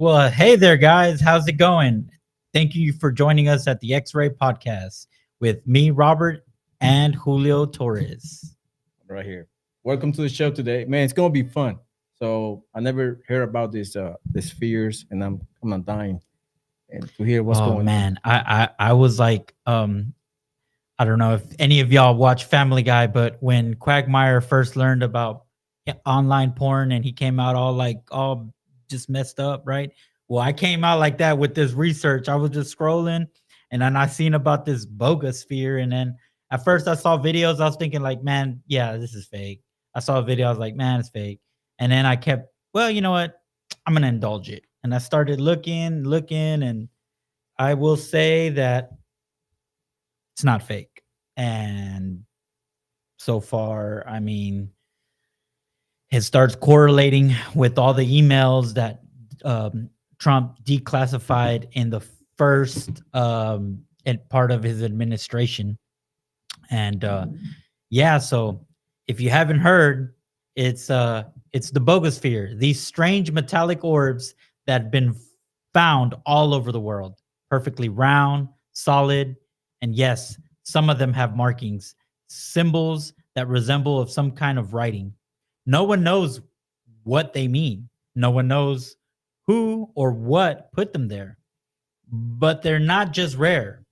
Well, hey there, guys. How's it going? Thank you for joining us at the X Ray Podcast with me, Robert, and Julio Torres. Right here. Welcome to the show today, man. It's gonna be fun. So I never heard about this spheres, and I'm not dying and to hear what's Oh going on. man, I was like, I don't know if any of y'all watch Family Guy, but when Quagmire first learned about online porn and he came out all just messed up, right? Well, I came out like that with this research. I was just scrolling, and then I seen about this Buga Sphere, and then at first I saw videos. I was thinking like, man, yeah, this is fake. I saw a video. I was like, man, it's fake. And then I kept, well, you know what? I'm gonna indulge it, and I started looking, and I will say that it's not fake. And so far, I mean, it starts correlating with all the emails that Trump declassified in the first and part of his administration. And yeah, so if you haven't heard, it's the bogosphere, these strange metallic orbs that have been found all over the world, perfectly round, solid, and yes, some of them have markings, symbols that resemble of some kind of writing. No one knows what they mean. No one knows who or what put them there. But they're not just rare.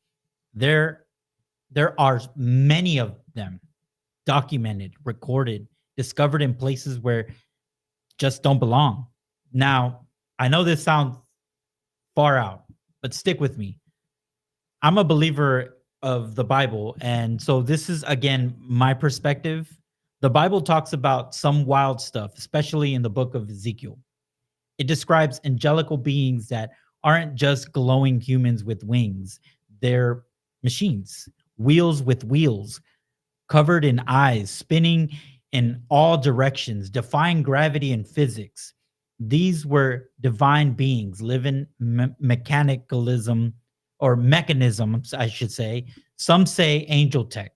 There there are many of them documented, recorded, discovered in places where just don't belong. Now, I know this sounds far out, but stick with me. I'm a believer of the Bible. And so this is, again, my perspective. The Bible talks about some wild stuff, especially in the book of Ezekiel. It describes angelical beings that aren't just glowing humans with wings, they're machines, wheels with wheels, covered in eyes, spinning in all directions, defying gravity and physics. These were divine beings, living mechanicalism or mechanisms, I should say. Some say angel tech.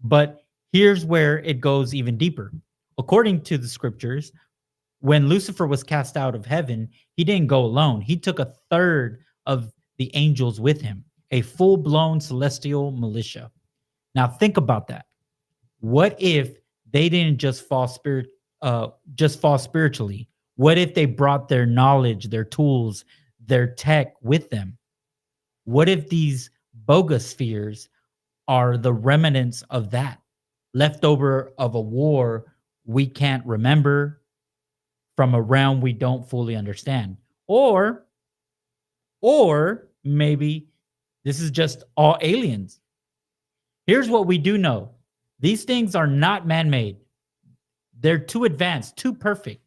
But here's where it goes even deeper. According to the scriptures, when Lucifer was cast out of heaven, he didn't go alone. He took a third of the angels with him, a full blown celestial militia. Now, think about that. What if they didn't just fall spiritually? What if they brought their knowledge, their tools, their tech with them? What if these bogus spheres are the remnants of that, leftover of a war we can't remember, from a realm we don't fully understand? Or maybe this is just all aliens. Here's what we do know. These things are not man-made. They're too advanced, too perfect.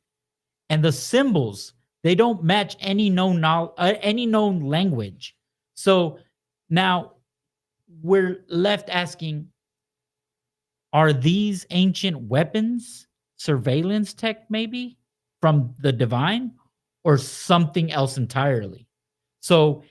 And the symbols, they don't match any known language. So now we're left asking, are these ancient weapons, surveillance tech maybe from the divine, or something else entirely? So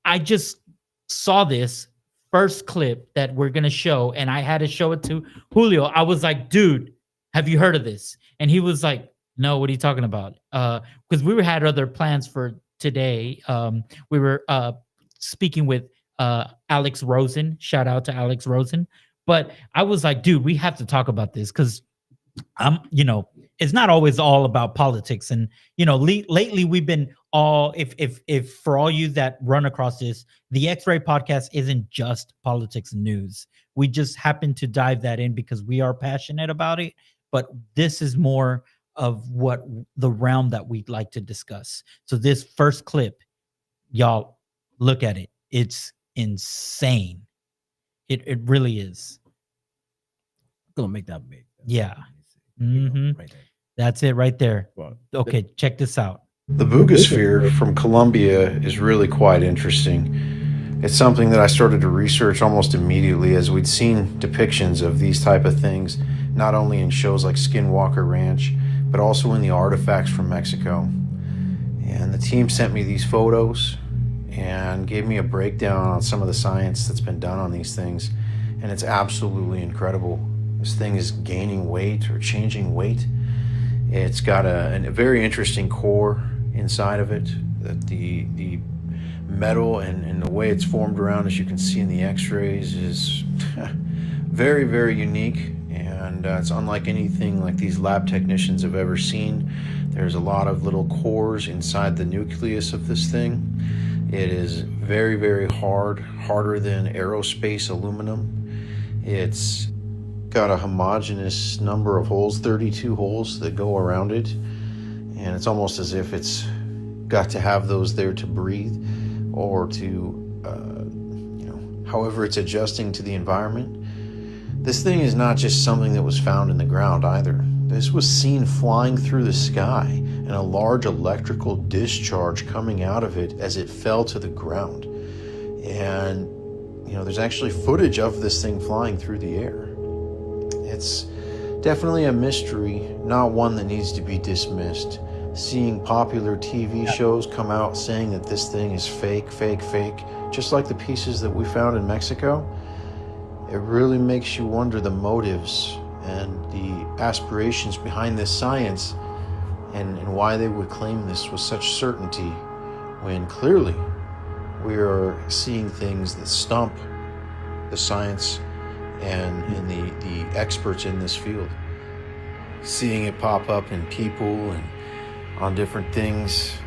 I just saw this first clip that we're going to show, and I had to show it to Julio. I was like, dude, have you heard of this? And he was like, no, what are you talking about? Because had other plans for today. We were speaking with Alex Rosen. Shout out to Alex Rosen. But I was like, dude, we have to talk about this because it's not always all about politics. And lately we've been all, if for all you that run across this, the X-Ray Podcast isn't just politics and news. We just happen to dive that in because we are passionate about it. But this is more of what the realm that we'd like to discuss. So this first clip, y'all, look at it. It's insane. It really is. I'm gonna make that big. Yeah. Right there. That's it right there. Well, Okay, check this out. The Buga Sphere from Colombia is really quite interesting. It's something that I started to research almost immediately as we'd seen depictions of these type of things, not only in shows like Skinwalker Ranch, but also in the artifacts from Mexico. And the team sent me these photos and gave me a breakdown on some of the science that's been done on these things. And it's absolutely incredible. This thing is gaining weight or changing weight. It's got a very interesting core inside of it. That the metal and the way it's formed around, as you can see in the X-rays, is very, very unique, and it's unlike anything like these lab technicians have ever seen. There's a lot of little cores inside the nucleus of this thing. It is very, very hard, harder than aerospace aluminum. It's got a homogeneous number of holes, 32 holes that go around it, and it's almost as if it's got to have those there to breathe, or to however it's adjusting to the environment. This thing is not just something that was found in the ground either. This was seen flying through the sky, and a large electrical discharge coming out of it as it fell to the ground. And there's actually footage of this thing flying through the air. It's definitely a mystery, not one that needs to be dismissed. Seeing popular TV shows come out saying that this thing is fake, just like the pieces that we found in Mexico, it really makes you wonder the motives and the aspirations behind this science, and why they would claim this with such certainty, when clearly we are seeing things that stump the science and the experts in this field. Seeing it pop up in people and on different things,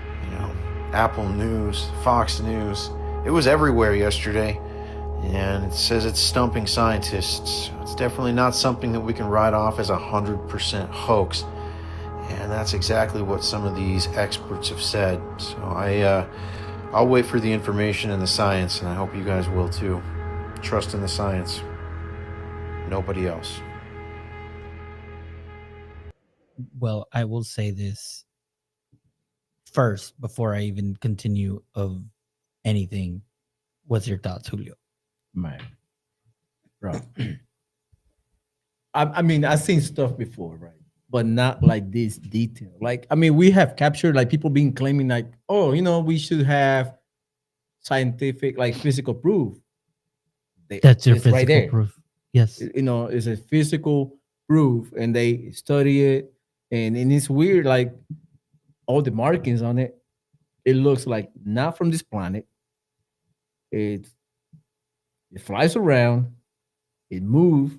Apple News, Fox News, it was everywhere yesterday, and it says it's stumping scientists. It's definitely not something that we can write off as 100% hoax, and that's exactly what some of these experts have said. So I'll wait for the information and the science, and I hope you guys will too. Trust in the science, nobody else. Well, I will say this first before I even continue of anything. What's your thoughts, Julio? Man, bro. I mean, I've seen stuff before, right? But not like this detail. Like, I mean, we have captured like people being claiming like, oh, we should have scientific, like physical proof. That's your It's physical right there. proof. Yes. It's a physical proof, and they study it, and it's weird. Like all the markings on it, it looks like not from this planet. It flies around, it moves,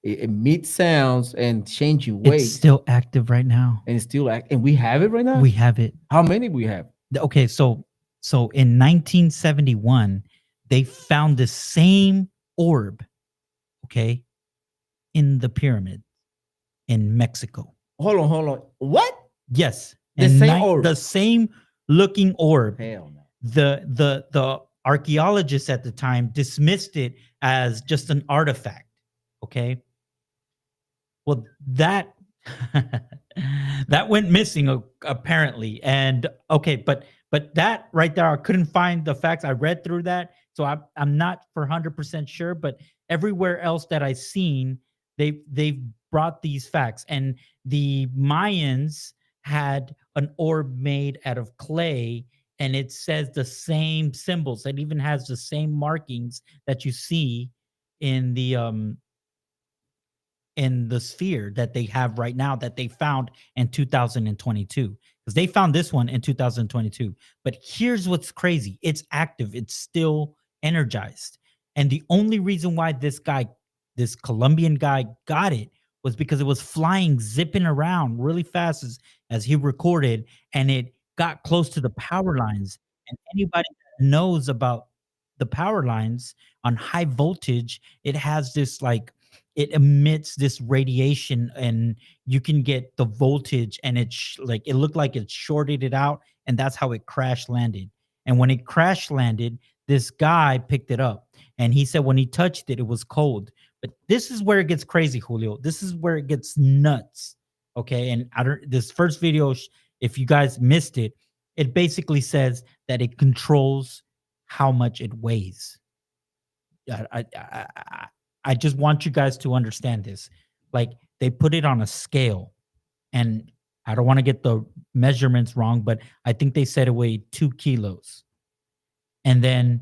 it emits sounds and changing weight. It's still active right now. And it's still and we have it right now. We have it. How many we have? Okay, so in 1971, they found the same orb, okay, in the pyramid in Mexico. Hold on. What? Yes. The same orb. The same looking orb. Hell no. The archaeologists at the time dismissed it as just an artifact. Okay. Well, that that went missing apparently. And okay, but that right there, I couldn't find the facts. I read through that, so I'm not for 100% sure. But everywhere else that I've seen, they've brought these facts, and the Mayans had an orb made out of clay, and it says the same symbols. It even has the same markings that you see in the sphere that they have right now, that they found in 2022, because they found this one in 2022. But here's what's crazy. It's active. It's still energized. And the only reason why this Colombian guy got it was because it was flying, zipping around really fast as he recorded, and it got close to the power lines. And anybody that knows about the power lines on high voltage, it has this it emits this radiation, and you can get the voltage, and it looked like it shorted it out, and that's how it crash landed. And when it crash landed, this guy picked it up, and he said when he touched it, it was cold. But this is where it gets crazy, Julio. This is where it gets nuts. Okay, and this first video, if you guys missed it, it basically says that it controls how much it weighs. I just want you guys to understand this. Like, they put it on a scale, and I don't want to get the measurements wrong, but I think they said it weighed 2 kilos. And then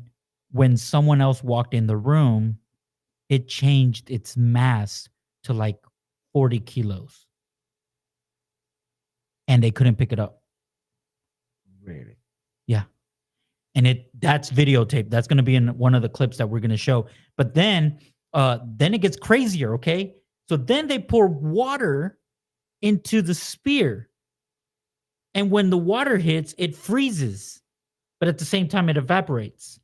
when someone else walked in the room, it changed its mass to like 40 kilos. And they couldn't pick it up. Really? and that's videotape. That's going to be in one of the clips that we're going to show. But then it gets crazier. Okay, so then they pour water into the sphere, and when the water hits, it freezes, but at the same time, it evaporates.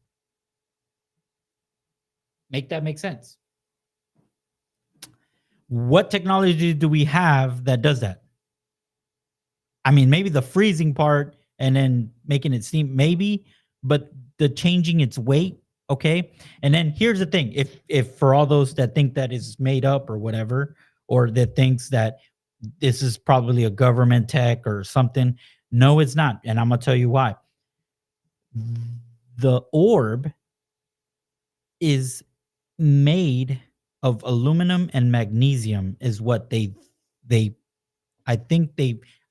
Make that make sense? What technology do we have that does that? I mean, maybe the freezing part and then making it steam, maybe, but the changing its weight, okay? And then here's the thing: if for all those that think that is made up or whatever, or that thinks that this is probably a government tech or something, no, it's not, and I'm gonna tell you why. The orb is made of aluminum and magnesium, is what they I think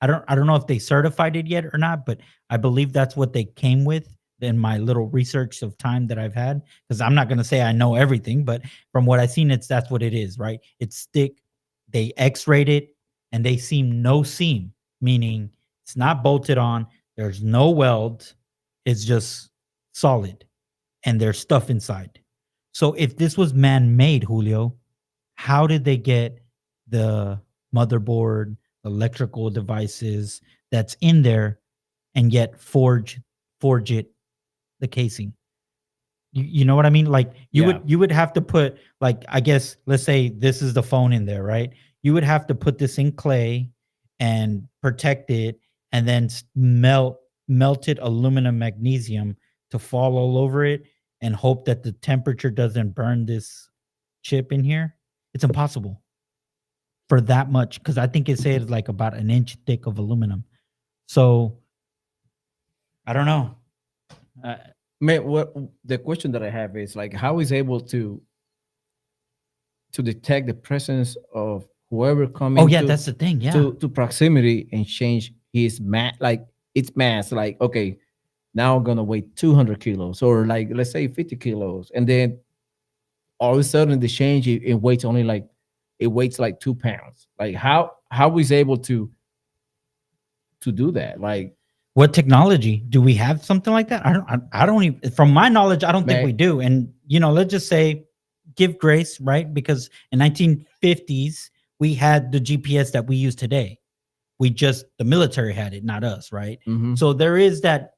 I don't know if they certified it yet or not, but I believe that's what they came with in my little research of time that I've had, because I'm not going to say I know everything, but from what I've seen, that's what it is, right? It's thick. They x-rayed it and they seem no seam, meaning it's not bolted on. There's no weld. It's just solid and there's stuff inside. So if this was man-made, Julio, how did they get the motherboard, electrical devices that's in there, and yet forge it, the casing? You know what I mean? Like you would have to put, like, I guess, let's say this is the phone in there, right? You would have to put this in clay and protect it, and then melted aluminum magnesium to fall all over it, and hope that the temperature doesn't burn this chip in here. It's impossible for that much, because I think it said like about an inch thick of aluminum. So I don't know. Man, what the question that I have is like, how is able to detect the presence of whoever coming? Oh yeah, that's the thing. Yeah, to proximity and change his mass, like its mass. Like, okay, now I'm gonna weigh 200 kilos, or like let's say 50 kilos, and then all of a sudden the change in weights only like it weighs like 2 pounds. Like how is able to do that? Like, what technology do we have? Something like that? I don't even, from my knowledge, I don't think we do. And let's just say, give grace, right? Because in 1950s we had the GPS that we use today. The military had it, not us, right? mhm. So there is that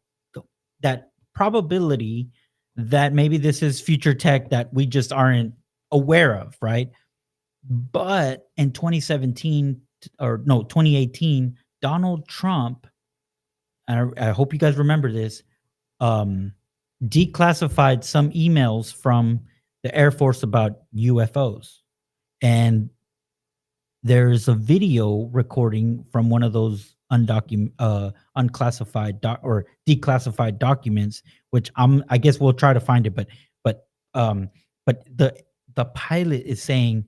probability that maybe this is future tech that we just aren't aware of, right? But in 2018, Donald Trump, and I hope you guys remember this, declassified some emails from the Air Force about UFOs. And there's a video recording from one of those unclassified or declassified documents, which I guess we'll try to find it. But the pilot is saying,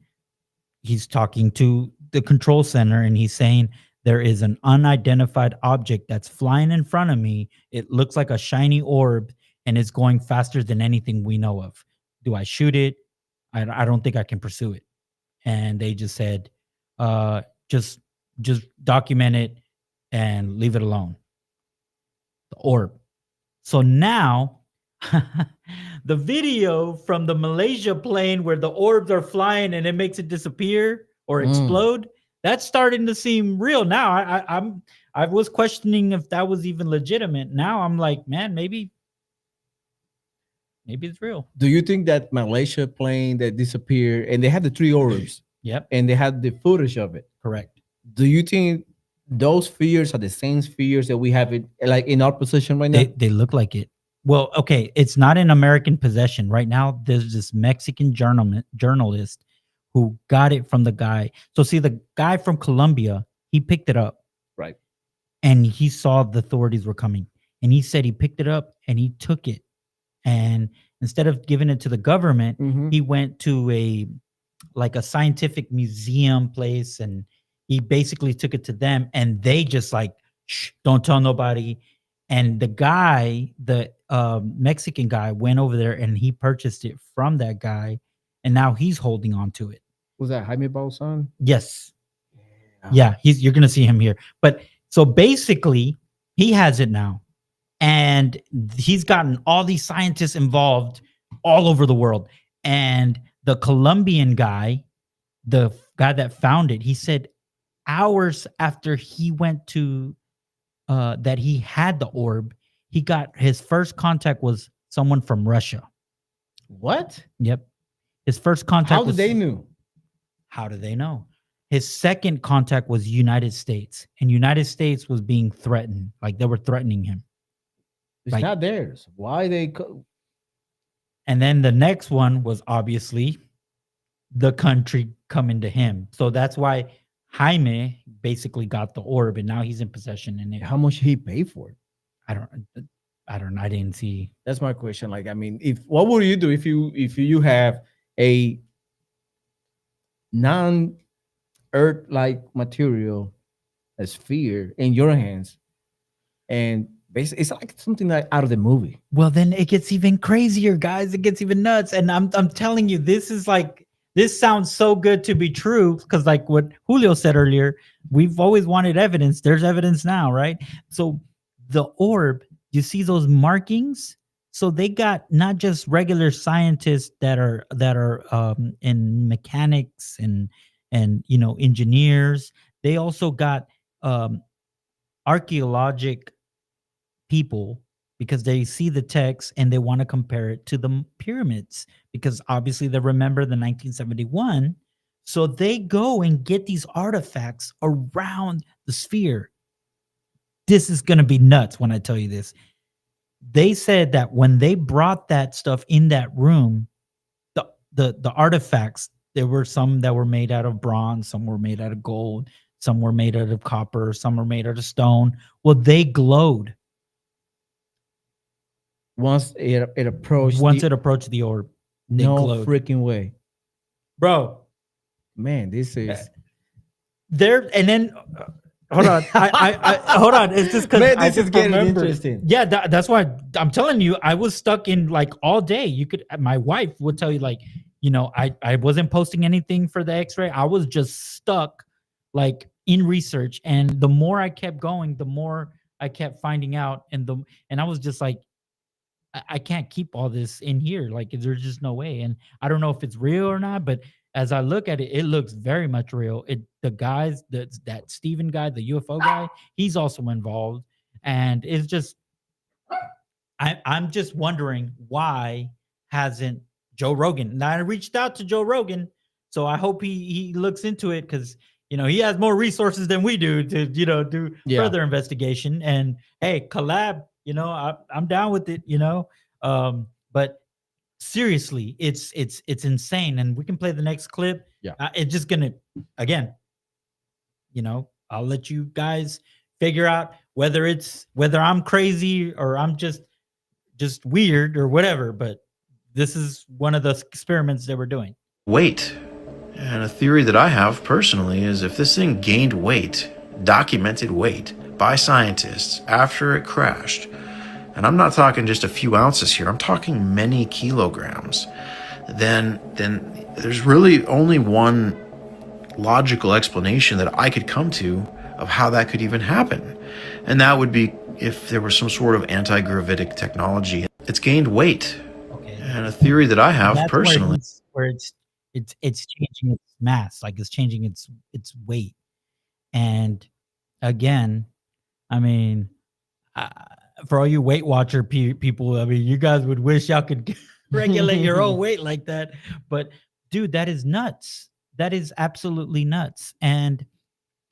he's talking to the control center, and he's saying, there is an unidentified object that's flying in front of me. It looks like a shiny orb, and it's going faster than anything we know of. Do I shoot it? I don't think I can pursue it. And they just said, just document it and leave it alone. The orb. So now the video from the Malaysia plane where the orbs are flying and it makes it disappear or explode, that's starting to seem real now. I was questioning if that was even legitimate. Now I'm like, man, maybe it's real. Do you think that Malaysia plane that disappeared and they had the 3 orbs? Yep. And they had the footage of it. Correct. Do you think those spheres are the same spheres that we have in our possession right now? They look like it. Well, okay, it's not in American possession right now. There's this Mexican journalist who got it from the guy. So see, the guy from Colombia, he picked it up. Right. And he saw the authorities were coming. And he said he picked it up and he took it. And instead of giving it to the government, he went to a scientific museum place, and he basically took it to them, and they just like, shh, don't tell nobody. And the guy, the Mexican guy, went over there and he purchased it from that guy, and now he's holding on to it. Was that Jaime Balsan? Yes. Yeah, you're gonna see him here. But so basically, he has it now, and and he's gotten all these scientists involved all over the world. And the Colombian guy, the guy that found it, he said hours after he went to that he had the orb, he got his first contact was someone from Russia. What? Yep. His first contact How was did they knew? How did they know? His second contact was United States, and United States was being threatened. Like they were threatening him. It's Like- not theirs. Why they? And then the next one was obviously the country coming to him. So that's why Jaime basically got the orb, and now he's in possession. And How much he pay for it? I don't know. I didn't see. That's my question. Like, I mean, if what would you do if you have a non-earth like material, a sphere in your hands, and basically it's like something like out of the movie. Well, then it gets even crazier, guys. It gets even nuts. And I'm telling you, this sounds so good to be true, because like what Julio said earlier, we've always wanted evidence. There's evidence now, right? So the orb, you see those markings? So they got not just regular scientists that are in mechanics and engineers. They also got archaeologic people, because they see the text and they want to compare it to the pyramids, because obviously they remember the 1971. So they go and get these artifacts around the sphere. This is going to be nuts when I tell you this. They said that when they brought that stuff in that room, the artifacts, there were some that were made out of bronze, some were made out of gold, some were made out of copper, some were made out of stone. Well, they glowed Once it approached, it approached the orb. They no glowed. freaking way, Bro, man. This is there. And then hold on, I hold on. It's just because man, I this is just getting remember. interesting. Yeah, that's why I'm telling you, I was stuck in like all day. You could, my wife would tell you, like, I wasn't posting anything for the X-ray. I was just stuck like in research, and the more I kept going, the more I kept finding out, and I was just like, I can't keep all this in here. Like, there's just no way. And I don't know if it's real or not, but as I look at it, it looks very much real. The guys, that Steven guy, the UFO guy, he's also involved. And it's just, I'm just wondering, why hasn't Joe Rogan? Now, I reached out to Joe Rogan, so I hope he looks into it, because he has more resources than we do to do further investigation. And hey, collab. I'm down with it. But seriously, it's insane. And we can play the next clip. Yeah. It's just gonna, again, I'll let you guys figure out whether I'm crazy or I'm just weird or whatever. But this is one of the experiments they were doing. Weight. And a theory that I have personally is if this thing gained weight, documented weight, by scientists after it crashed, and I'm not talking just a few ounces here, I'm talking many kilograms, then there's really only one logical explanation that I could come to of how that could even happen. And that would be if there was some sort of anti-gravitic technology. It's gained weight. Okay. And a theory that I have That's personally. where it's changing its mass, like it's changing its weight. And again, I mean, for all you Weight Watcher people, I mean, you guys would wish y'all could regulate your own weight like that. But dude, that is nuts. That is absolutely nuts. And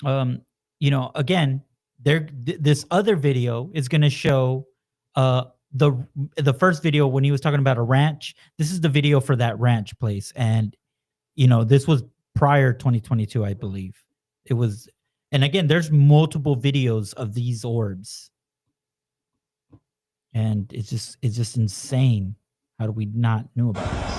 again, this other video is going to show the first video when he was talking about a ranch. This is the video for that ranch place, and this was prior 2022, I believe. It was. And again, there's multiple videos of these orbs. And it's just insane. How do we not know about this?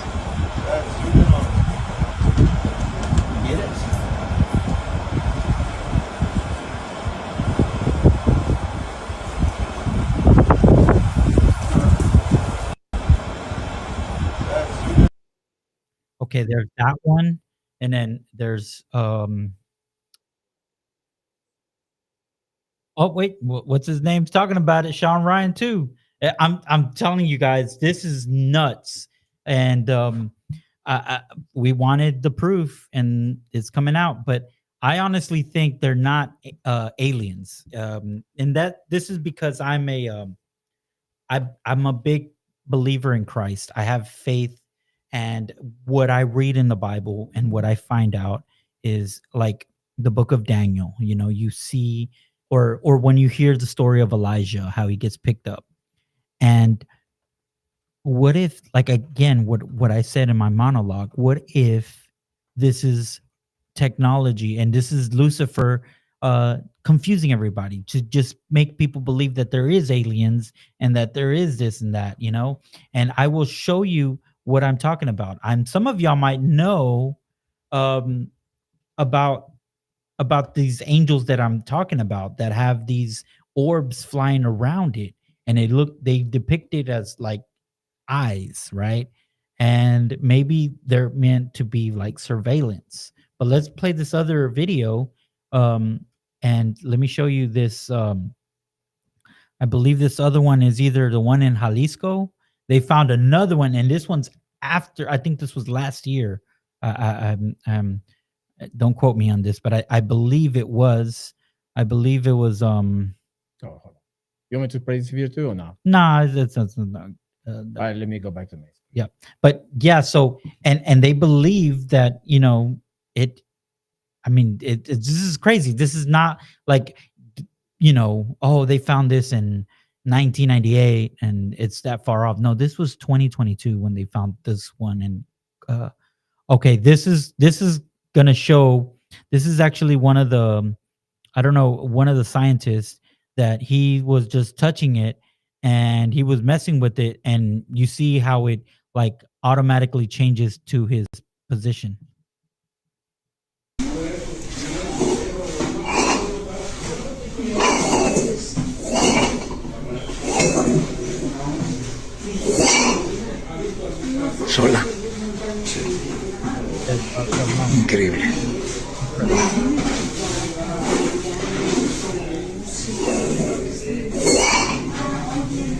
Okay, there's that one. And then there's oh wait, what's his name's talking about it? Sean Ryan too. I'm telling you guys, this is nuts. And we wanted the proof, and it's coming out. But I honestly think they're not aliens. And that this is because I'm a big believer in Christ. I have faith, and what I read in the Bible and what I find out is like the book of Daniel. You know, you see, or when you hear the story of Elijah, how he gets picked up. And what if, like, again, what I said in my monologue, what if this is technology and this is Lucifer confusing everybody to just make people believe that there is aliens and that there is this and that, you know? And I will show you what I'm talking about. I'm Some of y'all might know um about these angels that I'm talking about that have these orbs flying around it, and they depict it as like eyes, right? And maybe they're meant to be like surveillance. But let's play this other video. And let me show you this. I believe this other one is either the one in Jalisco. They found another one, and this one's after. I think this was last year. Don't quote me on this, but I believe it was. I believe it was. Oh, hold on. You want me to play this video too or not? Nah, it's not. All right, let me go back to next. Yeah, but yeah. So and they believe that, you know, it. I mean, this is crazy. This is not like, you know, oh, they found this in 1998 and it's that far off. No, this was 2022 when they found this one. And okay, this is gonna show. This is actually one of the, I don't know, one of the scientists that he was just touching it and he was messing with it, and you see how it like automatically changes to his position. Sola. Increíble.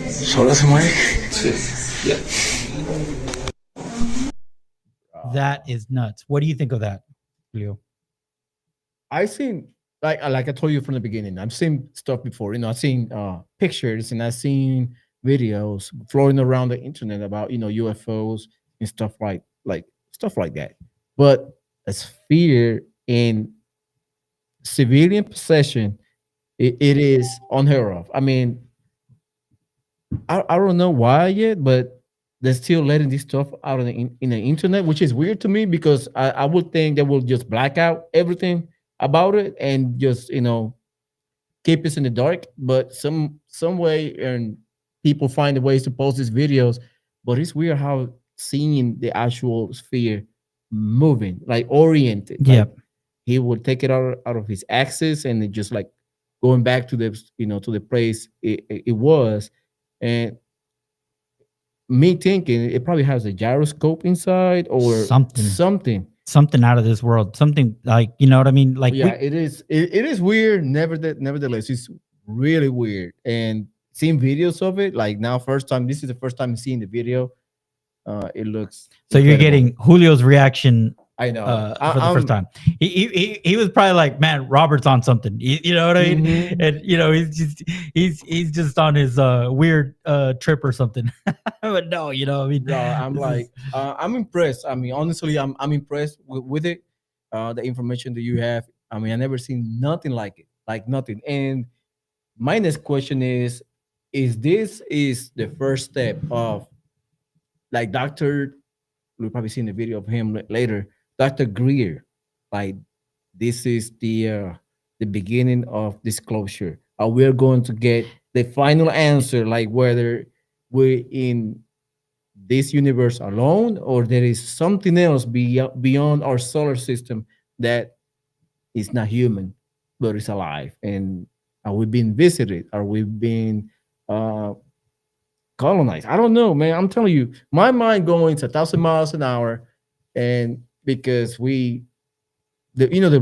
Sola se mueve. Yeah. That is nuts. What do you think of that, Leo? I've seen, like I told you from the beginning, I've seen stuff before. You know, I've seen pictures and I've seen videos floating around the internet about, you know, UFOs and stuff like stuff like that. But a sphere in civilian possession, it is unheard of. I mean, I don't know why yet, but they're still letting this stuff out on in the internet, which is weird to me because I would think they will just black out everything about it and just, you know, keep us in the dark. But some way, and people find the ways to post these videos. But it's weird how seeing the actual sphere moving, like oriented. Yeah. Like he would take it out of his axis and it just like going back to the, you know, to the place it was. And me thinking it probably has a gyroscope inside or something out of this world, something like, you know what I mean? Like, yeah, it is weird. Nevertheless, it's really weird. And seeing videos of it, like now, this is the first time seeing the video. It looks so incredible. You're getting Julio's reaction. I know for the first time. He was probably like, man, Robert's on something. You know what I mean? Mhm. And you know, he's just on his weird trip or something. But no, you know, I mean, No, I'm like, I'm impressed. I mean, honestly, I'm impressed with it. The information that you have. I mean, I never seen nothing like nothing. And my next question is this is the first step of, like, Dr. We'll probably see in the video of him later, Dr. Greer. Like, this is the beginning of disclosure. We're going to get the final answer, like whether we're in this universe alone or there is something else beyond our solar system that is not human but is alive. And are we being visited? Are we being colonized? I don't know, man. I'm telling you, my mind going to 1,000 miles an hour, and because the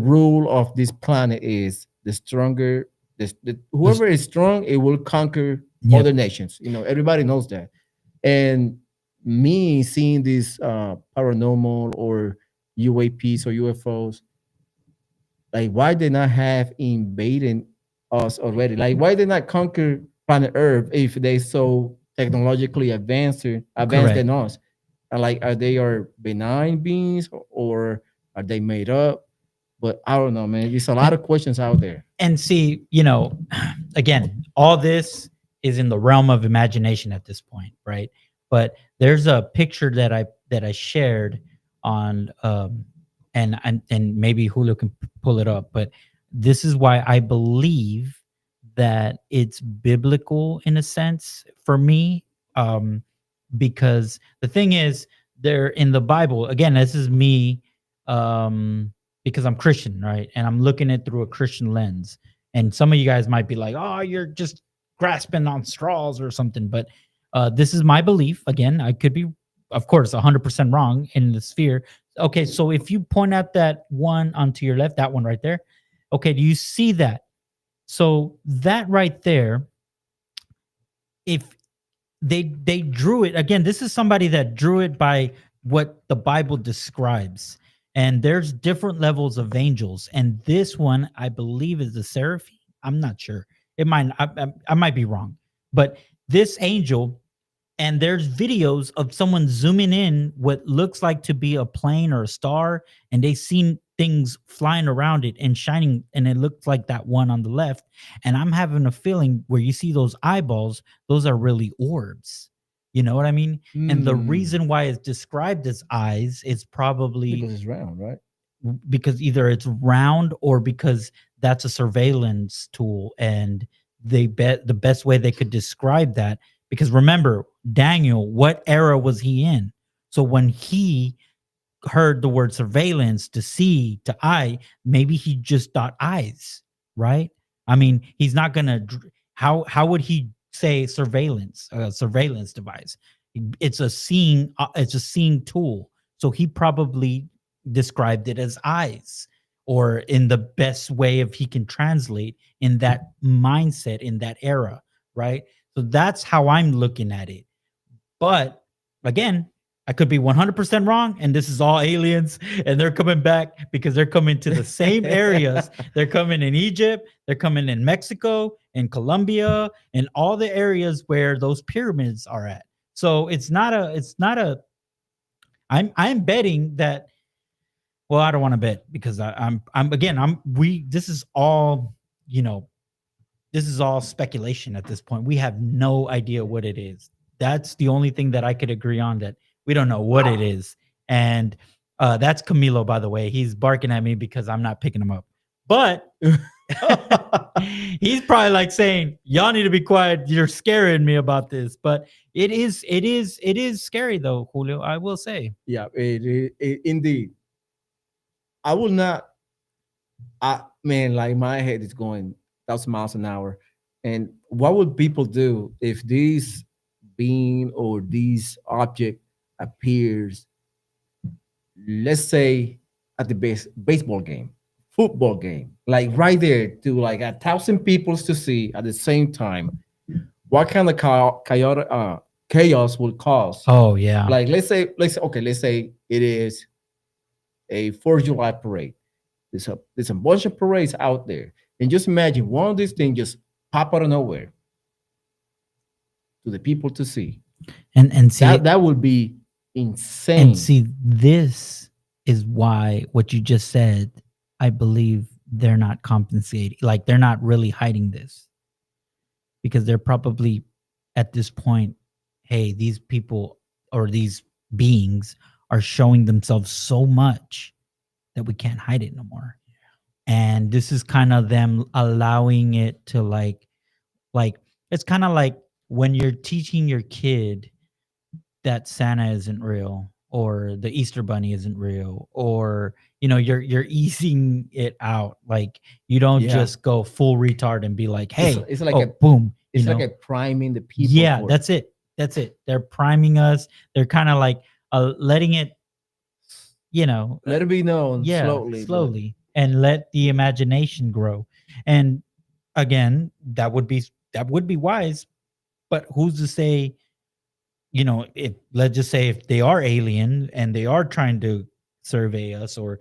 rule of this planet is the stronger, whoever is strong, it will conquer Yep. other nations. Everybody knows that. And me seeing this paranormal or UAPs or UFOs, like why they not have invading us already? Like why they not conquer planet Earth if they so technologically advanced Correct. than us? And like are they benign beings or are they made up? But I don't know, man. There's a lot of questions out there. And see, again, all this is in the realm of imagination at this point, right? But there's a picture that I shared on and maybe Julio can pull it up, but this is why I believe that it's biblical in a sense for me, because the thing is, there in the Bible, again, this is me, because I'm Christian, right? And I'm looking at it through a Christian lens. And some of you guys might be like, oh, you're just grasping on straws or something. But this is my belief. Again, I could be, of course, 100% wrong in the sphere. Okay, so if you point out that one onto your left, that one right there, okay, do you see that? So that right there, if they drew it, again, this is somebody that drew it by what the Bible describes. And there's different levels of angels. And this one, I believe, is the seraphim. I'm not sure. It might, I might be wrong. But this angel, and there's videos of someone zooming in what looks like to be a plane or a star, and they seen things flying around it and shining, and it looks like that one on the left. And I'm having a feeling where you see those eyeballs, those are really orbs. You know what I mean? And the reason why it's described as eyes is probably because it's round, right? Because either it's round or because that's a surveillance tool, and they bet the best way they could describe that. Because remember, Daniel, what era was he in? So when he heard the word surveillance, to see, to eye, maybe he just thought eyes, right? I mean, he's not gonna. How would he say surveillance device? It's a seeing tool. So he probably described it as eyes, or in the best way if he can translate in that mindset in that era, right? So that's how I'm looking at it. But again, I could be 100% wrong, and this is all aliens, and they're coming back because they're coming to the same areas. They're coming in Egypt, they're coming in Mexico, in Colombia, and all the areas where those pyramids are at. So I'm betting that. Well, I don't want to bet because this is all, this is all speculation at this point. We have no idea what it is. That's the only thing that I could agree on, that we don't know what it is. And that's Camilo, by the way. He's barking at me because I'm not picking him up. But he's probably like saying, y'all need to be quiet. You're scaring me about this. But it is scary though, Julio, I will say. Yeah, it indeed. I will not. Man, like my head is going 1,000 miles an hour. And what would people do if this being or this object appears, let's say, at the baseball game, football game, like right there to like 1,000 people to see at the same time? What kind of chaos will cause? Oh yeah. Like let's say it is a 4th of July parade. There's a bunch of parades out there. And just imagine one of these things just pop out of nowhere to the people to see. And see that would be insane. And see, this is why what you just said, I believe they're not compensating. Like they're not really hiding this. Because they're probably at this point, hey, these people or these beings are showing themselves so much that we can't hide it no more. And this is kind of them allowing it to like it's kind of like when you're teaching your kid that Santa isn't real, or the Easter Bunny isn't real, or you're easing it out. Like you don't just go full retard and be like, hey, it's like boom. It's like a priming the people. Yeah, that's it. They're priming us. They're kind of like letting it, let it be known slowly, and let the imagination grow. And again, that would be wise, But who's to say, if let's just say if they are alien and they are trying to survey us, or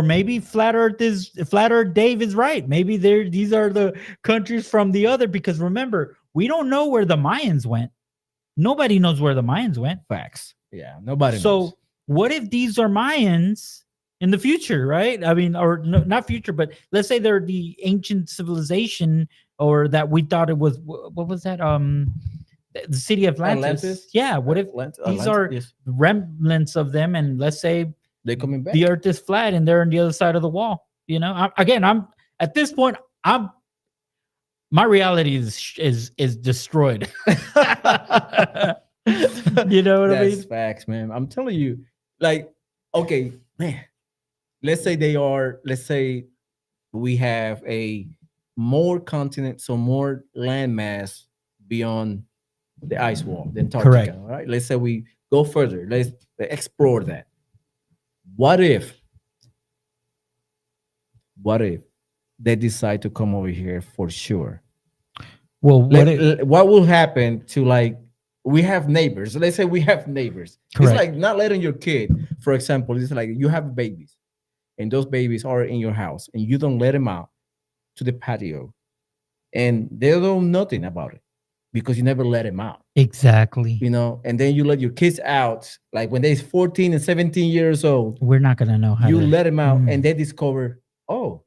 maybe flat Earth Dave is right. Maybe these are the countries from the other, because remember, we don't know where the Mayans went. Nobody knows where the Mayans went. Facts. Yeah, nobody knows. So what if these are Mayans in the future, right? I mean, or no, not future, but let's say they're the ancient civilization, or that we thought it was, what was that? The city of Atlantis. Yeah. What if these are remnants of them, and let's say they're coming back, the Earth is flat and they're on the other side of the wall? I'm at this point, my reality is destroyed. You know what I mean? That's facts, man. I'm telling you, like, okay, man. Let's say we have a more continents or more landmass beyond the ice wall, the Antarctica. Correct. All right. Let's say we go further. Let's explore that. What if they decide to come over here for sure? Well, what will happen to, like, we have neighbors. Let's say we have neighbors. Correct. It's like not letting your kid, for example, it's like you have babies and those babies are in your house and you don't let them out to the patio and they don't know nothing about it because you never let them out. Exactly. And then you let your kids out, like when they're 14 and 17 years old. We're not going to know how you let them out and they discover, oh,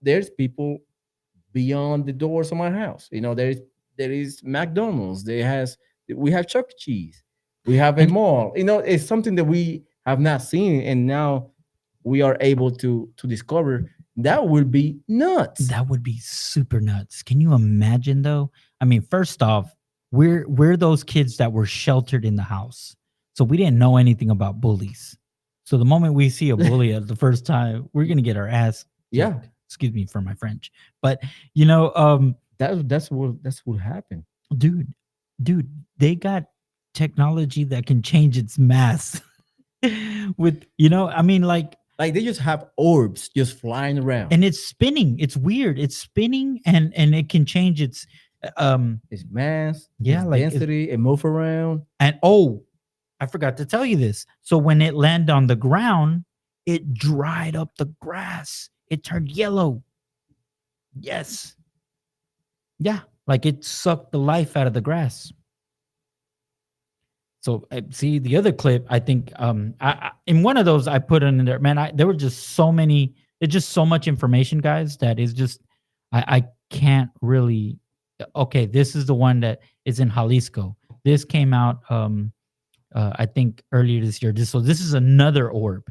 there's people beyond the doors of my house. There is McDonald's. We have Chuck E. Cheese. We have a mall. It's something that we have not seen, and now we are able to discover. That would be nuts. That would be super nuts. Can you imagine, though? I mean, first off, we're those kids that were sheltered in the house, so we didn't know anything about bullies. So the moment we see a bully the first time, we're gonna get our ass kicked. Yeah. Excuse me for my French, but that's what happened, dude. They got technology that can change its mass. With I mean, like they just have orbs just flying around, and it's spinning. It's weird. It's spinning, and it can change its mass, yeah, its density, and move around. And I forgot to tell you this. So when it landed on the ground, it dried up the grass. It turned yellow. Yes. Yeah, like it sucked the life out of the grass. So see the other clip. I think I in one of those I put in there. Man, there were just so many. It's just so much information, guys. That is just I can't really. Okay, this is the one that is in Jalisco. This came out I think earlier this year. So this is another orb.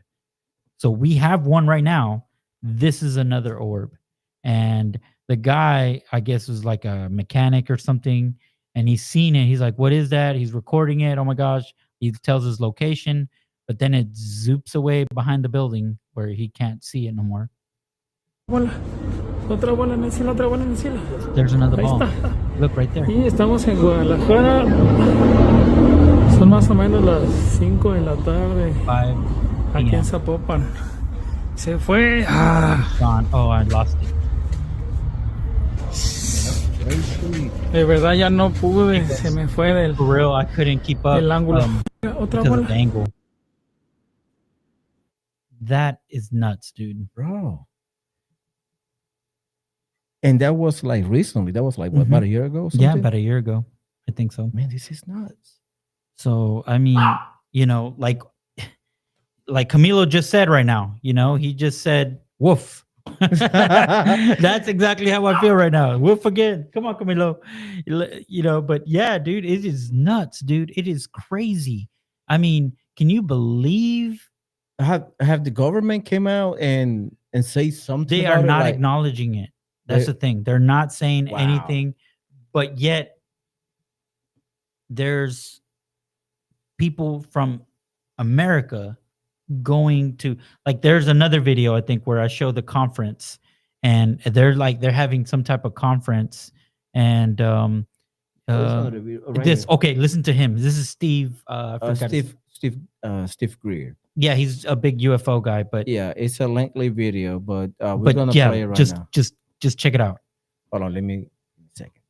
So we have one right now. This is another orb, and the guy, I guess, was like a mechanic or something, and he's seen it. He's like, "What is that?" He's recording it. Oh my gosh! He tells his location, but then it zoops away behind the building where he can't see it no more. Otra bola en el cielo, otra bola en el cielo. There's another Ahí ball. está. Look right there. Y estamos en Guadalajara. Son más o menos las 5 de la tarde. 5 Aquí en Zapopan. Se fue. Gone. Oh, I lost it. De verdad ya no pude. Se me fue del. For real, I couldn't keep up. El ángulo. Otra because bola. of the angle. That is nuts, dude. Bro. And that was like recently. That was like what, about a year ago? Yeah, about a year ago. I think so. Man, this is nuts. So I mean, like Camilo just said right now, he just said woof. That's exactly how I feel right now. Woof again. Come on, Camilo. But yeah, dude, it is nuts, dude. It is crazy. I mean, can you believe have the government came out and say something? They are not acknowledging it. That's the thing. They're not saying anything, but yet there's people from America going to, like, there's another video I think where I show the conference, and they're having some type of conference, and okay, listen to him. This is Steve. Steve Greer. Yeah, he's a big UFO guy, but yeah, it's a lengthy video, but we're gonna play it right now. Just check it out. Hold on, let me a second.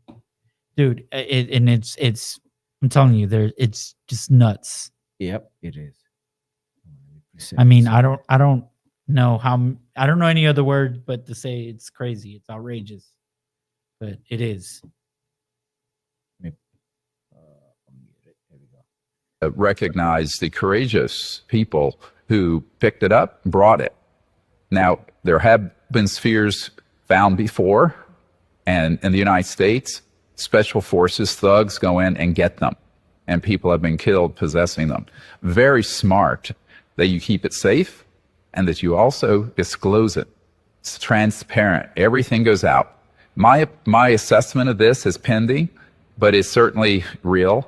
dude. It's. I'm telling you, it's just nuts. Yep, it is. I mean, I don't know I don't know any other word but to say it's crazy. It's outrageous, but it is. Recognize the courageous people who picked it up and brought it. Now, there have been spheres found before, and in the United States, special forces thugs go in and get them, and people have been killed possessing them. Very smart that you keep it safe and that you also disclose it. It's transparent. Everything goes out. My assessment of this is pending, but it's certainly real.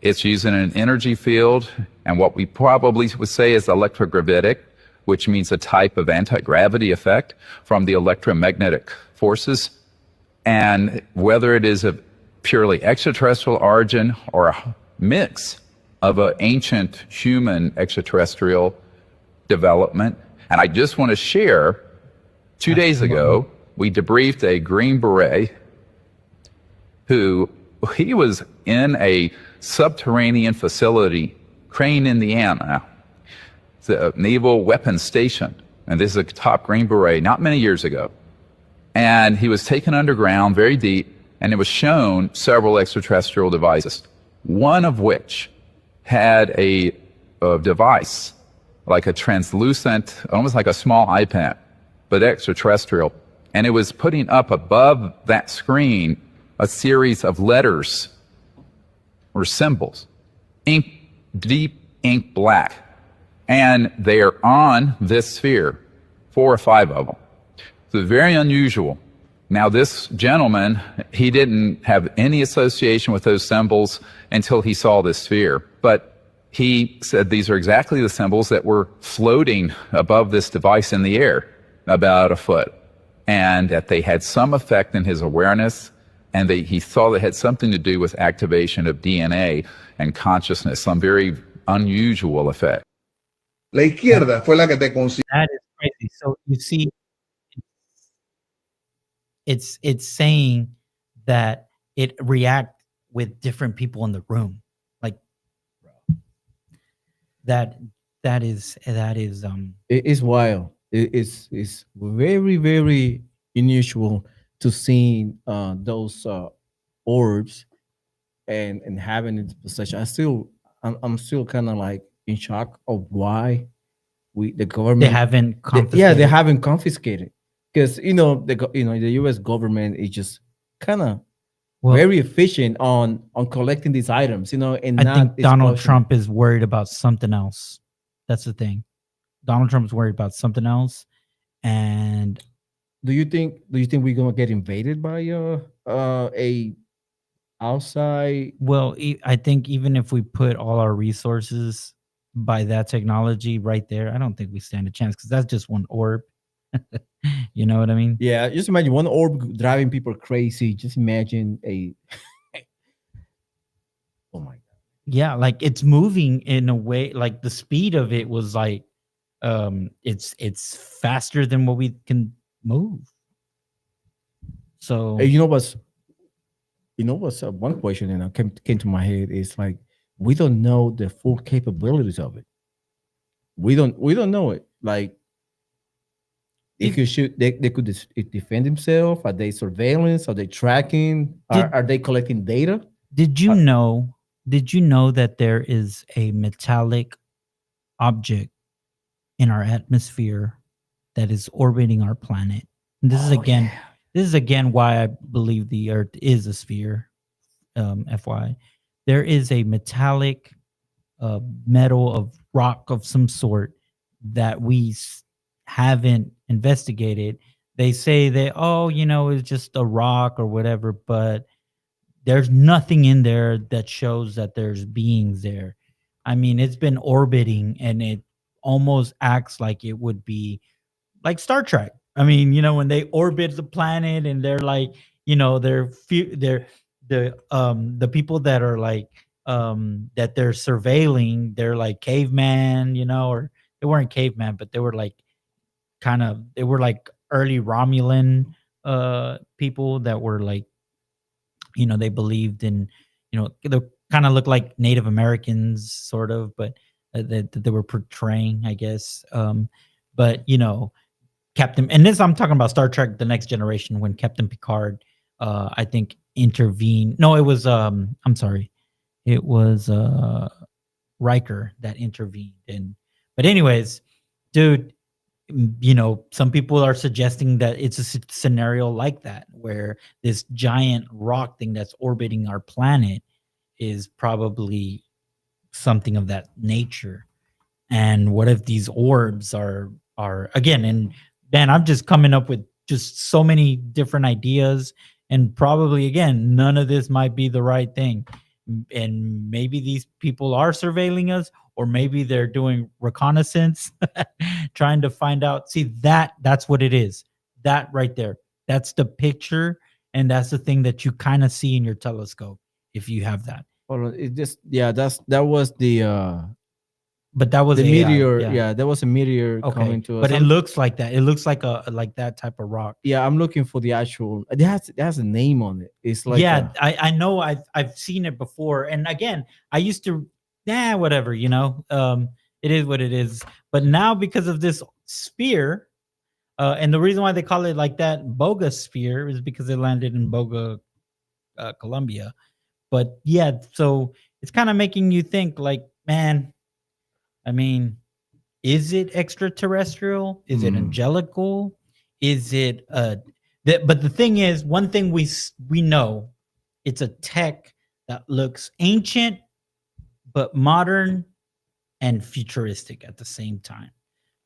It's using an energy field, and what we probably would say is electrogravitic, which means a type of anti-gravity effect from the electromagnetic forces. And whether it is a purely extraterrestrial origin or a mix of an ancient human extraterrestrial development. And I just want to share, 2 days ago, we debriefed a Green Beret he was in a subterranean facility, Crane, Indiana. It's a naval weapons station. And this is a top Green Beret, not many years ago. And he was taken underground, very deep, and it was shown several extraterrestrial devices, one of which had a device, like a translucent, almost like a small iPad, but extraterrestrial. And it was putting up above that screen a series of letters or symbols, deep ink black. And they are on this sphere, 4 or 5 of them. So very unusual. Now, this gentleman, he didn't have any association with those symbols until he saw this sphere. But he said these are exactly the symbols that were floating above this device in the air, about a foot, and that they had some effect in his awareness, and he saw they had something to do with activation of DNA and consciousness, some very unusual effect. La izquierda fue la que te consiguió. That is crazy. So you see, it's saying that it react with different people in the room, like that is it is wild. It's very, very unusual to see those orbs and having its possession. I'm still kind of like in shock of why the government they haven't they haven't confiscated, because the U.S. government is just kind of very efficient on collecting these items, and I think Donald Trump is worried about something else. That's the thing. Donald Trump's worried about something else. And do you think we're gonna get invaded by a outside? Well, I think even if we put all our resources by that technology right there, I don't think we stand a chance, because that's just one orb. You know what I mean? Yeah, just imagine one orb driving people crazy. Just imagine oh my god. Yeah, like it's moving in a way, like the speed of it was like it's faster than what we can move. So you know what's one question that came to my head is like, we don't know the full capabilities of it. We don't know it. Like, they could defend themselves. Are they surveillance? Are they tracking? Are they collecting data? Did you know that there is a metallic object in our atmosphere that is orbiting our planet? And this is again why I believe the Earth is a sphere. FY, there is a metallic metal of rock of some sort that we haven't investigated. They say that, it's just a rock or whatever, but there's nothing in there that shows that there's beings there. I mean, it's been orbiting, and it almost acts like it would be like Star Trek. I mean, when they orbit the planet and they're like, they're the people that are like that they're surveilling, they're like caveman, or they weren't caveman, but they were like early Romulan people that were like they believed in, they kind of look like Native Americans, sort of, but that they were portraying, I guess. But Captain, and this I'm talking about Star Trek: The Next Generation, when Captain Picard, I think, intervened. No, it was I'm sorry, it was Riker that intervened. But anyways, dude, some people are suggesting that it's a scenario like that, where this giant rock thing that's orbiting our planet is probably something of that nature. And what if these orbs are again, and man, I'm just coming up with just so many different ideas, and probably, again, none of this might be the right thing. And maybe these people are surveilling us, or maybe they're doing reconnaissance, trying to find out. See, that's what it is. That right there, that's the picture, and that's the thing that you kind of see in your telescope if you have that. Hold on, it just that was the But that was the AI, meteor. Yeah, there was a meteor coming to us. but it looks like that. It looks like that type of rock. Yeah, I'm looking for the actual. It has a name on it. It's like I know I've seen it before, and again, I used to whatever, it is what it is. But now, because of this sphere, and the reason why they call it like that, Buga Sphere, is because it landed in Buga, Colombia. But yeah, so it's kind of making you think, like, man, I mean, is it extraterrestrial? Is it angelical? Is it but the thing is, one thing we know, it's a tech that looks ancient but modern and futuristic at the same time.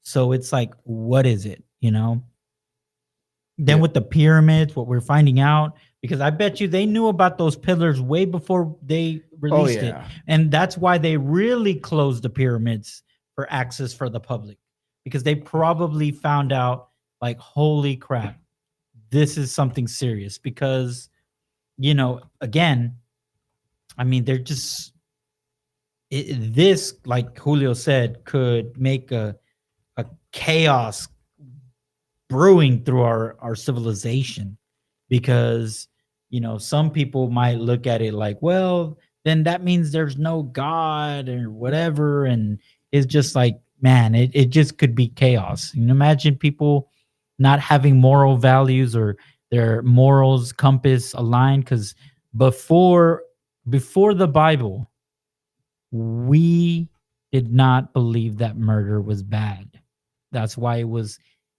So it's like, what is it, Then with the pyramids, what we're finding out, because I bet you they knew about those pillars way before they released it. And that's why they really closed the pyramids for access for the public, because they probably found out, like, holy crap, this is something serious. Because, again, I mean, they're just, this, like Julio said, could make a chaos brewing through our civilization. Because, some people might look at it like, well, then that means there's no God or whatever. And it's just like, man, it just could be chaos. Imagine people not having moral values, or their morals compass aligned. Because before the Bible, we did not believe that murder was bad. That's why it was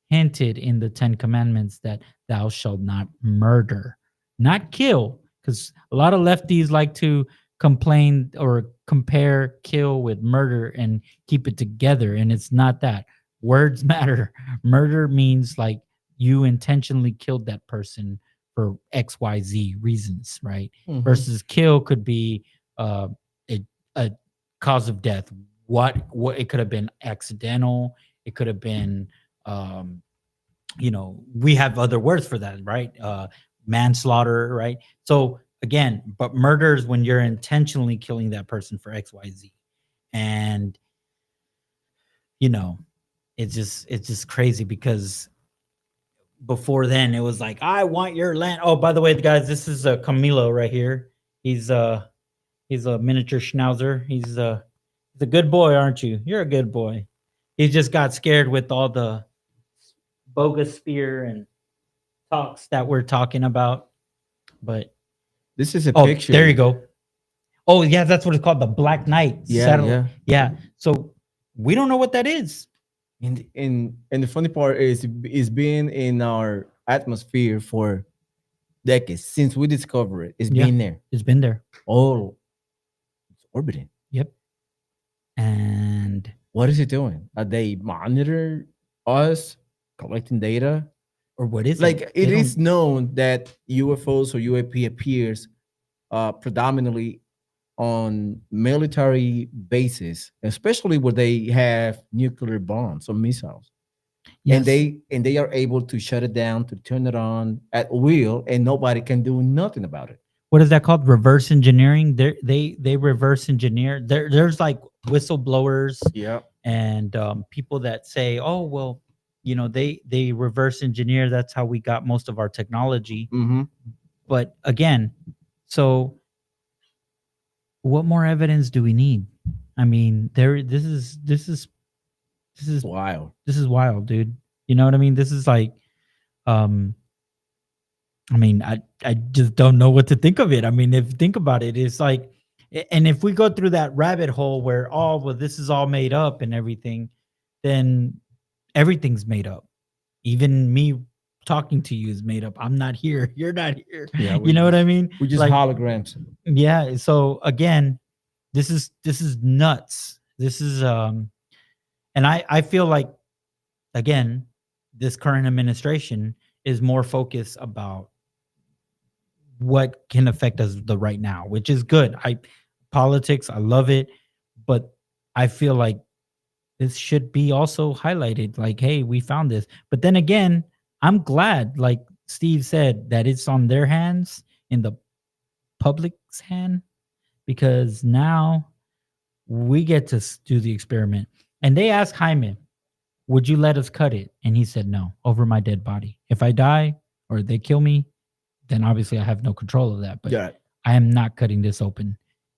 hinted in the 10 Commandments that thou shalt not murder, not kill. Because a lot of lefties like to complain or compare kill with murder and keep it together. And it's not that. Words matter. Murder means, like, you intentionally killed that person for XYZ reasons, right? Versus kill could be a cause of death. What it could have been accidental. It could have been, we have other words for that, right? Manslaughter, right? So again, but murder is when you're intentionally killing that person for XYZ. And it's just crazy, because before then it was like, I want your land. Oh, by the way, guys, this is Camilo right here. He's a miniature schnauzer. He's a good boy, aren't you? You're a good boy. He just got scared with all the Buga Sphere and talks that we're talking about. But this is a picture. There you go. Oh yeah, that's what it's called, the Black Knight. Yeah. So we don't know what that is. And the funny part is being in our atmosphere for decades since we discovered it. It's been there. It's been there. Oh, it's orbiting. Yep. And what is it doing? Are they monitor us, collecting data? Or what is it? It is known that UFOs or UAP appears predominantly on military bases, especially where they have nuclear bombs or missiles. Yes. And they are able to shut it down, to turn it on at will, and nobody can do nothing about it. What is that called? Reverse engineering. They reverse engineer. There's like whistleblowers, and people that say, oh well, they reverse engineer. That's how we got most of our technology. But again, So what more evidence do we need? I mean, this is Wild. this is wild, dude. You know what I mean? This is like, I mean, I just don't know what to think of it. I mean, if you think about it, it's like, and if we go through that rabbit hole where, oh, well, this is all made up and everything, then everything's made up. Even me talking to you is made up. I'm not here. You're not here. Yeah, You know what I mean? We just Like, holograms. yeah. So again, this is nuts. This is and I feel like, again, this current administration is more focused about what can affect us the right now, which is good. Politics, I love it, but I feel like this should be also highlighted. Like, hey, we found this. But then again, I'm glad, like Steve said, that it's on their hands, in the public's hand, because now we get to do the experiment. And they asked Jaime, would you let us cut it? And he said, no, over my dead body. If I die or they kill me, then obviously I have no control of that. But Yeah. I am not cutting this open.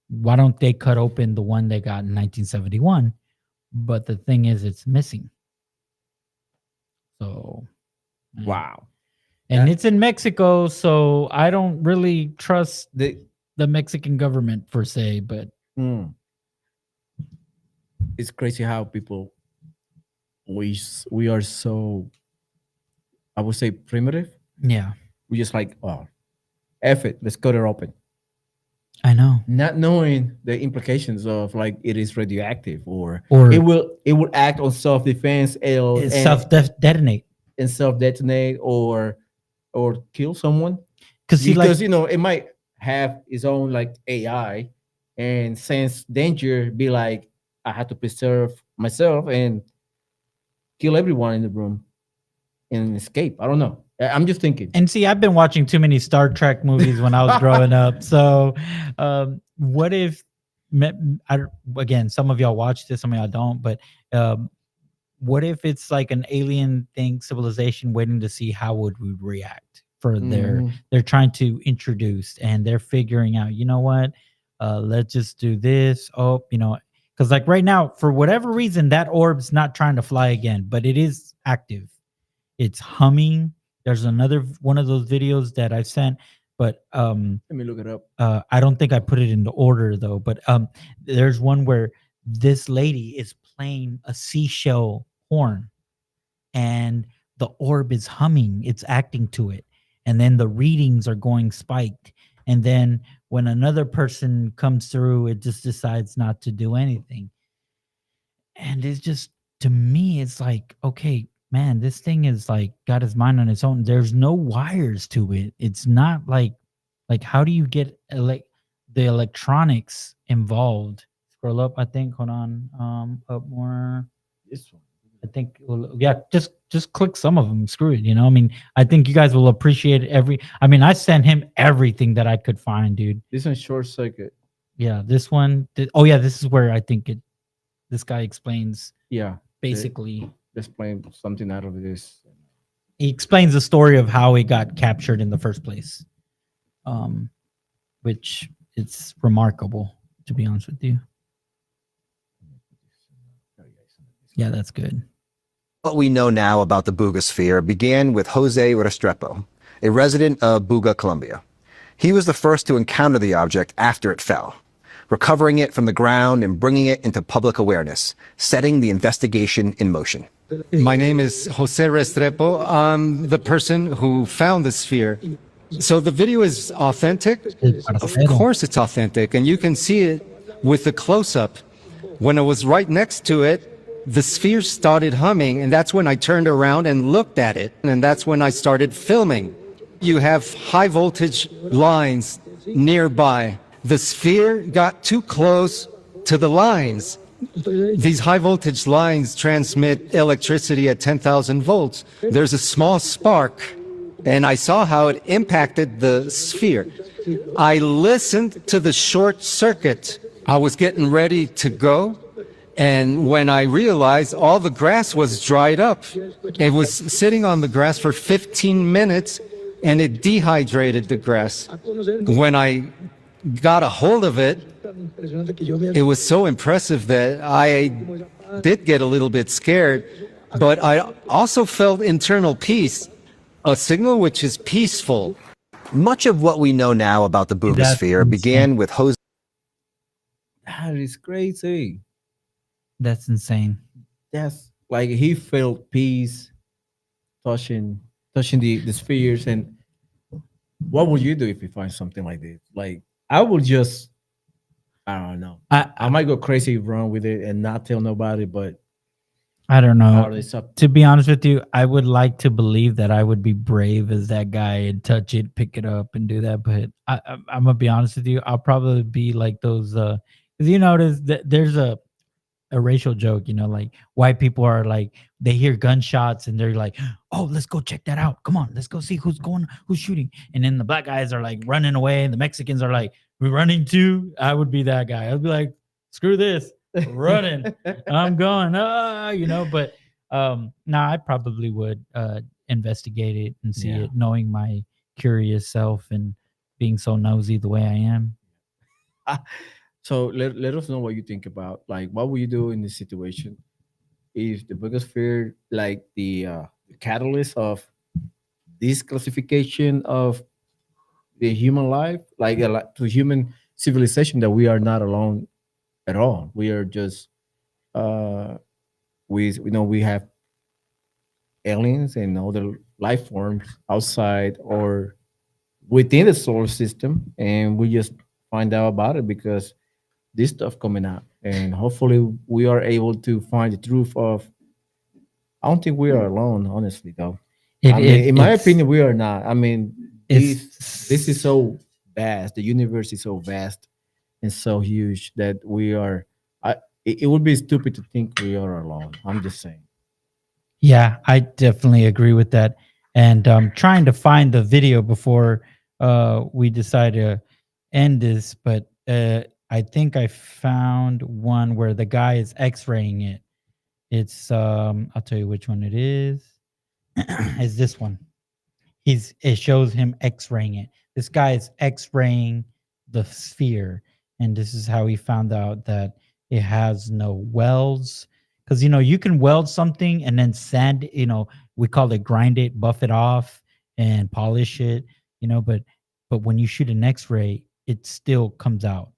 Why don't they cut open the one they got in 1971? But the thing is, it's missing. So, Wow. and it's in Mexico, so I don't really trust the Mexican government per se. But it's crazy how people we are so, I would say, primitive. yeah, We just like, oh, F it, let's cut it open. I know. Not knowing the implications of, like, it is radioactive, or Or it will act on self-defense and self-detonate. and self-detonate or kill someone. Because Because you know, it might have its own, like, AI and sense danger, be like, I have to preserve myself and kill everyone in the room and escape. I don't know. I'm just thinking. And see, I've been watching too many Star Trek movies when I was growing up. So, what if, again, some of y'all watch this, some of y'all don't, but what if it's like an alien thing, civilization waiting to see how would we react for they're trying to introduce, and they're figuring out, you know what, let's just do this. Oh, you know, because like right now, for whatever reason, that orb's not trying to fly again, but it is active. It's humming. There's another one of those videos that I've sent, but Let me look it up. I don't think I put it in the order though. But there's one where this lady is playing a seashell horn, and the orb is humming. It's acting to it, and then the readings are going spiked. And then when another person comes through, it just decides not to do anything. And it's just, to me, it's like, okay, man, this thing is like got his mind on its own. There's no wires to it. It's not like how do you get the electronics involved? Scroll up, I think. Hold on, up more. This one. I think, yeah, just click some of them. Screw it, you know. I mean, I think you guys will appreciate I mean, I sent him everything that I could find, dude. This one, short circuit. Yeah, this one. Oh yeah, this is where I think this guy explains. Yeah, basically. Explain something out of this. He explains the story of how it got captured in the first place, which it's remarkable, to be honest with you. Yeah, that's good. What we know now about the Buga Sphere began with Jose Restrepo, a resident of Buga, Colombia. He was the first to encounter the object after it fell, recovering it from the ground and bringing it into public awareness, setting the investigation in motion. My name is Jose Restrepo. I'm the person who found the sphere. So the video is authentic? Of course it's authentic, and you can see it with the close-up. When I was right next to it, the sphere started humming, and that's when I turned around and looked at it, and that's when I started filming. You have high voltage lines nearby. The sphere got too close to the lines. These high voltage lines transmit electricity at 10,000 volts. There's a small spark, and I saw how it impacted the sphere. I listened to the short circuit. I was getting ready to go, and when I realized all the grass was dried up, it was sitting on the grass for 15 minutes, and it dehydrated the grass. When I got a hold of it, it was so impressive that I did get a little bit scared, but I also felt internal peace, a signal which is peaceful. Much of what we know now about the Buga That's Sphere insane. began with Jose. That is crazy. That's insane. That's like he felt peace touching the spheres. And what would you do if you find something like this? Like I would just, I don't know. I might go crazy, run with it, and not tell nobody. But I don't know. it's up. To be honest with you, I would like to believe that I would be brave as that guy and touch it, pick it up, and do that. But I'm gonna be honest with you. I'll probably be like those. Because you notice that there's a racial joke. You know, like white people are like they hear gunshots and they're like, "Oh, let's go check that out. Come on, let's go see who's shooting." And then the black guys are like running away, and the Mexicans are like, "We're running too." I would be that guy. I'd be like, "Screw this." Running, I'm going, but I probably would investigate it and see it, knowing my curious self and being so nosy the way I am. So let us know what you think about, like, what would you do in this situation if the Buga Sphere, like the catalyst of this classification of the human life, like to human civilization, that we are not alone at all. We are just we know we have aliens and other life forms outside or within the solar system, and we just find out about it because this stuff coming out, and hopefully we are able to find the truth of. I don't think we are alone, honestly, though. In my opinion, we are not. I mean, this is so vast. The universe is so vast and so huge that we are. It would be stupid to think we are alone. I'm just saying. Yeah, I definitely agree with that. And trying to find the video before we decide to end this, but I think I found one where the guy is X-raying it. It's I'll tell you which one it is. Is this one? It shows him X-raying it. This guy is X-raying the sphere, and this is how he found out that it has no welds. Because you can weld something and then sand. We call it grind it, buff it off, and polish it. But when you shoot an X-ray, it still comes out.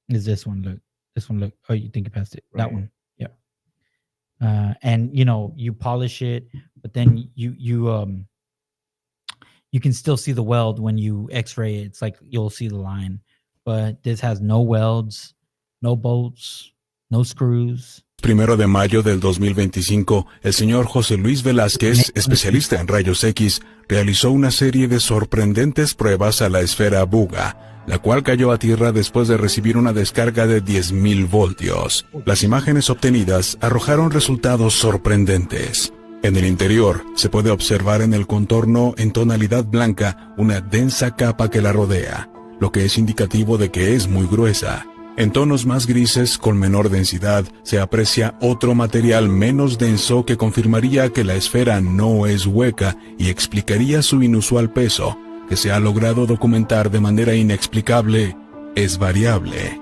Is this one? Look, this one. Look. Oh, you think you passed it? Right. That one. Yeah. And you polish it, but then you can still see the weld when you X-ray it. It's like you'll see the line, but this has no welds, no bolts, no screws. 1 de mayo del 2025, el señor José Luis Velázquez, especialista en rayos X, realizó una serie de sorprendentes pruebas a la esfera Buga, la cual cayó a tierra después de recibir una descarga de 10.000 voltios. Las imágenes obtenidas arrojaron resultados sorprendentes. En el interior, se puede observar en el contorno en tonalidad blanca una densa capa que la rodea, lo que es indicativo de que es muy gruesa. En tonos más grises, con menor densidad, se aprecia otro material menos denso que confirmaría que la esfera no es hueca y explicaría su inusual peso, que se ha logrado documentar de manera inexplicable, es variable.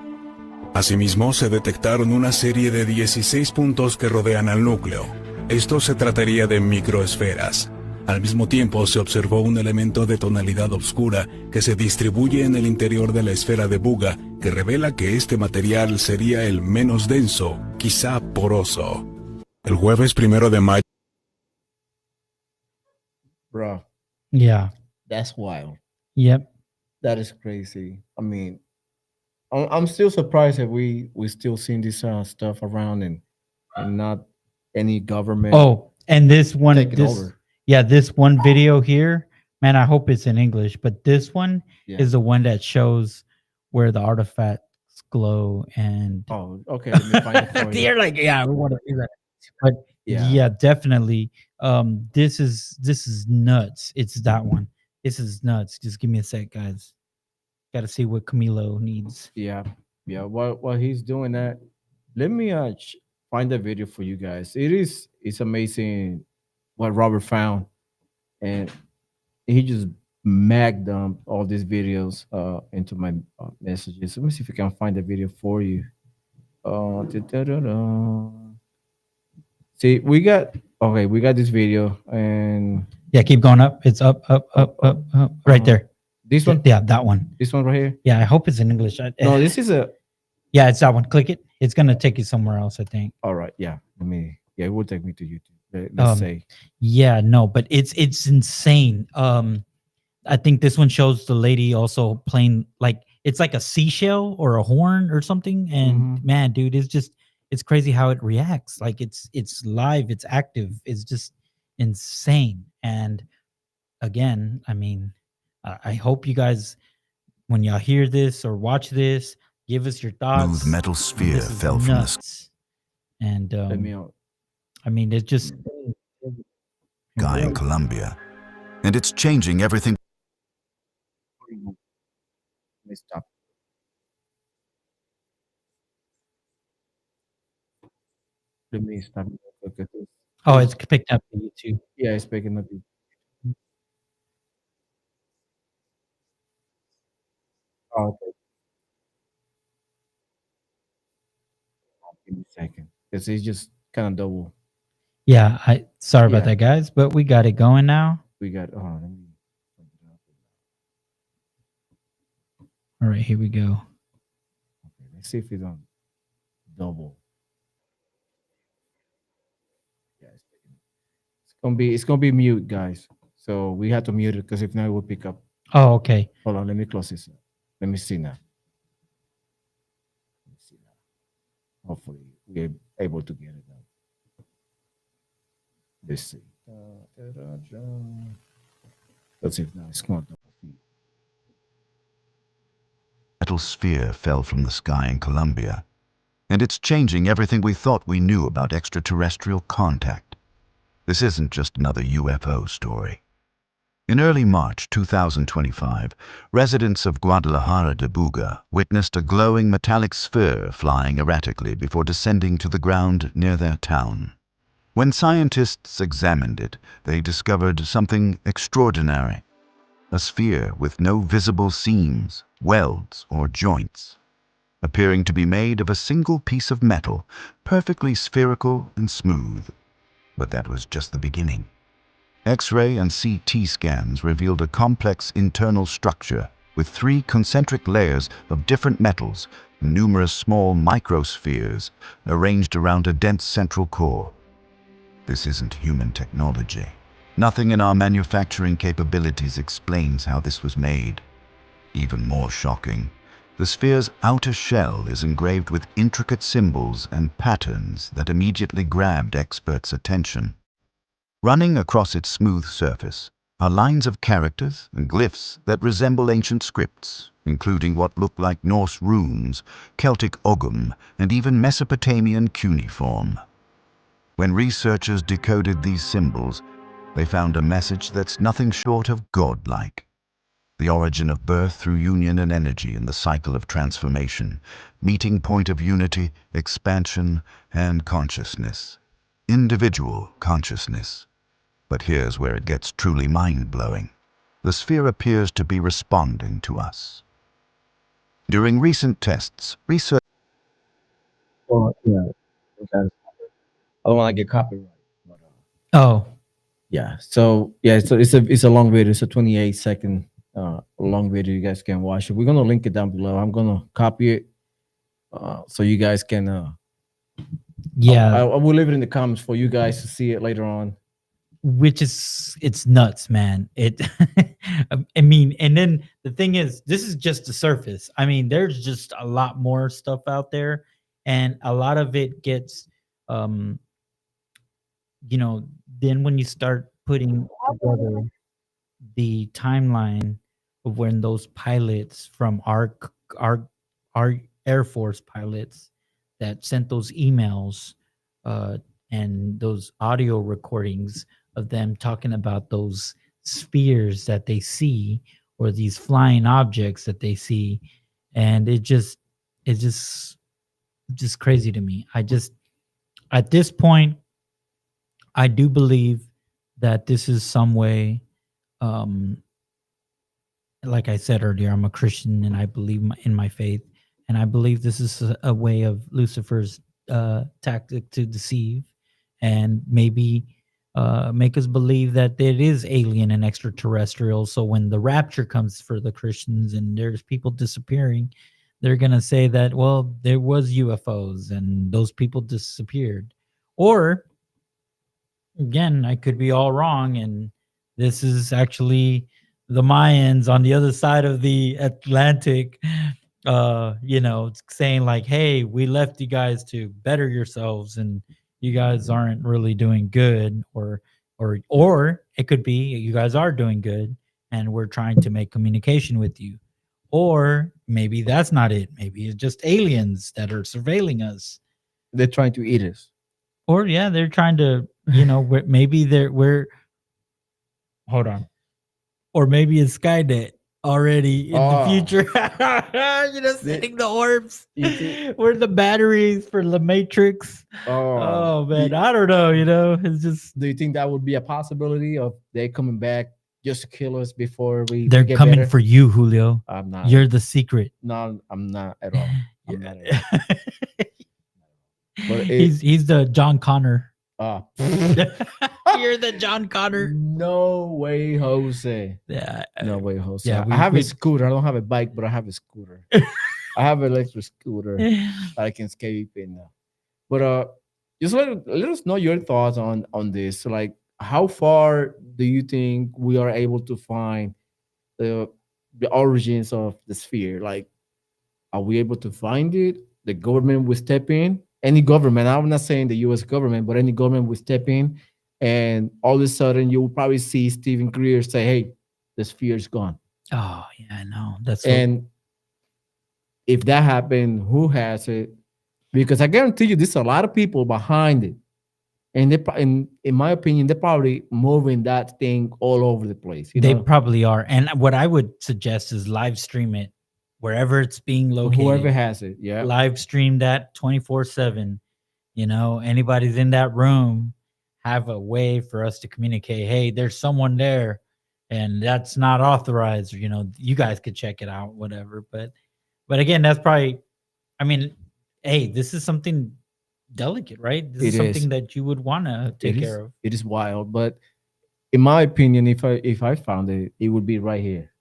Asimismo, se detectaron una serie de 16 puntos que rodean al núcleo. Esto se trataría de microesferas. Al mismo tiempo, se observó un elemento de tonalidad oscura que se distribuye en el interior de la esfera de Buga, que revela que este material sería el menos denso, quizá poroso. El jueves 1 de mayo. Bro. Yeah. That's wild. Yep. That is crazy. I mean, I'm still surprised that we still seeing this stuff around and not any government. Oh, and this one, over. This one video here, man, I hope it's in English, but this one is the one that shows where the artifacts glow. And oh, okay. Let me find it for you. You're like, yeah, we want to do that. But yeah, definitely. This is nuts. It's that one. This is nuts. Just give me a sec, guys. Got to see what Camilo needs. Yeah. While he's doing that, let me find the video for you guys. It's amazing what Robert found, and he just mag dumped all these videos into my messages. Let me see if I can find the video for you. Da-da-da-da. See, we got this video, and Yeah, keep going up. It's up, up, up, up, up. Right there. this one, Yeah, that one. this one right here. Yeah, I hope it's in English. No, this is a. Yeah, it's that one. Click it. It's gonna take you somewhere else, I think. All right, yeah. It will take me to YouTube. Let's say. Yeah, no, but it's insane. I think this one shows the lady also playing like it's like a seashell or a horn or something. And man, dude, it's crazy how it reacts. Like it's live, it's active, it's just insane. And again, I mean, I hope you guys, when y'all hear this or watch this, give us your thoughts. Smooth metal sphere This is fell from the nuts. And Let me out. I mean, it just sky in Colombia, and it's changing everything. Let me stop. Let me stop. Look at this. oh, it's picked up on YouTube. Yeah, it's picking up. Oh, okay. Give me a second. Because it's just kind of double. Yeah, sorry about Yeah. that, guys, but we got it going now. We got. Let me. All right, here we go. Okay, let's see if it's on double. Yeah, it's gonna be mute, guys. So we have to mute it because if not, it will pick up. Oh, okay. Hold on, let me close this. Let me see now. Hopefully, we're able to get it now. Let's see. Let's see if now it's going to. Metal sphere fell from the sky in Colombia, and it's changing everything we thought we knew about extraterrestrial contact. This isn't just another UFO story. In early March 2025, residents of Guadalajara de Buga witnessed a glowing metallic sphere flying erratically before descending to the ground near their town. When scientists examined it, they discovered something extraordinary. A sphere with no visible seams, welds, or joints, appearing to be made of a single piece of metal, perfectly spherical and smooth. But that was just the beginning. X-ray and CT scans revealed a complex internal structure with 3 concentric layers of different metals and numerous small microspheres arranged around a dense central core. This isn't human technology. Nothing in our manufacturing capabilities explains how this was made. Even more shocking, the sphere's outer shell is engraved with intricate symbols and patterns that immediately grabbed experts' attention. Running across its smooth surface are lines of characters and glyphs that resemble ancient scripts, including what look like Norse runes, Celtic ogham, and even Mesopotamian cuneiform. When researchers decoded these symbols, they found a message that's nothing short of godlike. The origin of birth through union and energy in the cycle of transformation, meeting point of unity, expansion, and consciousness. Individual consciousness. But here's where it gets truly mind-blowing. The sphere appears to be responding to us. During recent tests, research... Oh, yeah. Okay. I don't want to get copyright. But, Oh, yeah. So yeah, it's a long video. It's a 28-second long video. You guys can watch it. We're gonna link it down below. I'm gonna copy it so you guys can. yeah. I will leave it in the comments for you guys to see it later on. Which is, it's nuts, man. It I mean, and then the thing is, this is just the surface. I mean, there's just a lot more stuff out there, and a lot of it gets you know, then when you start putting together the timeline of when those pilots from our Air Force pilots that sent those emails and those audio recordings of them talking about those spheres that they see, or these flying objects that they see, and it's just crazy to me. At this point, I do believe that this is some way um, like I said earlier, I'm a Christian and I believe in my faith, and I believe this is a way of Lucifer's tactic to deceive and maybe make us believe that it is alien and extraterrestrial. So when the rapture comes for the Christians and there's people disappearing, they're gonna say that, well, there was UFOs and those people disappeared. Or again, I could be all wrong, and this is actually the Mayans on the other side of the Atlantic, saying like, hey, we left you guys to better yourselves and you guys aren't really doing good, or it could be you guys are doing good and we're trying to make communication with you. Or maybe that's not it. Maybe it's just aliens that are surveilling us. They're trying to eat us. Or yeah, they're trying to, maybe we're hold on. Or maybe it's Skynet already in the future. Sending the orbs. We're the batteries for the Matrix. Oh man, I don't know, it's just. Do you think that would be a possibility of they coming back just to kill us before They're coming better? For you, Julio. I'm not. You're the secret. No, I'm not at all. I'm not at all. But he's the John Connor. You're the John Connor. No way, Jose. Yeah. No way, Jose. Yeah, I have a scooter. I don't have a bike, but I have a scooter. I have an electric scooter I can escape in. But just let us know your thoughts on this. Like, how far do you think we are able to find the origins of the sphere? Like, are we able to find it? The government will step in. Any government, I'm not saying the U.S. government, but any government will step in, and all of a sudden you will probably see Stephen Greer say, "Hey, the sphere is gone." Oh yeah, I know. And if that happened, who has it? Because I guarantee you, there's a lot of people behind it, and in my opinion, they're probably moving that thing all over the place. They probably are. And what I would suggest is live stream it. Wherever it's being located, whoever has it, yeah, live stream that 24/7. Anybody's in that room, have a way for us to communicate. Hey, there's someone there, and that's not authorized. You guys could check it out, whatever. But again, that's probably. I mean, hey, this is something delicate, right? This is something that you would want to take care of. It is wild, but in my opinion, if I found it, it would be right here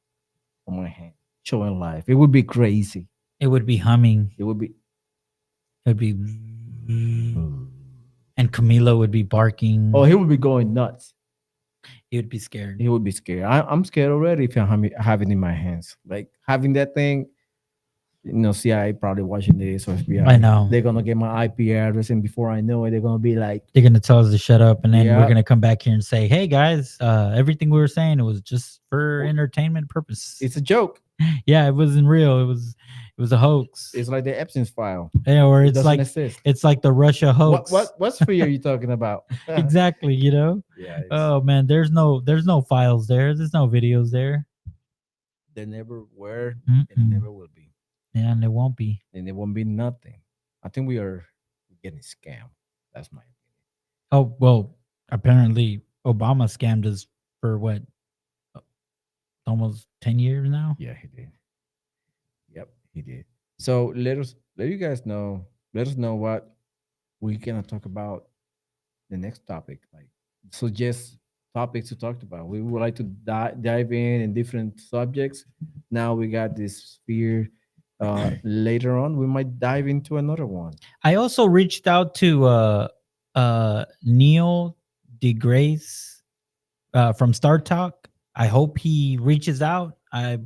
on my hand. Showing life, it would be crazy. It would be humming. It would be, and Camilo would be barking. Oh, he would be going nuts. He would be scared. He would be scared. I'm scared already if I have it in my hands. Like having that thing, CIA probably watching this or FBI. I know. They're gonna get my IP address, and before I know it, they're gonna be like, they're gonna tell us to shut up, and then we're gonna come back here and say, "Hey guys, everything we were saying, it was just for entertainment purpose. It's a joke." Yeah, it wasn't real. It was a hoax. It's like the Epstein's file. Yeah, or it's like exist. It's like the Russia hoax. What sphere are you talking about? Exactly. Yeah. Oh man, there's no files there. There's no videos there. There never were, and never will be. Yeah, and there won't be. And there won't be nothing. I think we are getting scammed. That's my opinion. Oh well, apparently Obama scammed us for what? Almost 10 years now. Yeah, he did. Yep, he did. So let you guys know. Let us know what we're gonna talk about the next topic. Like, suggest topics to talk about. We would like to dive in different subjects. Now we got this sphere. Later on, we might dive into another one. I also reached out to Neil deGrasse from Star Talk. I hope he reaches out. I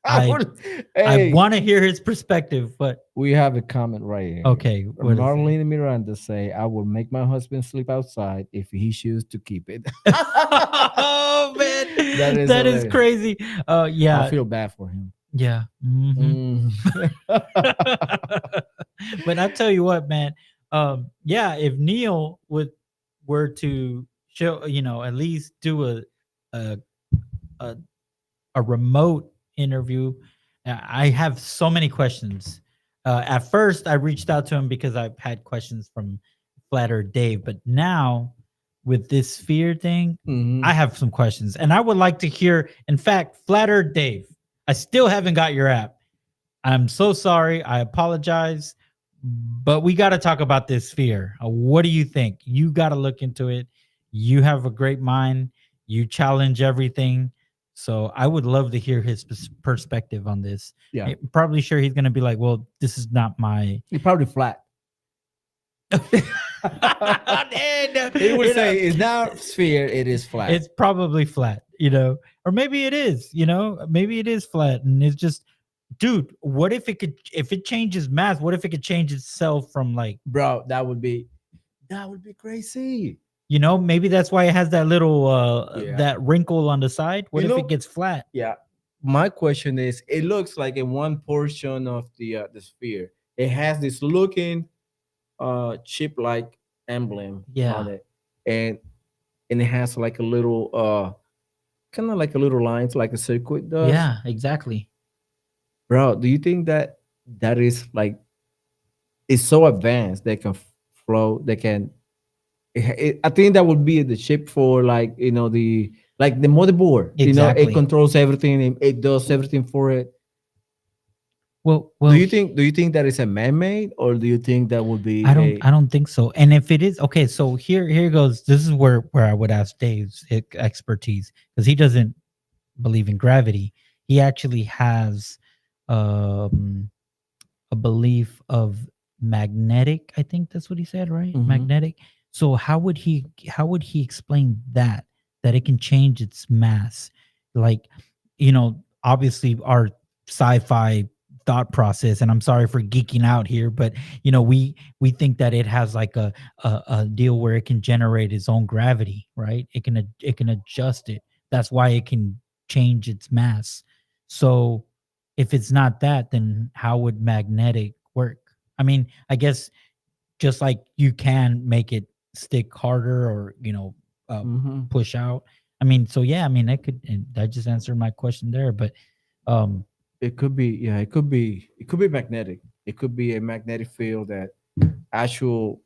want to hear his perspective, but we have a comment right here. Okay, Marlene Miranda say, "I will make my husband sleep outside if he chooses to keep it." Oh man, that is crazy. Yeah, I feel bad for him. Yeah. Mm-hmm. But I'll tell you what, man. Yeah, if Neil were to show, at least do a remote interview, I have so many questions. At first, I reached out to him because I've had questions from Flat Earth Dave, but now with this sphere thing, Mhm. I have some questions, and I would like to hear. In fact, Flat Earth Dave, I still haven't got your app. I'm so sorry. I apologize, but we got to talk about this sphere. What do you think? You got to look into it. You have a great mind. You challenge everything. So I would love to hear his perspective on this. Yeah. I'm probably sure he's going to be like, well, this is not my. It's probably flat. He would say it's not sphere, it is flat. It's probably flat, or maybe it is, maybe it is flat, and it's just, dude, what if it changes mass? What if it could change itself from like, Bro, that would be crazy. maybe that's why it has that little Yeah. that wrinkle on the side. What You if know- it gets flat? Yeah. My question is, it looks like in one portion of the sphere, it has this looking chip like emblem Yeah. on it. And it has like a little kind of like a little lines like a circuit does. Yeah, exactly. Bro, do you think that is like it's so advanced they can flow, they can I think that would be the chip for like the the motherboard. Exactly. It controls everything, it does everything for it. Well, do you think that is a man-made, or do you think that would be I don't think so. And if it is, okay, so here goes. This is where I would ask Dave's expertise, because he doesn't believe in gravity. He actually has a belief of magnetic. I think that's what he said, right? Mhm. Magnetic. So how would he explain that it can change its mass? Like, obviously our sci-fi thought process, and I'm sorry for geeking out here, but we think that it has like a deal where it can generate its own gravity, right? It can adjust it. That's why it can change its mass. So if it's not that, then how would magnetic work? I mean, I guess just like you can make it stick harder or Mhm. push out. I mean, so yeah, I mean, that just answered my question there, but It could be, it could be magnetic. It could be a magnetic field that actual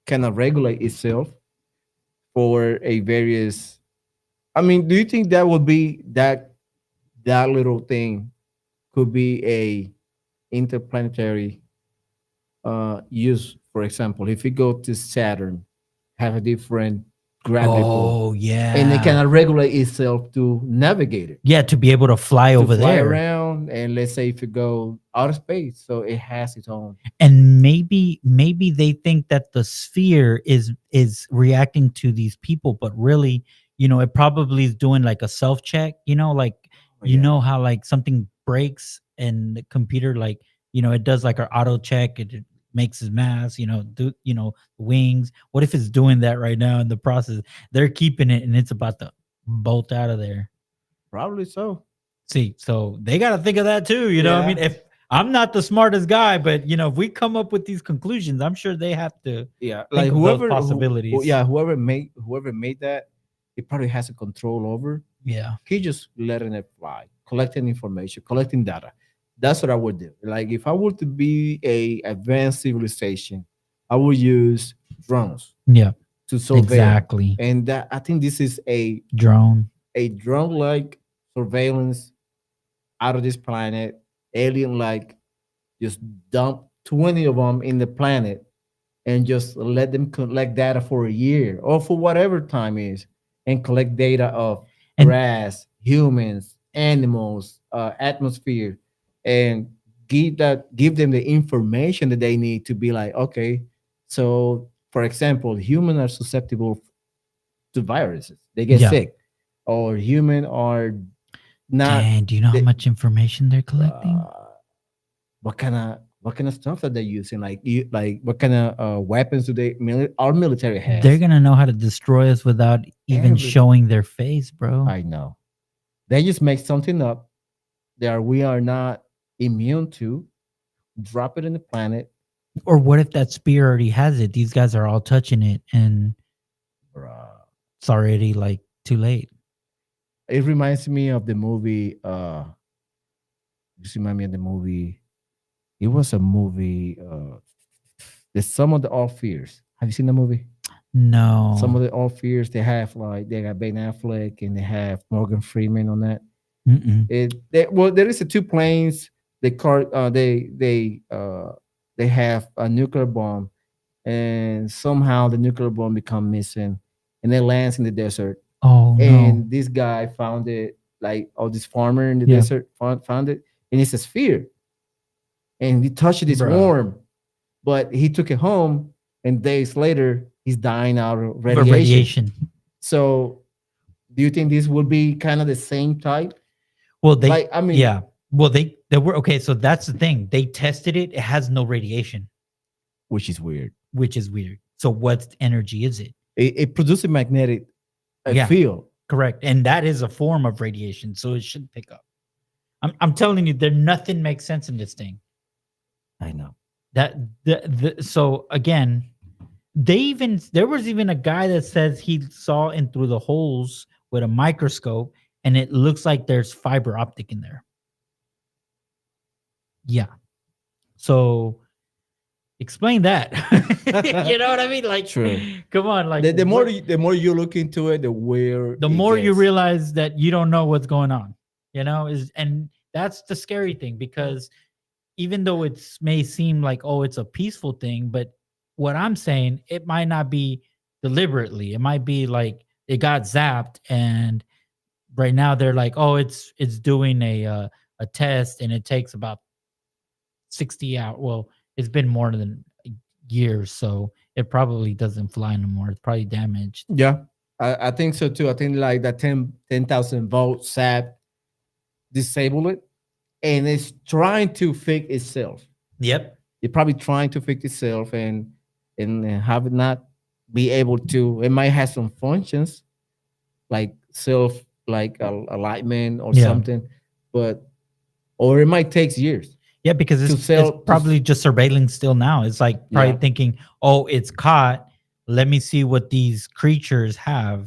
kind of regulate itself for a various. I mean, do you think that would be that little thing could be a interplanetary use? For example, if you go to Saturn, have a different gravity pull, oh yeah, and it can regulate itself to navigate it. yeah, to be able to fly To over fly there. around, and let's say if you go outer space, so it has its own. And maybe they think that the sphere is reacting to these people, but really, it probably is doing like a self check, like how like something breaks and the computer, like it does like our auto check, it makes his mass, wings. What if it's doing that right now in the process? They're keeping it and it's about to bolt out of there. Probably so. See, so they got to think of that too. You know what I Yeah. mean? If I'm not the smartest guy, but if we come up with these conclusions, I'm sure they have to. Yeah, think like of those whoever possibilities. whoever made that, it probably has a control over. Yeah. He just letting it fly, collecting information, collecting data. That's what I would do. Like if I were to be a advanced civilization, I would use drones Yeah. to surveil. Exactly. And that, I think this is a Drone. drone-like surveillance out of this planet, alien-like, just dump 20 of them in the planet and just let them collect data for a year or for whatever time is, and collect data of And- grass, humans, animals, atmosphere, and give them the information that they need to be like, okay, so for example, humans are susceptible to viruses. They get Yeah. sick, or human are not. Dang, do you know how they- much information they're collecting? what kind of stuff that they're using? Like what kind of weapons do our military has? They're gonna know how to destroy us without even Everything. showing their face, bro. I know. They just make something up that we are not immune to, drop it in the planet. Or what if that spear already has it? These guys are all touching it, and it's already like too late. It reminds me of the movie. Just remind me of the movie. It was a movie. The Sum of the All Fears. Have you seen the movie? No. Some of the old spheres they have like they got Ben Affleck and they have Morgan Freeman on that. Well, there is a two planes. They have a nuclear bomb, and somehow the nuclear bomb become missing, and it lands in the desert. Oh And no. this guy found it, like, this farmer in the Yeah. desert found it, and it's a sphere. And he touched it, it's Bruh. warm, but he took it home, and days later he's dying out of For radiation. So, do you think this would be kind of the same type? Well, they, Like, I mean, yeah. Well, they were okay. So that's the thing. They tested it. It has no radiation, which is weird. So what energy is it? It produces a magnetic Yeah. field. Correct. And that is a form of radiation. So it should pick up. I'm telling you, nothing makes sense in this thing. I know. So again, there was even a guy that says he saw in through the holes with a microscope, and it looks like there's fiber optic in there. Yeah. So explain that. You know what I mean? Like, True. Come on. Like The more you look into it, the more you gets. realize that you don't know what's going on, and that's the scary thing, because even though it may seem like, oh, it's a peaceful thing, but what I'm saying, it might not be deliberately. It might be like it got zapped, and right now they're like, oh, it's doing a test, and it takes about 60 hours. Well, it's been more than a year, so it probably doesn't fly no more. It's probably damaged. Yeah, I think so too. I think like that 10,000 volt sap disable it, and it's trying to fix itself. Yep. It's probably trying to fix itself and have it not be able to. It might have some functions like self, like alignment or something, or it might take years. Yeah, because it's probably just surveilling still now. It's like probably thinking, oh, it's caught. Let me see what these creatures have.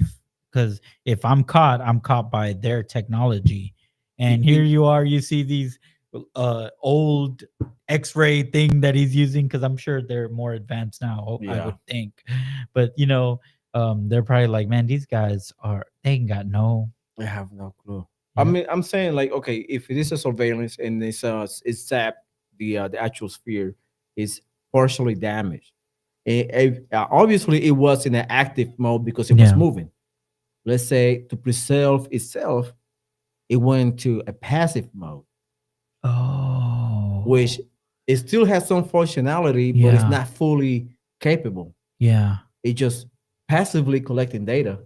Because if I'm caught by their technology. And here you are, you see these old X-ray thing that he's using, because I'm sure they're more advanced now, I would think. But they're probably like, man, these guys they have no clue. Yeah. I mean, I'm saying like, okay, if it is a surveillance and it's zapped, the actual sphere is partially damaged. Obviously, it was in an active mode because it was moving. Let's say to preserve itself, it went to a passive mode. Oh, which it still has some functionality, but it's not fully capable. Yeah, it just passively collecting data,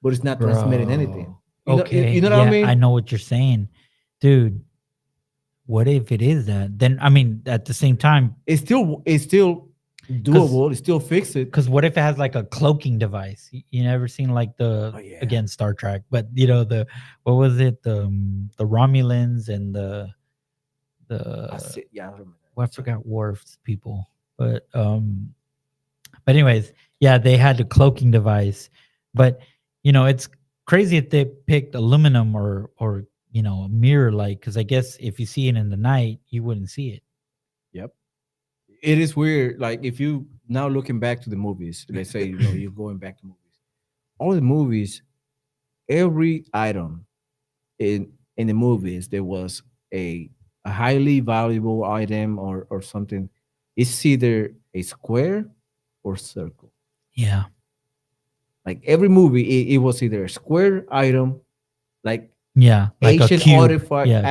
but it's not transmitting anything. You know what I mean? I know what you're saying, dude. What if it is that? Then I mean, at the same time, it's still doable. It's still fix it. Because what if it has like a cloaking device? You never seen like again Star Trek, but what was it? The Romulans and I forgot Worf's people, but anyways, yeah, they had the cloaking device, but it's crazy if they picked aluminum or a mirror light, because I guess if you see it in the night, you wouldn't see it. Yep. It is weird. Like if you now looking back to the movies, let's say you're going back to movies, all the movies, every item in the movies, there was a highly valuable item or something. It's either a square or circle. Yeah. Like every movie, it was either a square item, like like ancient a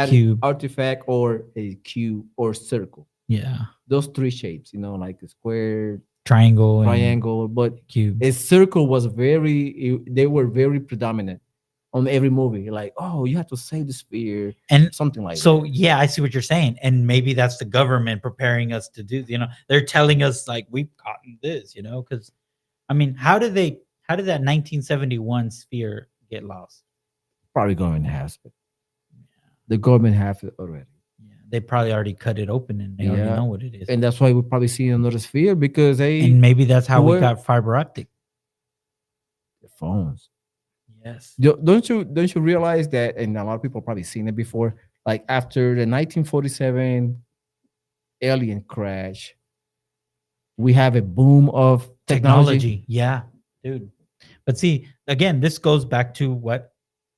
cube. artifact, or a cube or circle. Yeah. Those three shapes, like a square, triangle, but cube. A circle was they were very predominant on every movie. Like, oh, you have to save the sphere and something like that. So yeah, I see what you're saying. And maybe that's the government preparing us to do, they're telling us like, we've gotten this, because I mean, how did that 1971 sphere get lost? Probably government has it. The government have it already. Yeah, they probably already cut it open and they already know what it is. And that's why we probably see another sphere, because and maybe that's how we got fiber optic. The phones. Yes. Don't you realize that, and a lot of people probably seen it before, like after the 1947 alien crash, we have a boom of technology. Yeah. dude. But see, again, this goes back to what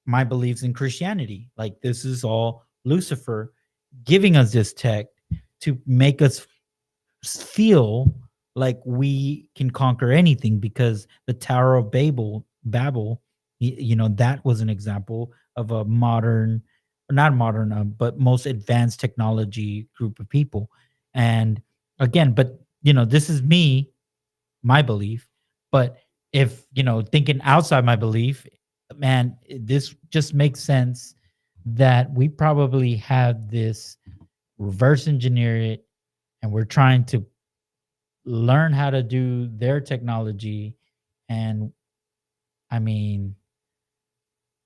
my beliefs in Christianity. Like, this is all Lucifer giving us this tech to make us feel like we can conquer anything, because the Tower of Babel, that was an example of a modern, not modern, but most advanced technology group of people. And again, but this is my belief. But if thinking outside my belief, man, this just makes sense that we probably have this reverse engineer it, and we're trying to learn how to do their technology. And I mean,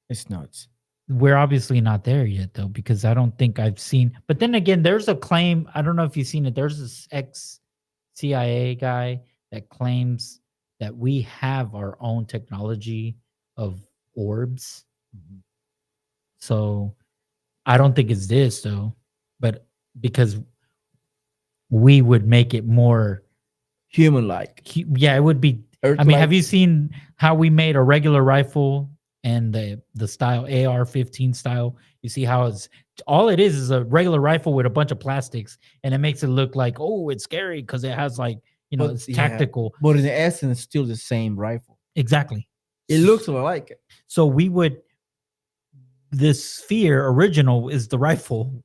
It's nuts. we're obviously not there yet, though, because I don't think I've seen. But then again, there's a claim. I don't know if you've seen it. There's this ex-CIA guy that claims that we have our own technology of orbs. So I don't think it's this, though, but because we would make it more Human-like. yeah, it would be. I mean, Earth-like. have you seen how we made a regular rifle and the style AR-15 style? You see how it is a regular rifle with a bunch of plastics, and it makes it look like, oh, it's scary because it has like, But, it's yeah, tactical. But in the essence, it's still the same rifle. Exactly. It looks like it. So this sphere original is the rifle.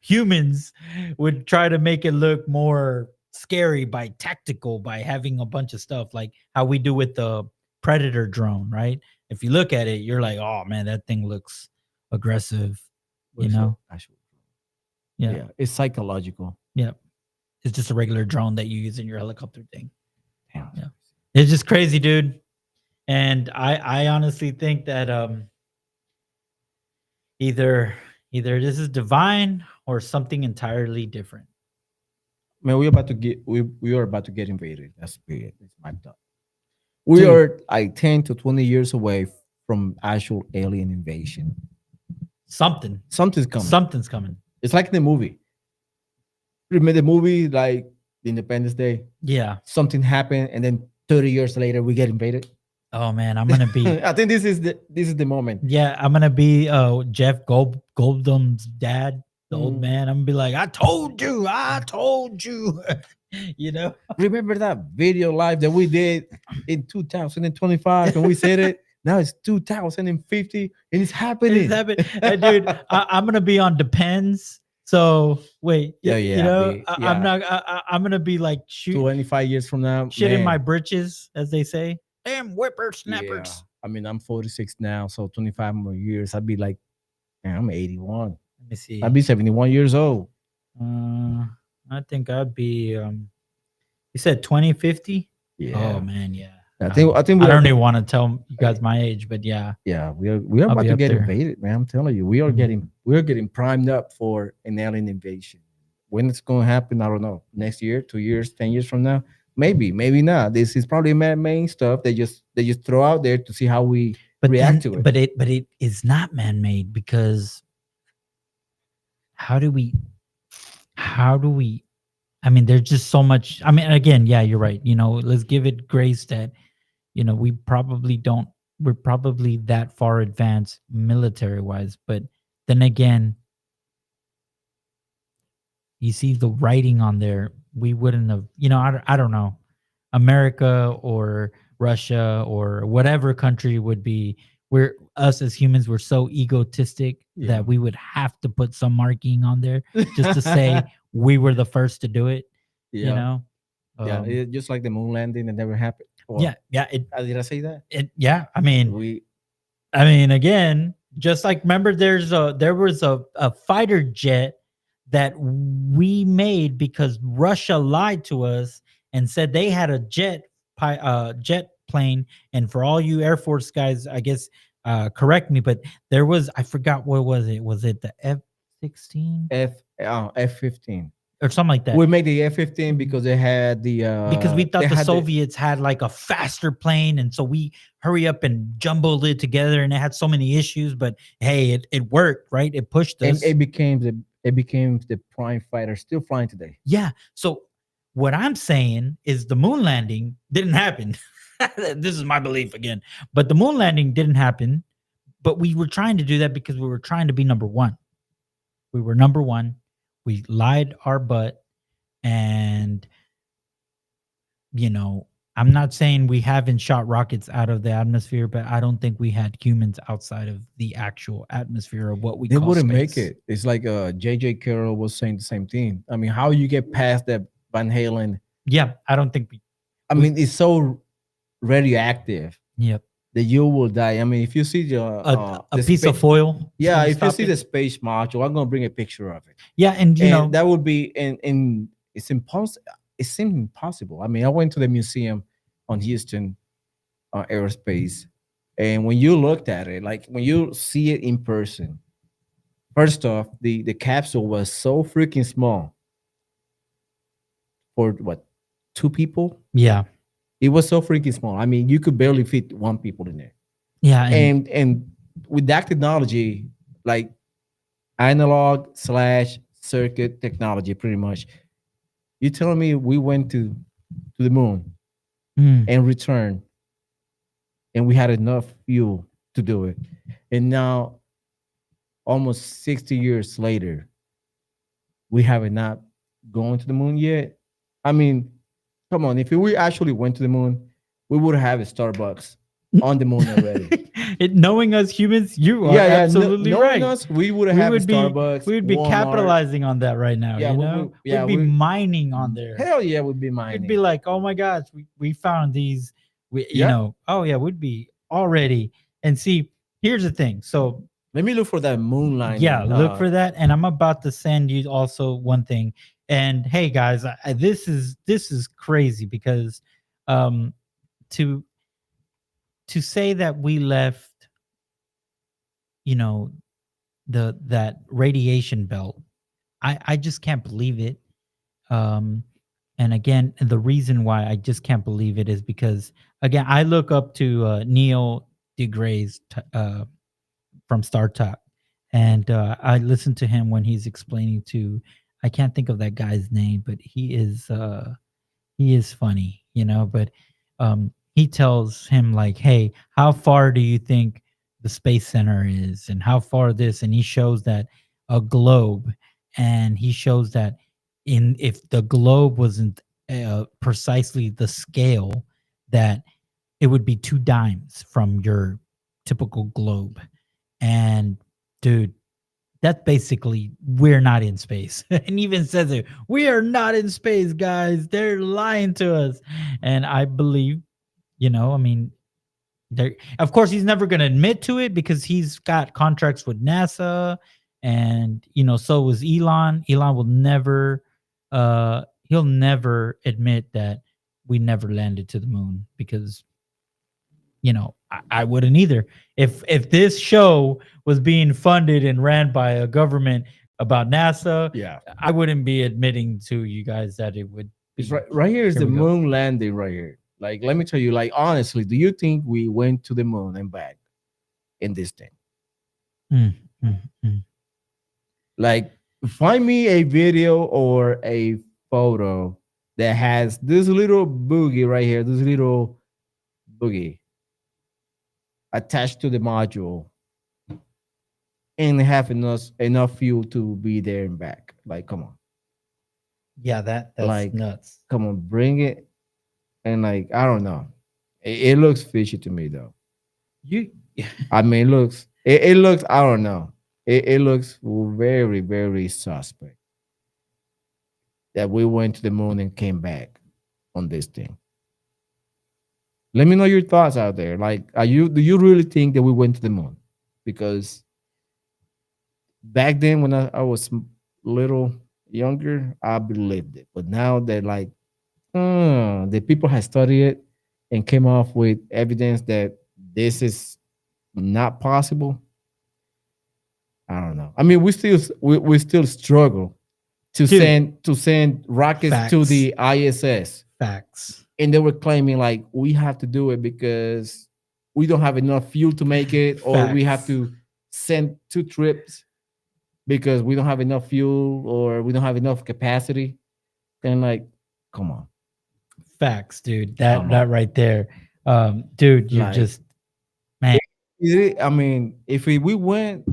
Humans would try to make it look more scary by tactical, by having a bunch of stuff like how we do with the Predator drone, right? If you look at it, you're like, oh man, that thing looks aggressive, Actually, Yeah. it's psychological. Yeah. It's just a regular drone that you use in your helicopter thing. Damn. Yeah. It's just crazy, dude. And I honestly think that either this is divine or something entirely different. Man, we are about to get invaded. That's weird. It's my thought. We Dude. are like 10 to 20 years away from actual alien invasion. Something's coming. It's like in the movie. Remember the movie like Independence Day? Yeah. Something happened, and then 30 years later we get invaded. Oh man, I'm gonna be. I think this is the moment. Yeah, I'm gonna be Jeff Goldblum's dad, the old man. I'm gonna be like, I told you. Remember that video live that we did in 2025 and we said it? Now it's 2050 and it's happening. It's happening. Dude, I'm gonna be on Depends. So wait, I'm not. I'm gonna be like 25 years from now, shit man. in my britches, as they say. Damn whippersnappers. Yeah. I mean, I'm 46 now, so 25 more years, I'd be like, man, I'm 81. Let me see. I'd be 71 years old. I think I'd be. You said 2050. Yeah. Oh man, yeah. I think I don't even want to tell you guys my age, but yeah. Yeah, we are about to get invaded, man. I'm telling you, we are getting primed up for an alien invasion. When it's going to happen, I don't know. Next year, 2 years, 10 years from now, maybe not. This is probably man-made stuff. They just throw out there to see how we react to it. But it is not man-made, because how do we? I mean, there's just so much. I mean, again, yeah, you're right. Let's give it grace that, we're probably that far advanced military-wise. But then again, you see the writing on there. We wouldn't have, I don't know, America or Russia or whatever country would be. Us as humans, we're so egotistic that we would have to put some marking on there just to say we were the first to do it. It's just like the moon landing that never happened. Yeah. Did I say that? I mean, again, just like, remember, there was a fighter jet that we made because Russia lied to us and said they had a jet plane. And for all you Air Force guys, I guess, correct me, but there was, I forgot, what was it? Was it the F-16? F-15. Or something like that. We made the F-15 because they had the because we thought the Soviets had like a faster plane, and so we hurry up and jumbled it together, and it had so many issues. But hey, it worked, right? It pushed us. And it became the prime fighter, still flying today. Yeah. So What I'm saying is the moon landing didn't happen. This is my belief again. But the moon landing didn't happen. But we were trying to do that because we were trying to be number one. We were number one. We lied our butt. And, you know, I'm not saying we haven't shot rockets out of the atmosphere, but I don't think we had humans outside of the actual atmosphere of what we They call wouldn't space. make it. It's like J.J. Carroll was saying the same thing. I mean, how you get past that Van Halen? Yeah, I don't think I mean, it's so radioactive Yep. that you will die. I mean, if you see A the piece of foil. is yeah, gonna if you stop see it. the space module, I'm gonna bring a picture of it. Yeah, and you know that would be and it's impossible. It seemed impossible. I mean, I went to the museum on Houston aerospace, and when you looked at it, like when you see it in person, first off, the capsule was so freaking small for what, 2 people. Yeah. It was so freaking small. I mean, you could barely fit 1 people in there. Yeah. And with that technology, like analog / circuit technology, pretty much, you telling me we went to the moon and returned, and we had enough fuel to do it, and now almost 60 years later, we have not gone to the moon yet. I mean, come on, if we actually went to the moon, we would have a Starbucks on the moon already. Knowing us humans, you are absolutely knowing right. us, we would have a Starbucks. We would be Walmart. capitalizing on that right now. Yeah, you know, we'd be mining on there. Hell yeah, we'd be mining. We'd be like, oh my gosh, we found these. You Yeah. know, oh yeah, we'd be already. And see, here's the thing. So let me look for that moon landing. yeah, look for that. And I'm about to send you also one thing. And hey guys, this is crazy because to say that we left, you know, that radiation belt, I just can't believe it. And again, the reason why I just can't believe it is because again, I look up to Neil deGrasse from Star Trek, and I listen to him when he's explaining to, I can't think of that guy's name, but he is funny, you know, but he tells him like, hey, how far do you think the space center is, and how far this, and he shows that a globe, and he shows that if the globe wasn't precisely the scale, that it would be 2 dimes from your typical globe. And dude, that's basically, we're not in space. And even says it, we are not in space, guys. They're lying to us. And I believe, you know, I mean, of course, he's never going to admit to it because he's got contracts with NASA, and you know, so was Elon. Elon will never, he'll never admit that we never landed to the moon, because, you know, I wouldn't either. If this show was being funded and ran by a government about NASA, Yeah, I wouldn't be admitting to you guys that it would. it's right here is Here the we go. moon landing right here. Like, let me tell you, like, honestly, do you think we went to the moon and back in this thing? Like, find me a video or a photo that has this little boogie right here, this little boogie attached to the module, and have enough fuel to be there and back. Like, come on. Yeah, that's like nuts. Come on, bring it. And like, I don't know. It looks fishy to me though. I mean, it looks, I don't know. It looks very, very suspect that we went to the moon and came back on this thing. Let me know your thoughts out there. Like, do you really think that we went to the moon? Because back then when I was little younger, I believed it. But now that like the people have studied it and came off with evidence that this is not possible, I don't know. I mean, we still struggle to send rockets to the ISS. Facts. And they were claiming like we have to do it because we don't have enough fuel to make it, or we have to send 2 trips because we don't have enough fuel or we don't have enough capacity. And like, Come on. Facts, dude. That right there. Dude, you Like- just, man. I mean, if we went,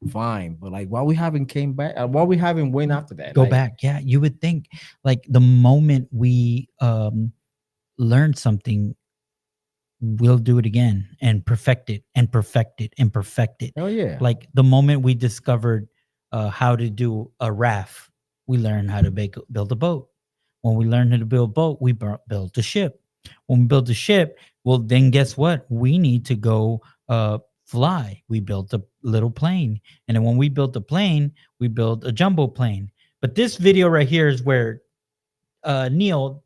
fine, but like, why we haven't came back? Why we haven't went after that? Go Like, back. Yeah, you would think like the moment we learn something, we'll do it again and perfect it and perfect it and perfect it. Oh yeah. Like the moment we discovered how to do a raft, we learned how to build a boat. When we learned how to build a boat, we built a ship. When we built a ship, well, then guess what? We need to go fly. We built a little plane. And then when we built a plane, we built a jumbo plane. But this video right here is where Neil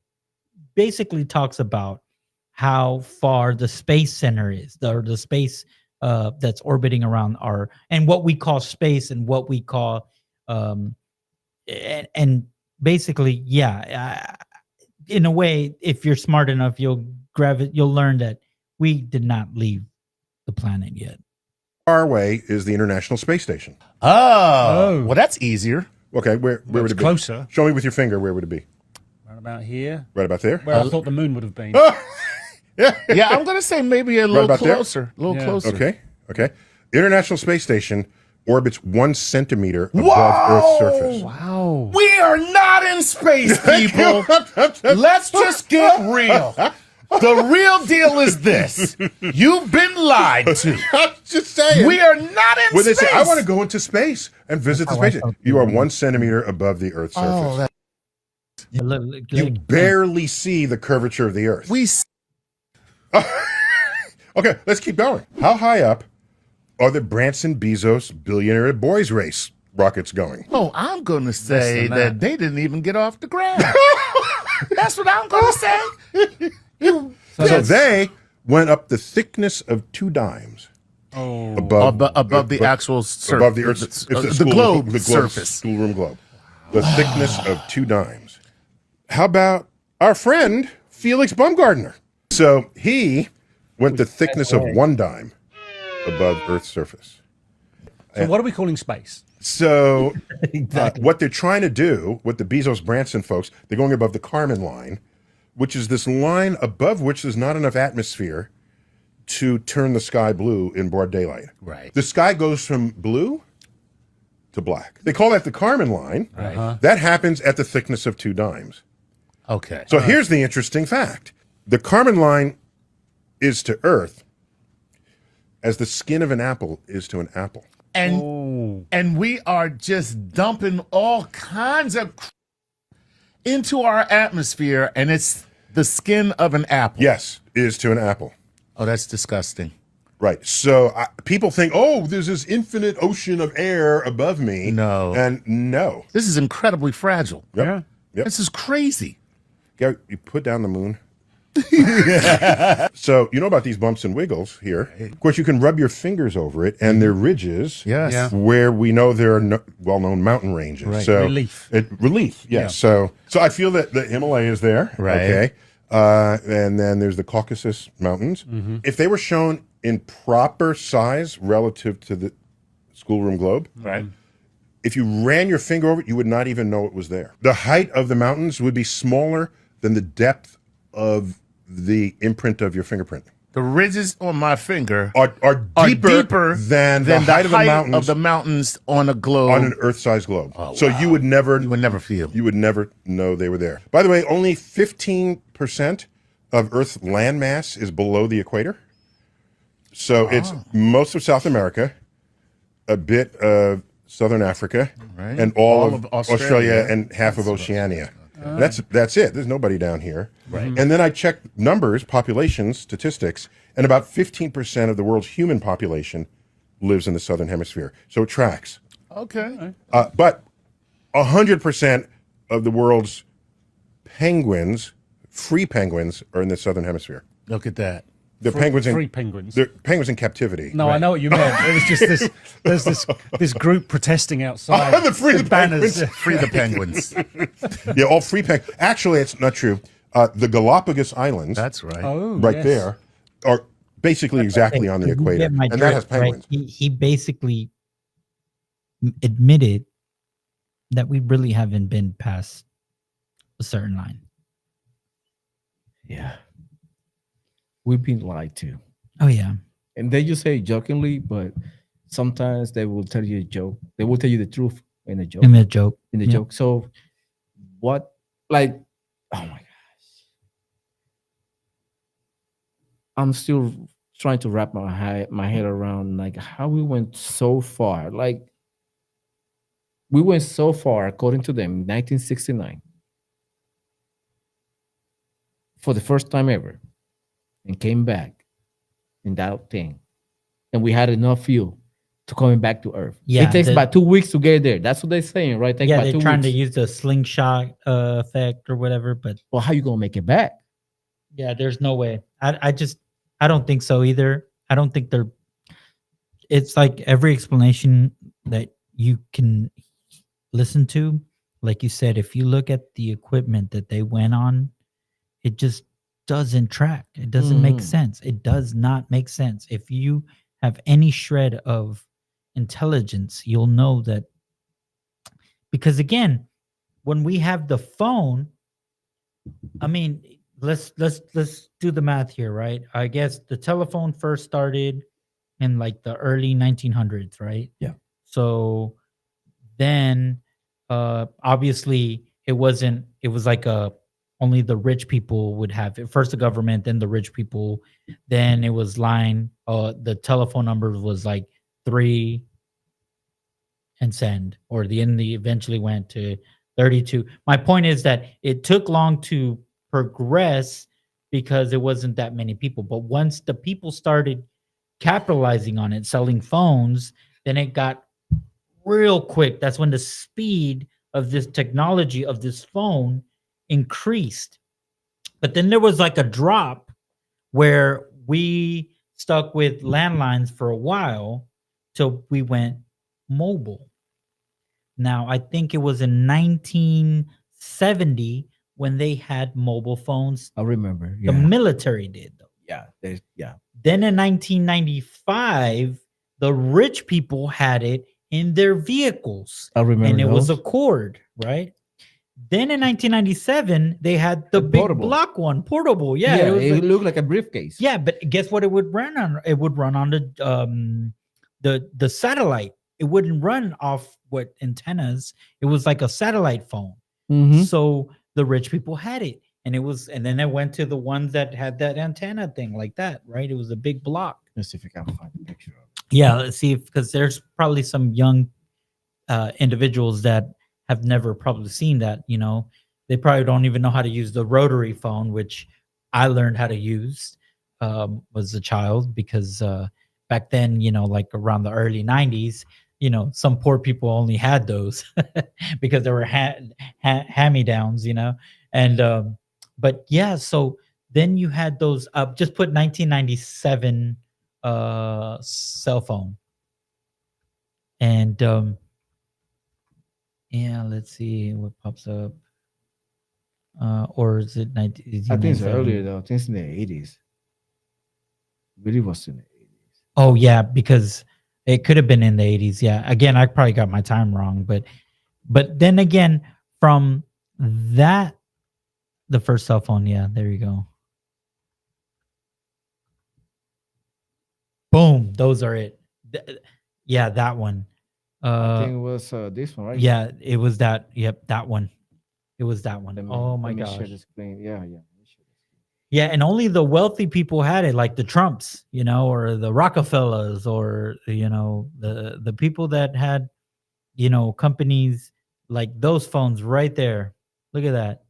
basically talks about how far the space center is, or the space that's orbiting around our, and what we call space and what we call, and basically, yeah, in a way, if you're smart enough, you'll learn that we did not leave the planet yet. Far away is the International Space Station. Oh, well, that's easier. Okay, where would it be? Closer. Show me with your finger. Where would it be? Right about here. Right about there? Where I thought the moon would have been. Yeah, I'm going to say maybe a little closer. A little closer. Okay. International Space Station orbits 1 centimeter above Earth's surface. Wow. We are not in space, people. Let's just get real. The real deal is this. You've been lied to. I'm just saying. We are not in When they space. say, I want to go into space and visit the space station, you are 1 centimeter above the Earth's surface. You barely see the curvature of the Earth. Okay, let's keep going. How high up are the Branson Bezos billionaire boys race rockets going? Oh, I'm going to say that they didn't even get off the ground. That's what I'm going to say. So they went up the thickness of 2 dimes. Oh, above the actual surface. Above the Earth's the globe surface. Schoolroom globe. The thickness of 2 dimes. How about our friend, Felix Baumgartner? So he went the thickness of 1 dime above Earth's surface. So what are we calling space? So what they're trying to do with the Bezos-Branson folks, they're going above the Kármán line, which is this line above which there's not enough atmosphere to turn the sky blue in broad daylight. Right. The sky goes from blue to black. They call that the Kármán line. Right. That happens at the thickness of 2 dimes. Okay. So here's the interesting fact. The Kármán line is to Earth as the skin of an apple is to an apple. And we are just dumping all kinds of into our atmosphere, and it's the skin of an apple. Yes, is to an apple. Oh, that's disgusting. Right. So people think, oh, there's this infinite ocean of air above me. No. And no. This is incredibly fragile. Yep. Yeah. Yep. This is crazy. Gary, you put down the moon. So you know about these bumps and wiggles here. Of course, you can rub your fingers over it, and there are ridges. Yes. Yeah. Where we know there are well-known mountain ranges. Right. So Relief. Relief. Yes. Yeah. So I feel that the Himalaya is there. Right. Okay. And then there's the Caucasus Mountains. Mm-hmm. If they were shown in proper size relative to the schoolroom globe, Right. if you ran your finger over it, you would not even know it was there. The height of the mountains would be smaller than the depth of the imprint of your fingerprint. The ridges on my finger Are deeper than the height of the mountains on a globe. on an Earth-sized globe. Oh, so wow. you would never feel. You would never know they were there. By the way, only 15% of Earth's landmass is below the equator. So it's most of South America, a bit of Southern Africa, Right. and all of Australia. Australia and half of Oceania. That's it. There's nobody down here. Right. And then I checked numbers, population statistics, and about 15% of the world's human population lives in the southern hemisphere. So it tracks. Okay. But 100% of the world's penguins, free penguins, are in the southern hemisphere. Look at that. The penguins Free penguins. They're penguins in captivity. No, I know what you meant. It was just there's this group protesting outside. The free the banners. penguins. Free the penguins. Yeah, all free penguins. Actually, it's not true. The Galapagos Islands, That's right. Oh, right yes. there, are basically exactly on the You equator, get my and that drift, has penguins. right? He basically admitted that we really haven't been past a certain line. Yeah. We've been lied to. Oh yeah. And they just say jokingly, but sometimes they will tell you a joke. They will tell you the truth in a joke. In a joke. In the Yep. joke. So what, like, oh my gosh. I'm still trying to wrap my head around like how we went so far. Like we went so far, according to them, 1969, for the first time ever, and came back in that thing, and we had enough fuel to coming back to Earth. Yeah, it takes about 2 weeks to get there. That's what they're saying, right? Take Yeah, about they're 2 trying weeks. to use the slingshot effect or whatever, but Well, how you gonna make it back? yeah, there's no way. I don't think so either. I don't think they're. It's like every explanation that you can listen to, like you said, if you look at the equipment that they went on, it just doesn't track. It doesn't make sense. It does not make sense. If you have any shred of intelligence, you'll know that. Because again, when we have the phone, I mean, let's do the math here, right? I guess the telephone first started in like the early 1900s, right? Yeah. So then obviously it was like only the rich people would have it. First the government, then the rich people, then it was line. The telephone number was like 3 and send, or the end eventually went to 32. My point is that it took long to progress because it wasn't that many people. But once the people started capitalizing on it, selling phones, then it got real quick. That's when the speed of this technology of this phone increased. But then there was like a drop where we stuck with landlines for a while till we went mobile. Now, I think it was in 1970 when they had mobile phones. I remember. The military did, though. Yeah. Yeah. Then in 1995, the rich people had it in their vehicles. I remember. And it was a those. cord, right? Then in 1997, they had the big portable. block one, portable. Yeah, Yeah, it was it like- looked like a briefcase. yeah, but guess what? It would run on. It would run on the satellite. It wouldn't run off what antennas. It was like a satellite phone. Mhm. So the rich people had it, and then it went to the ones that had that antenna thing like that, right? It was a big block. Let's see if I can find a picture of it. Yeah, let's see because there's probably some young individuals that have never probably seen that. You know, they probably don't even know how to use the rotary phone, which I learned how to use was a child because back then, you know, like around the early 90s, you know, some poor people only had those because there were hand-me-downs, you know, and but yeah, so then you had those just put 1997 cell phone, and yeah, let's see what pops up, or is it 19? I think it's earlier though. I think it's in the 80s. Really was in the 80s. Oh yeah, because it could have been in the 80s. Yeah. Again, I probably got my time wrong, but then again, from that, the first cell phone. Yeah, there you go. Boom. Those are it. Yeah, that one. I think it was this one, right? Yeah, it was that. Yep, that one. It was that one. Oh my let me gosh. share the screen. Yeah. Yeah, and only the wealthy people had it, like the Trumps, you know, or the Rockefellers, or you know, the people that had, you know, companies like those phones right there. Look at that.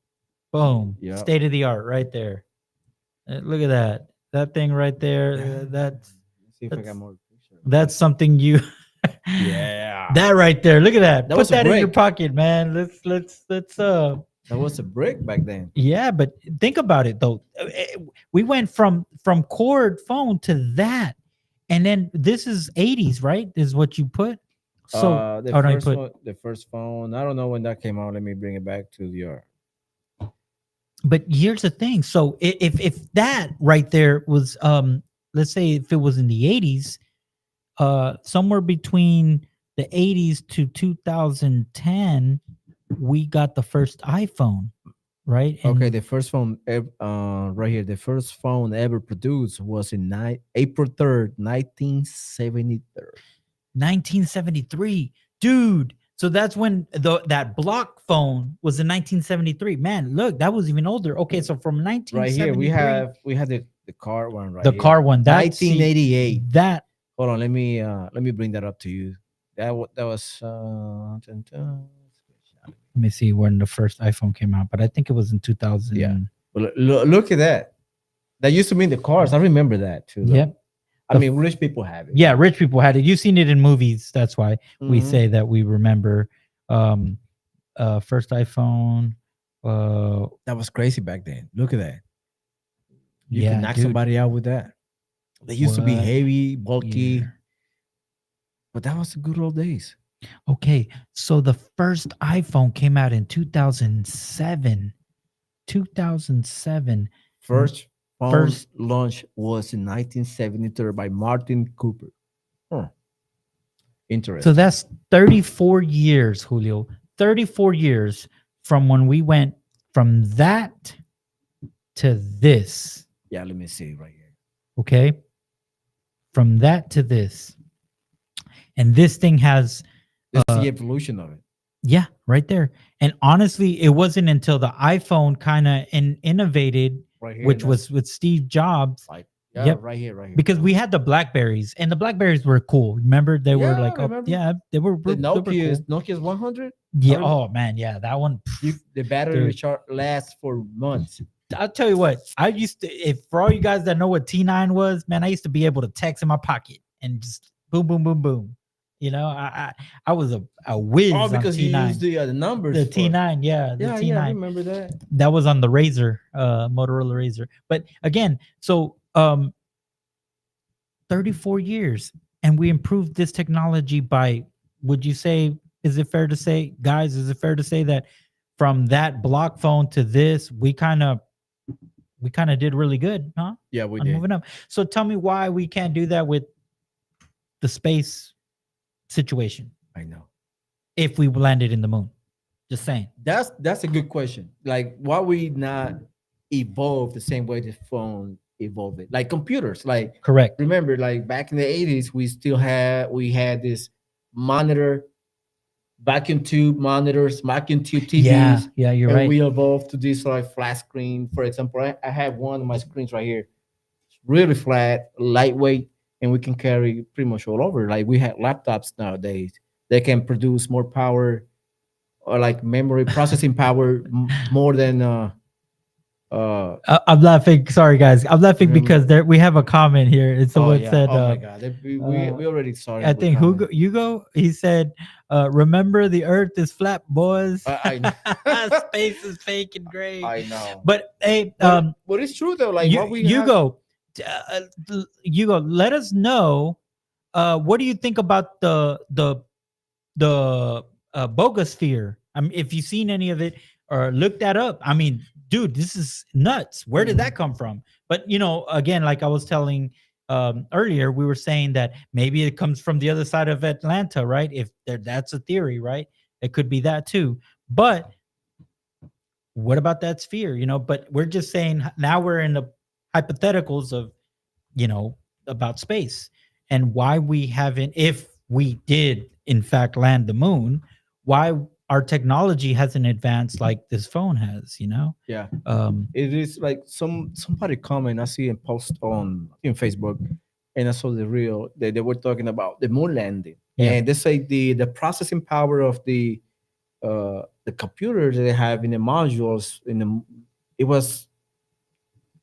Boom. Yeah. State of the art right there. Look at that. That thing right there. Let's see if I got more pictures. That's something you Yeah. that right there. Look at that. That Put was a that in your brick. pocket, man. Let's That was a brick back then. yeah, but think about it though. We went from cord phone to that, and then this is 80s, right? Is what you put. So the oh, no, you first put, one, the first phone. I don't know when that came out. Let me bring it back to the. but here's the thing. So if that right there was let's say if it was in the 80s, somewhere between the 80s to 2010, we got the first iPhone, right? Okay, the first phone right here, the first phone ever produced was in April 3rd, 1973. 1973, dude. So that's when that block phone was in 1973. Man, look, that was even older. Okay, so from 1973, Right here, we have the car one right the here. car one, that 1988. that Hold on, let me bring that up to you. That was dun, dun. let me see when the first iPhone came out, but I think it was in 2000. Yeah. Well, look at that. That used to be in the cars. I remember that too. Yep. I mean, rich people have it. Yeah, rich people had it. You've seen it in movies. That's why we Mhm. say that we remember first iPhone. That was crazy back then. Look at that. You Yeah, can knock dude. somebody out with that. They used to be What heavy, bulky, year? but that was the good old days. Okay, so the first iPhone came out in 2007. 2007. First phone First- launch was in 1973 by Martin Cooper. Interesting. So that's 34 years, Julio. 34 years from when we went from that to this. Yeah, let me see right here. Okay. From that to this. And this thing has This is the evolution of it. yeah, right there. And honestly, it wasn't until the iPhone kind of innovated, Right here. which was with Steve Jobs. Like, yeah, Yep. right here. Because we had the Blackberries, and the Blackberries were cool. Remember, they were Yeah, like, I remember. they were The they were Nokia's cool. 100. Yeah. remember. Oh man, yeah, that one. The battery charge lasts for months. I'll tell you what. I used to, if for all you guys that know what T9 was, man, I used to be able to text in my pocket and just boom, boom, boom, boom. You know, I was a whiz. Oh, on because you T9. used the numbers. The for- T9, yeah, the Yeah, T9. yeah, I remember that. That was on the Razor, Motorola Razor. But again, so 34 years, and we improved this technology by, would you say, is it fair to say, guys, is it fair to say that from that block phone to this, we kind of did really good, huh? Yeah, we On did. moving up. So tell me why we can't do that with the space situation I know. if we landed in the moon. Just saying. That's a good question. Like, why we not evolve the same way the phone evolved? Like computers. Like, Correct. remember, like back in the 80s, we had this monitor, vacuum tube monitors, vacuum tube TVs. Yeah, you're and right. we evolved to this like flat screen. For example, I have one of my screens right here. It's really flat, lightweight, and we can carry pretty much all over. Like we have laptops nowadays that can produce more power or like memory processing power more than I'm laughing. Sorry, guys. I'm laughing because we have a comment here. And someone said, oh my god, we already saw it. I think Hugo, he said, remember the earth is flat, boys. I know. Space is fake and gray. I know. But hey, but it's true though. Like what we Hugo, let us know. What do you think about the Buga Sphere? I mean, if you've seen any of it or looked that up, I mean, dude, this is nuts. Where did that come from? But again, like I was telling earlier, we were saying that maybe it comes from the other side of Atlanta, right? If that's a theory, right? It could be that too. But what about that sphere? But we're just saying now we're in the hypotheticals of, about space and why we haven't, if we did in fact land the moon, why our technology hasn't advanced like this phone has, Yeah. It is like somebody comment I see a post in Facebook, and I saw the reel that they were talking about the moon landing. Yeah. And they say the processing power of the computers they have in the modules it was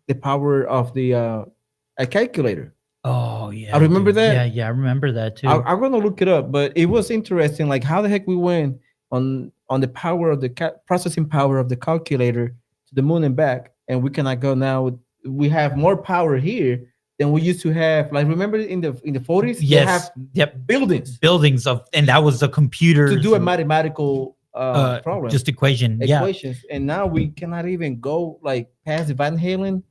the power of a calculator. Oh yeah, I remember that. Yeah, I remember that too. I'm gonna look it up, but it was interesting. Like how the heck we went on the power of the processing power of the calculator to the moon and back, and we cannot go now. We have more power here than we used to have. Like remember in the 40s, yes, they have buildings of, and that was the computer to do a mathematical problem, just equations. And now we cannot even go like past the Van Halen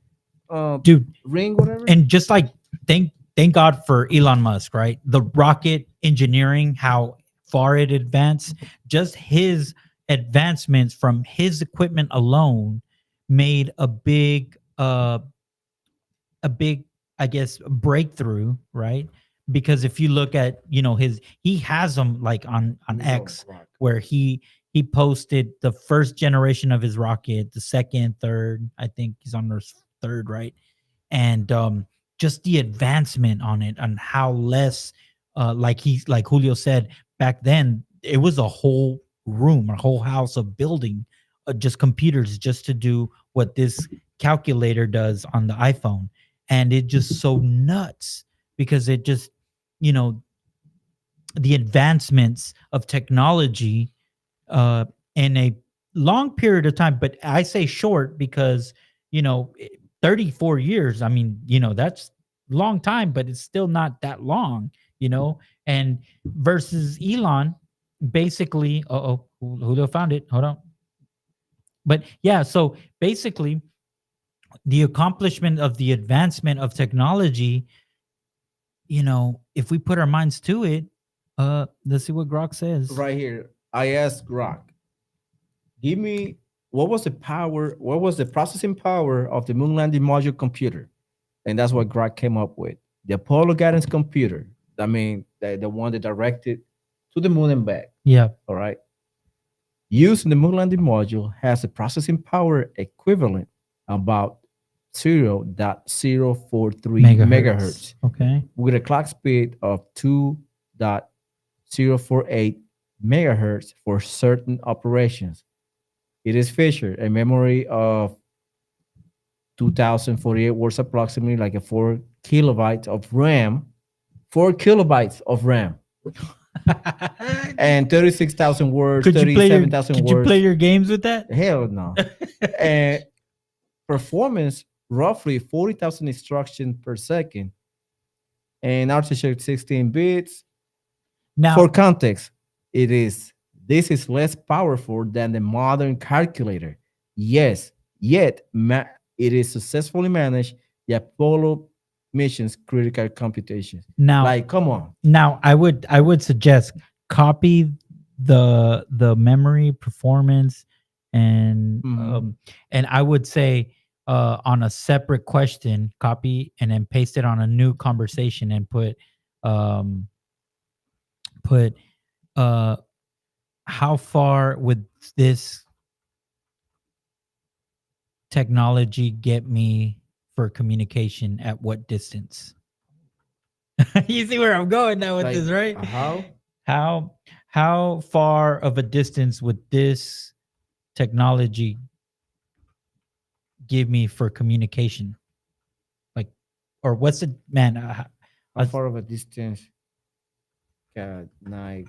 dude ring, whatever. And just like thank God for Elon Musk, right? The rocket engineering, how far it advanced, just his advancements from his equipment alone made a big I guess breakthrough, right? Because if you look at, he has them like on X, where he posted the first generation of his rocket, the second, third, I think he's on the third, right? And just the advancement on it, and how less like Julio said, back then it was a whole room, a whole house of building, just computers, just to do what this calculator does on the iPhone. And it just so nuts, because it just, the advancements of technology in a long period of time. But I say short because, 34 years, I mean, that's long time, but it's still not that long, and versus Elon, basically, Julio found it. Hold on. But yeah, so basically, the accomplishment of the advancement of technology, if we put our minds to it, let's see what Grok says. Right here, I asked Grok, give me what was the processing power of the moon landing module computer? And that's what Grok came up with. The Apollo guidance computer. I mean, the one that directed to the moon and back. Yeah. All right. Using the moon landing module has a processing power equivalent about 0.043 megahertz. Okay. With a clock speed of 2.048 megahertz for certain operations. It is featured a memory of 2048 words, approximately like a 4 kilobytes of RAM. 4 kilobytes of RAM. And 36,000 words, 37,000 words. Could you play your games with that? Hell no. And performance, roughly 40,000 instructions per second. And architecture 16 bits. Now, for context, this is less powerful than the modern calculator. Yes, yet it is successfully managed the Apollo mission's critical computations. Now, like, come on. Now, I would suggest copy the memory performance, and and I would say on a separate question, copy and then paste it on a new conversation, and put how far would this technology get me for communication, at what distance? You see where I'm going now with this, right? How far of a distance would this technology give me for communication? Like, or what's the how far of a distance can I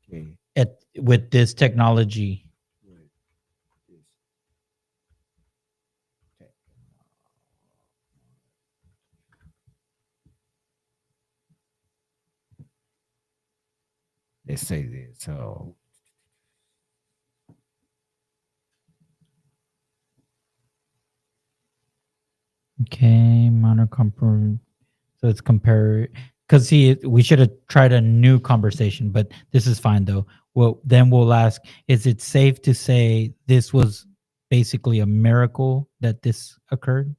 communicate with this technology? Let's say this. So okay, minor component. So it's compare, because we should have tried a new conversation, but this is fine though. Well, then we'll ask, is it safe to say this was basically a miracle that this occurred?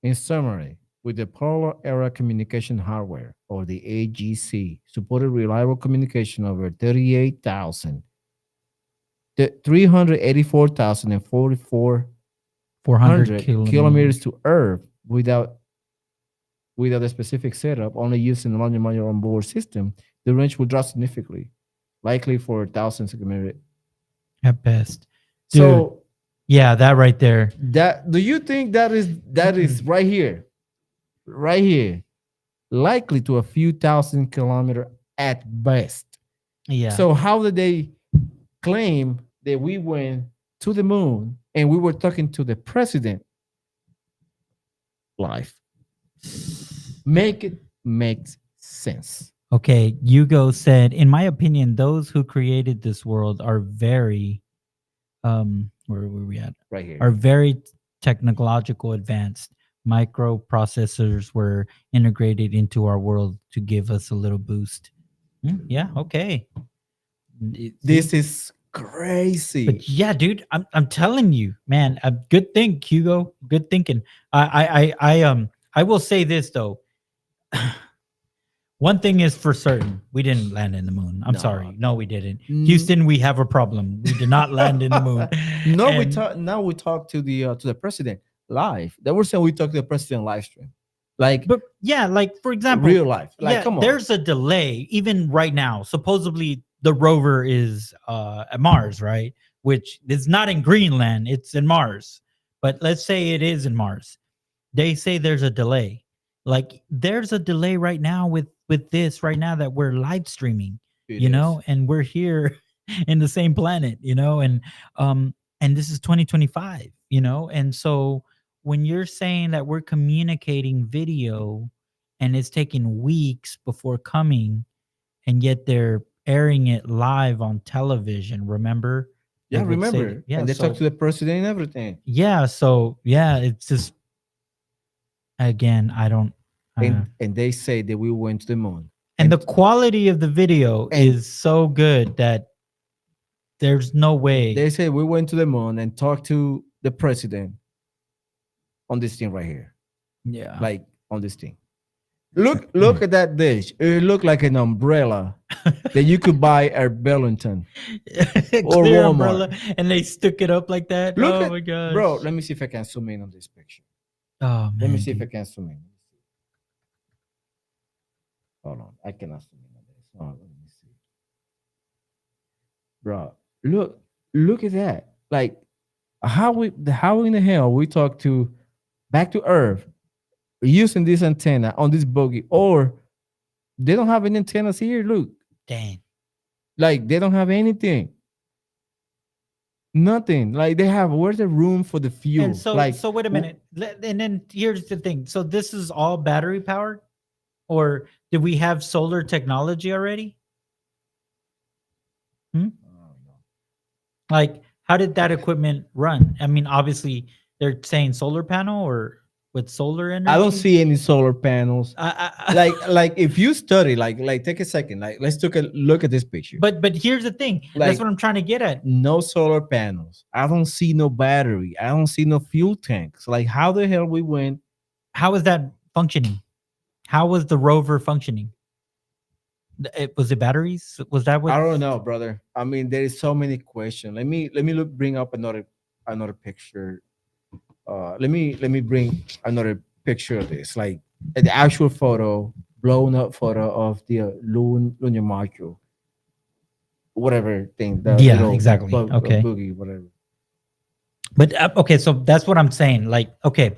In summary, with the Apollo era communication hardware, or the AGC, supported reliable communication over 38,000, 384,044 400 kilometers to Earth without a specific setup, only using the launch module on board system, the range will drop significantly, likely for thousands of kilometers at best. Dude, so yeah, that right there. Do you think that is right here, likely to a few thousand kilometers at best? Yeah. So how did they claim that we went to the moon and we were talking to the president live? Makes sense. Okay, Hugo said, in my opinion, those who created this world are very where were we at? Right here. Are very technological advanced. Microprocessors were integrated into our world to give us a little boost. Yeah, okay. This is crazy. But yeah, dude, I'm telling you, man. A good thing, Hugo. Good thinking. I will say this though. One thing is for certain, we didn't land in the moon. I'm sorry. No, we didn't. Houston, we have a problem. We did not land in the moon. No, we And- talk now. We talk to the president live. They were saying we talk to the president live stream, like But yeah, like for example, real life. Like, yeah, come on. there's a delay even right now. Supposedly the rover is at Mars, right? Which is not in Greenland, it's in Mars. But let's say it is in Mars. They say there's a delay. Like there's a delay right now with this right now that we're live streaming, It you is. know, and we're here in the same planet, you know, and this is 2025, you know, and so when you're saying that we're communicating video and it's taking weeks before coming, and yet they're airing it live on television, remember? Yeah, They would say- remember. yeah, And they so, talk to the president and everything. yeah, so yeah, it's just again, I don't. And they say that we went to the moon. And the quality of the video and- is so good that there's no way. They say we went to the moon and talked to the president on this thing right here. Yeah. Like on this thing. Look at that dish. It looked like an umbrella that you could buy at Burlington. or Clear Walmart. umbrella, and they stick it up like that. Look Oh at- my god. Bro, let me see if I can zoom in on this picture. Oh man. Let me see if I dude. can zoom in. Hold on. I cannot zoom in on this. Hold on, let me see. Bro, look at that. Like how in the hell we talk to back to Earth using this antenna on this bogey, or they don't have any antennas here. Look, Dang. like they don't have anything. Nothing. Like they have where's the room for the fuel? And so, like so wait a minute. And then here's the thing. So this is all battery powered, or did we have solar technology already? Like, how did that equipment run? I mean, obviously, they're saying solar panel or with solar energy. I don't see any solar panels. I- like if you study, like take a second, like let's take a look at this picture. But here's the thing. Like- That's what I'm trying to get at. No solar panels. I don't see no battery. I don't see no fuel tanks. Like how the hell we went? How is that functioning? How was the rover functioning? Was it batteries? Was that what? I don't know, brother. I mean, there is so many questions. Let me bring up another picture. Let me bring another picture of this, like the actual photo, blown up photo of the lunar module, whatever thing. The Yeah, little exactly. Okay. boogie, whatever. But okay, so that's what I'm saying. Like, okay,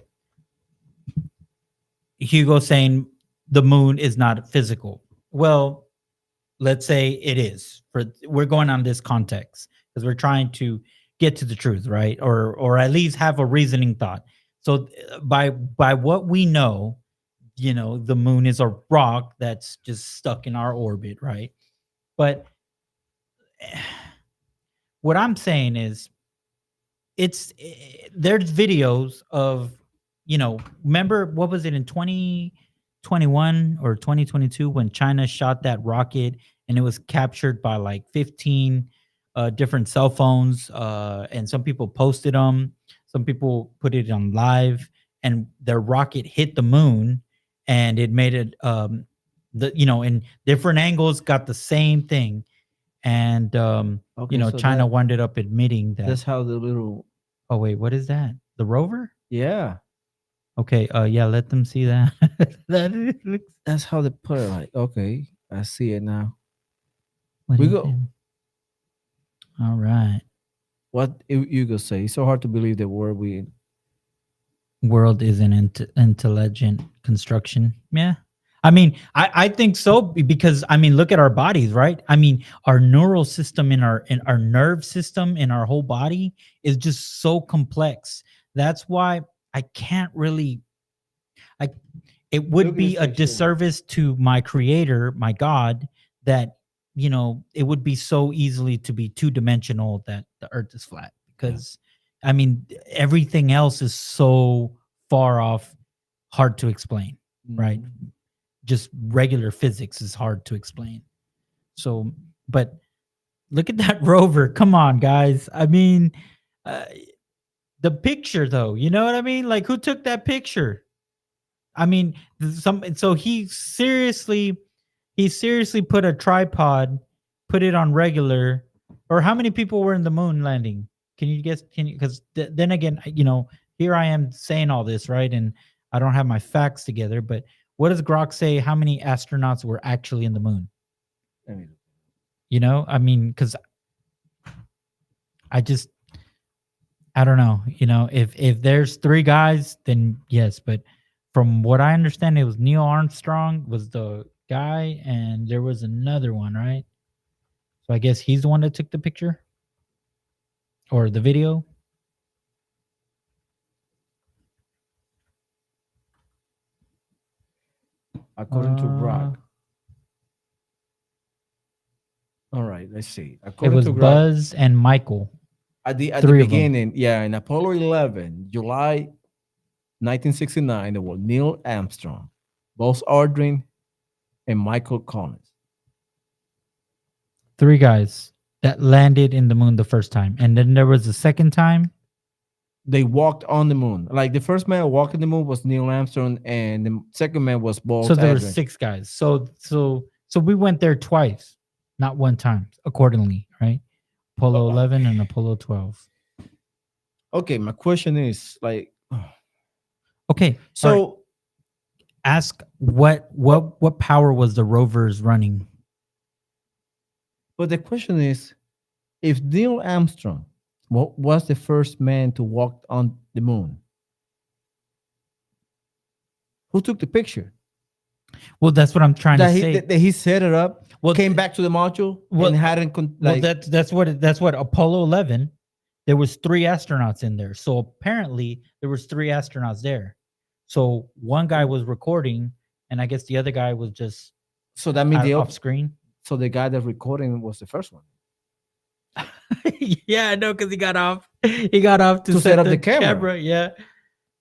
Hugo saying the moon is not physical. Well, let's say it is. We're going on this context because we're trying to get to the truth, right? Or at least have a reasoning thought. So by what we know, you know, the moon is a rock that's just stuck in our orbit, right? But what I'm saying is there's videos of, you know, remember what was it in 2021 or 2022 when China shot that rocket and it was captured by like 15 different cell phones, and some people posted them, some people put it on live, and their rocket hit the moon and it made it in different angles got the same thing. And Okay, so China that- wound up admitting that. That's how the little. Oh wait, what is that? The rover? Yeah, Okay, yeah, let them see that. Looks. that's how they put it. Like, okay, I see it now. What We do you go. think? All right. What you gonna say? It's so hard to believe that we in. World is an intelligent construction. Yeah. I mean, I think so because I mean, look at our bodies, right? I mean, our neural system in our nerve system in our whole body is just so complex. That's why I can't really. It would Look at be this a picture. disservice to my creator, my God, that it would be so easily to be two-dimensional that the earth is flat because I mean everything else is so far off, hard to explain, right? Just regular physics is hard to explain. So, but Look at that rover. Come on, guys. I mean, uh, the picture, though. You know what I mean? Like, who took that picture? I mean, so he seriously put a tripod, put it on regular. Or how many people were in the moon landing? Can you guess? Because then again, here I am saying all this, right? And I don't have my facts together. But what does Grok say? How many astronauts were actually in the moon? I mean, because I don't know. If there's 3 guys, then yes. But from what I understand, it was Neil Armstrong was the guy, and there was another one, right? So I guess he's the one that took the picture or the video. According to Grok. All right, let's see. It According was to Grok, Buzz and Michael. at the 3 of them. beginning, yeah, in Apollo 11, July 1969, there were Neil Armstrong, Buzz Aldrin, and Michael Collins. 3 guys that landed in the moon the first time. And then there was the second time. They walked on the moon. Like the first man walking the moon was Neil Armstrong, and the second man was Buzz So there were Aldrin. 6 guys. So we went there twice, not one time, accordingly, right? Apollo 11 and Apollo 12. Okay, my question is like, Okay, so all right. Ask what power was the rovers running? but the question is, if Neil Armstrong was the first man to walk on the moon, who took the picture? Well, that's what I'm trying to That say. he set it up, Well, came back to the module, and hadn't that's what Apollo 11. There was 3 astronauts in there. So apparently there was 3 astronauts there. So one guy was recording, and I guess the other guy was just so that means off screen. So the guy that recording was the first one. Yeah, I know, because he got off. He got off to set up the camera. Yeah.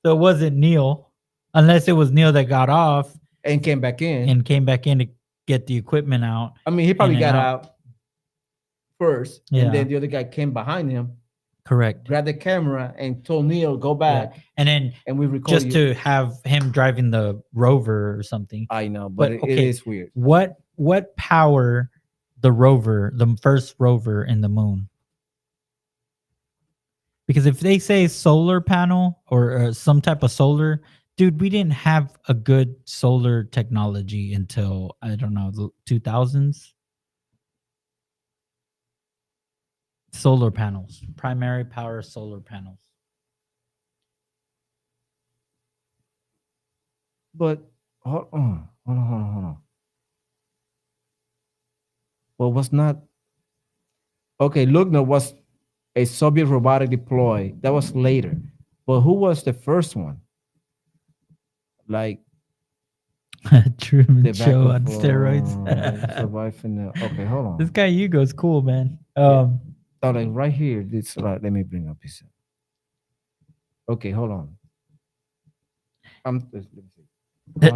So it wasn't Neil, unless it was Neil that got off and came back in to get the equipment out. I mean, he probably got out first, Yeah. and then the other guy came behind him, Correct. grabbed the camera, and told Neil, "Go back." Yeah. And then And we recorded just to have him driving the rover or something. I know, but it is weird. What power the first rover in the moon? Because if they say solar panel or some type of solar, dude, we didn't have a good solar technology until, I don't know, the 2000s. Solar panels, primary power solar panels. But hold on. Well, was not okay. Lugner was a Soviet robotic deploy. That was later. But who was the first one? Like Truman Show on steroids. Okay, hold on. This guy Hugo's cool, man. Oh, like right here. This let me bring up his. Okay, hold on. Let me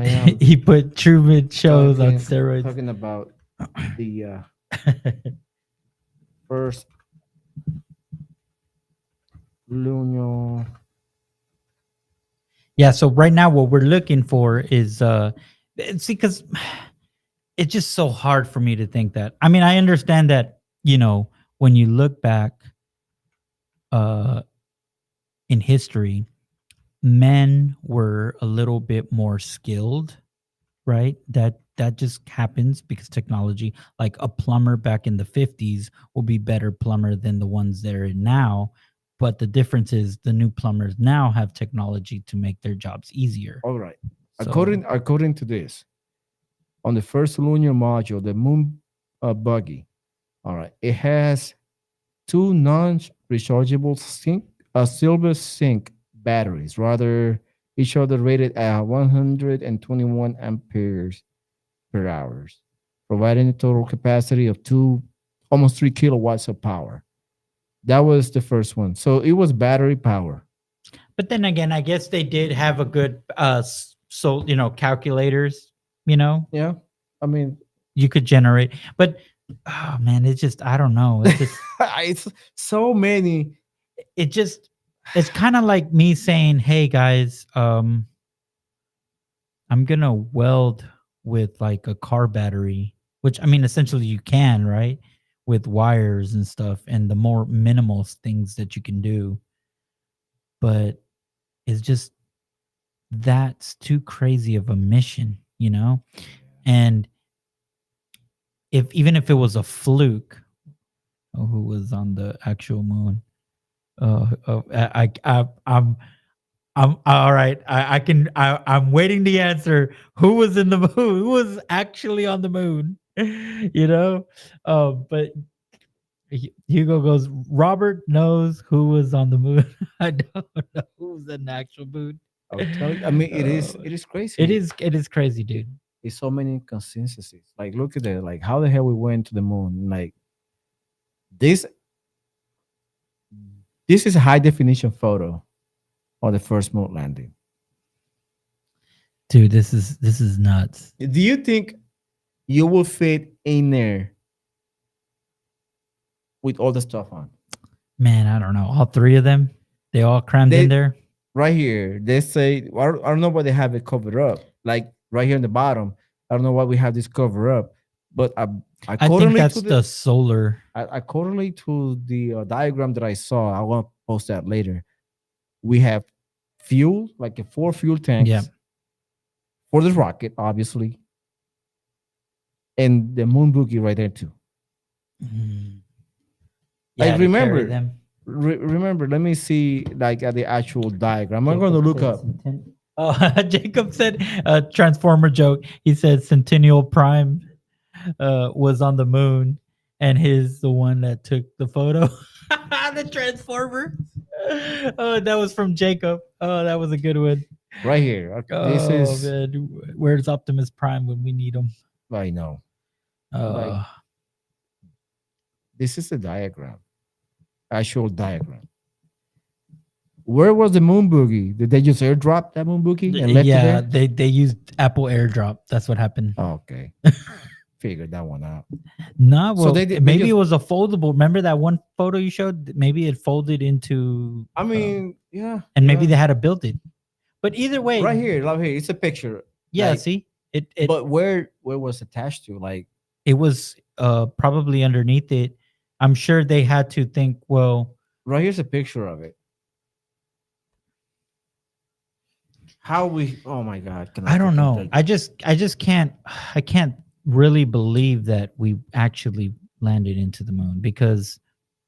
see. He put Truman Shows on steroids. Talking about the first lunar. Yeah, so right now what we're looking for is see, because it's just so hard for me to think that. I mean, I understand that, when you look back in history, men were a little bit more skilled, right? That just happens because technology, like a plumber back in the 50s will be better plumber than the ones that are now. But the difference is the new plumbers now have technology to make their jobs easier. All right. So, According to this, on the first lunar module, the moon buggy, all right, it has 2 non-rechargeable silver zinc batteries, rather each other rated at 121 amperes per hour, providing a total capacity of almost 3 kilowatts of power. That was the first one. So it was battery power. But then again, I guess they did have a good calculators, Yeah. I mean, you could generate. But Oh man, it's just I don't know. It's just It's so many. it's kind of like me saying, "Hey guys, I'm gonna weld with like a car battery," which I mean, essentially you can, right, with wires and stuff, and the more minimal things that you can do. But it's just that's too crazy of a mission, you know. And if even if it was a fluke, who was on the actual moon? I'm all right. I can. I'm waiting the answer. Who was in the moon? Who was actually on the moon? You know. But Hugo goes. Robert knows who was on the moon. I don't know who was in the actual moon. I'll tell you. I mean, it is crazy. It is crazy, dude. It's so many inconsistencies. Like, look at that. Like, how the hell we went to the moon? Like, this is a high definition photo of the first moon landing. Dude, this is nuts. Do you think you will fit in there with all the stuff on? Man, I don't know. All three of them, they all crammed in there. Right here, they say, I don't know why they have it covered up. Like right here in the bottom, I don't know why we have this cover up. But I think that's the solar. I correlate to the diagram that I saw. I want to post that later. We have fuel, like a 4 fuel tanks. Yeah. For the rocket, obviously. And the moon boogie right there too. Yeah, Like remember, remember, let me see like at the actual diagram. I'm going to look up. Oh, Jacob said a Transformer joke. He said Centennial Prime was on the moon, and he's the one that took the photo. The Transformer. Oh, that was from Jacob. Oh, that was a good one. Right here. This is man. Where's Optimus Prime when we need him? I know. Like, this is the diagram. Actual diagram. Where was the moon boogie? Did they just airdrop that moon boogie and left it there? they used Apple AirDrop. That's what happened. Oh, okay. Figured that one out. No, well, so maybe it was a foldable. Remember that one photo you showed? Maybe it folded into. I mean, yeah. And maybe they had to build it. But either way, right here, it's a picture. Yeah, like, see it. But where was it attached to? Like it was probably underneath it. I'm sure they had to think. Well, right here's a picture of it. How we? Oh my God! I don't know. I just can't. I can't really believe that we actually landed into the moon because,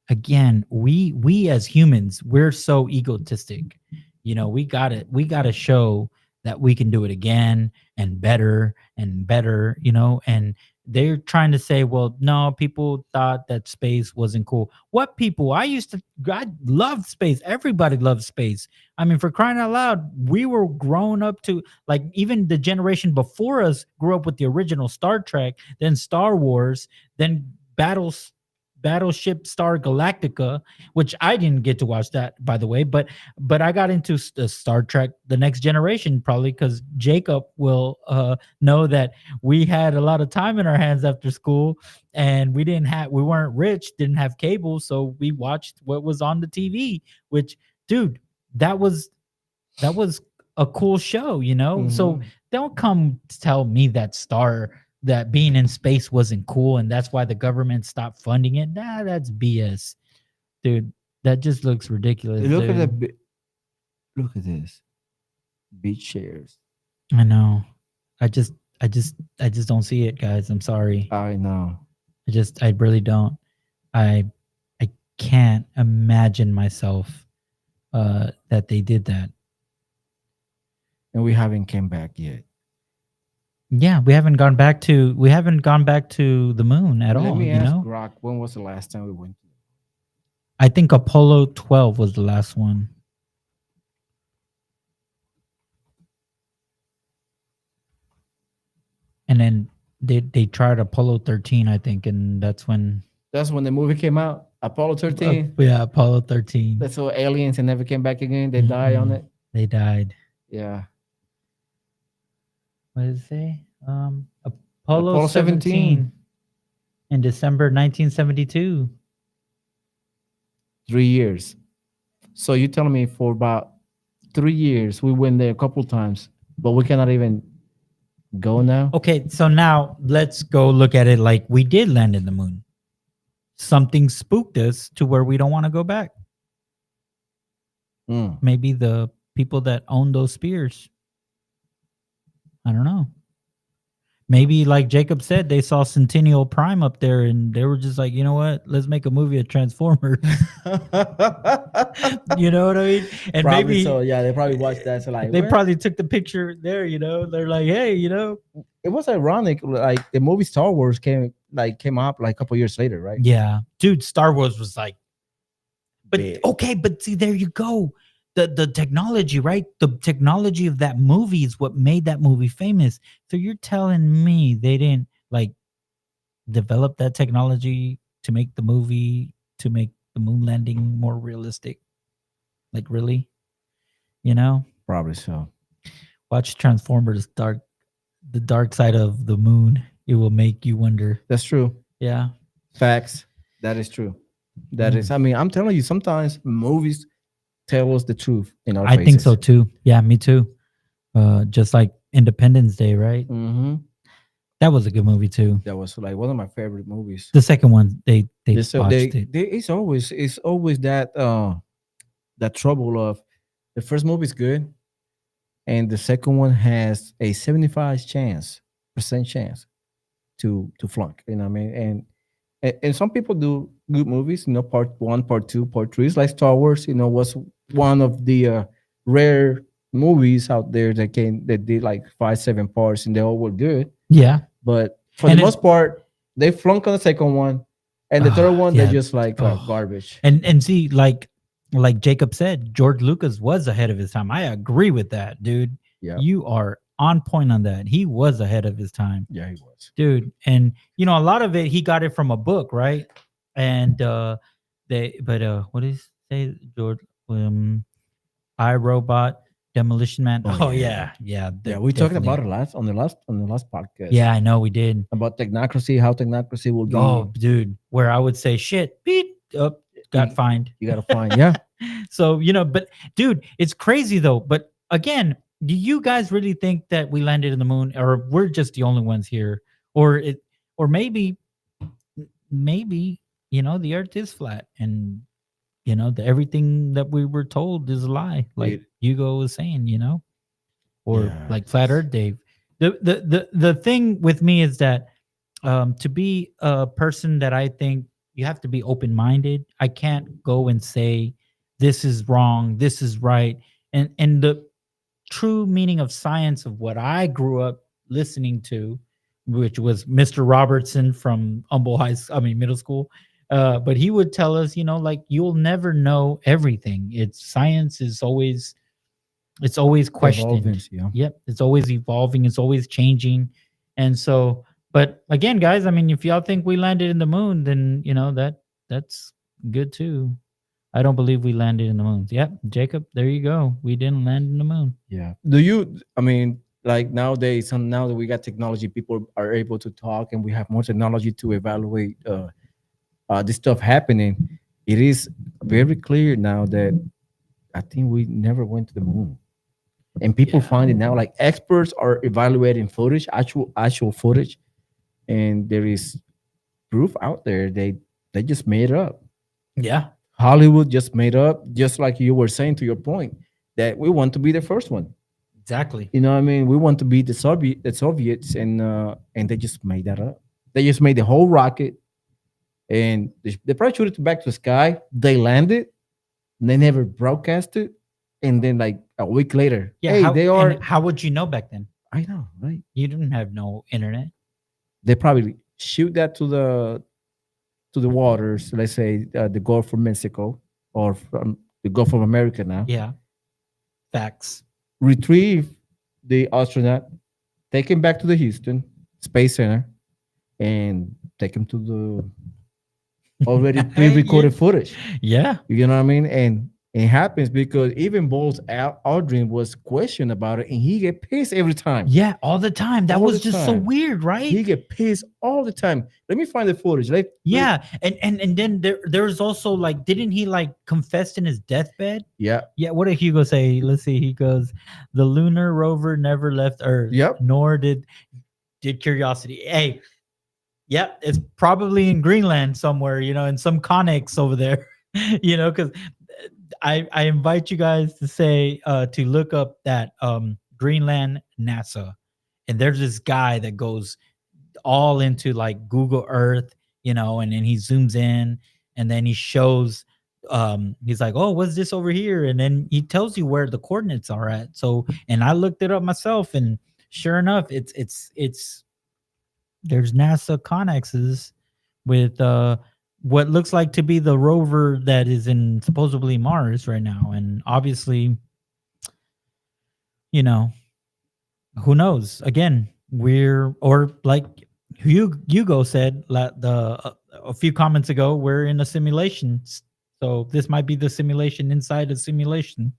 again, we as humans, we're so egotistic. You know, we got to show that we can do it again and better. You know, and they're trying to say, well, no, people thought that space wasn't cool. What people? I loved space. Everybody loved space. I mean, for crying out loud, we were growing up to, like, even the generation before us grew up with the original Star Trek, then Star Wars, then Battleship Star Galactica, which I didn't get to watch that, by the way, but I got into Star Trek The Next Generation, probably because Jacob will know that we had a lot of time in our hands after school, and we weren't rich, didn't have cable, so we watched what was on the TV, which, dude, that was a cool show, you know? Mm-hmm. So don't come tell me that being in space wasn't cool and that's why the government stopped funding it. Nah, that's BS, dude. That just looks ridiculous. Look at this. Beach chairs. I know. I just don't see it, guys. I'm sorry. I know. I really don't. I can't imagine myself that they did that. And we haven't came back yet. Yeah, we haven't gone back to the moon at all. Let me ask Grok, when was the last time we went to? I think Apollo 12 was the last one. And then they tried Apollo 13, I think, and that's when the movie came out. Apollo 13. Yeah, Apollo 13. That's all aliens and never came back again. They died on it. They died. Yeah. What does it say? Apollo 17. in December 1972. 3 years. So you're telling me for about 3 years we went there a couple times, but we cannot even go now? Okay, so now let's go look at it like we did land in the moon. Something spooked us to where we don't want to go back. Maybe the people that own those spears. I don't know. Maybe like Jacob said, they saw Centennial Prime up there and they were just like, you know what? Let's make a movie of Transformers. You know what I mean? And Probably maybe so. Yeah, they probably watched that. So like, they well, probably took the picture there, you know. They're like, hey, you know. it was ironic. Like the movie Star Wars came up like a couple years later, right? Yeah. Dude, Star Wars was like, but Big. okay, but see, there you go. The technology, right? The technology of that movie is what made that movie famous. So you're telling me they didn't like develop that technology to make the movie, to make the moon landing more realistic? Like, really? You know? Probably so. Watch Transformers the dark side of the moon. It will make you wonder. That's true. Yeah. Facts. That is true. That is. I mean, I'm telling you, sometimes movies tell us the truth in our I think faces. so too. Yeah, me too. Just like Independence Day, right? Mm-hmm. That was a good movie too. That was like one of my favorite movies. The second one, they So botched it. it's always that that trouble of the first movie is good, and the second one has a 75% chance to flunk. You know what I mean? And some people do good movies. You know, part 1, part 2, part 3. It's like Star Wars. You know, was one of the rare movies out there that did like 5, 7 parts, and they all were good. Yeah. But for the most part, they flunk on the second one, and the third one yeah. they're just like garbage. And see, like Jacob said, George Lucas was ahead of his time. I agree with that, dude. Yeah. You are on point on that. He was ahead of his time. Yeah, he was. Dude. And you know, a lot of it he got it from a book, right? And what is say George iRobot, Demolition Man. Oh yeah. We talked about it on the last podcast. Yeah, I know we did. About technocracy, how technocracy will be. Oh, dude, where I would say shit, beat up, got fined. You gotta find, yeah. So, you know, but dude, it's crazy though. But again, do you guys really think that we landed in the moon, or we're just the only ones here? Or maybe, you know, the earth is flat and you know, everything that we were told is a lie, like Hugo was saying, you know, or like Flat Earth Dave. The thing with me is that to be a person that I think you have to be open-minded. I can't go and say this is wrong, this is right. And the true meaning of science of what I grew up listening to, which was Mr. Robertson from middle school. But he would tell us, you know, like you'll never know everything. Science is always, it's always questioned. Evolving, Yep. It's always evolving. It's always changing. And so, but again, guys, I mean, if y'all think we landed in the moon, then, you know, that's good too. I don't believe we landed in the moon. Yep. Jacob, there you go. We didn't land in the moon. Yeah. I mean, like nowadays, now that we got technology, people are able to talk and we have more technology to evaluate this stuff happening. It is very clear now that I think we never went to the moon, and people find it now. Like experts are evaluating footage, actual footage, and there is proof out there. They just made it up. Yeah, Hollywood just made up, just like you were saying to your point, that we want to be the first one. Exactly. You know what I mean? We want to be the Soviets, and they just made that up. They just made the whole rocket. And they probably shoot it back to the sky. They landed. They never broadcast it. And then like a week later, how would you know back then? I know, right? You didn't have no internet. They probably shoot that to the waters. Let's say the Gulf of Mexico or from the Gulf of America now. Yeah. Facts. Retrieve the astronaut, take him back to the Houston Space Center, and take him to the already pre-recorded footage. Yeah. You know what I mean? And It happens because even Buzz Aldrin was questioned about it, and he get pissed every time. Yeah, all the time. That All was the just so time. weird, right? He get pissed all the time. Let me find the footage. Yeah, and then there was also like, didn't he like confess in his deathbed? Yeah. Yeah. What did Hugo say? Let's see. He goes, "The lunar rover never left Earth. Yep. Nor did Curiosity." Hey, yep. It's probably in Greenland somewhere. In some Connex over there. Because I invite you guys to say to look up that Greenland NASA, and there's this guy that goes all into like Google Earth, and then he zooms in and then he shows he's like, "Oh, what's this over here?" And then he tells you where the coordinates are at. So, and I looked it up myself, and sure enough, it's there's NASA connexes with what looks like to be the rover that is in supposedly Mars right now. And obviously, who knows? Again, or like Hugo said a few comments ago, we're in a simulation. So this might be the simulation inside a simulation.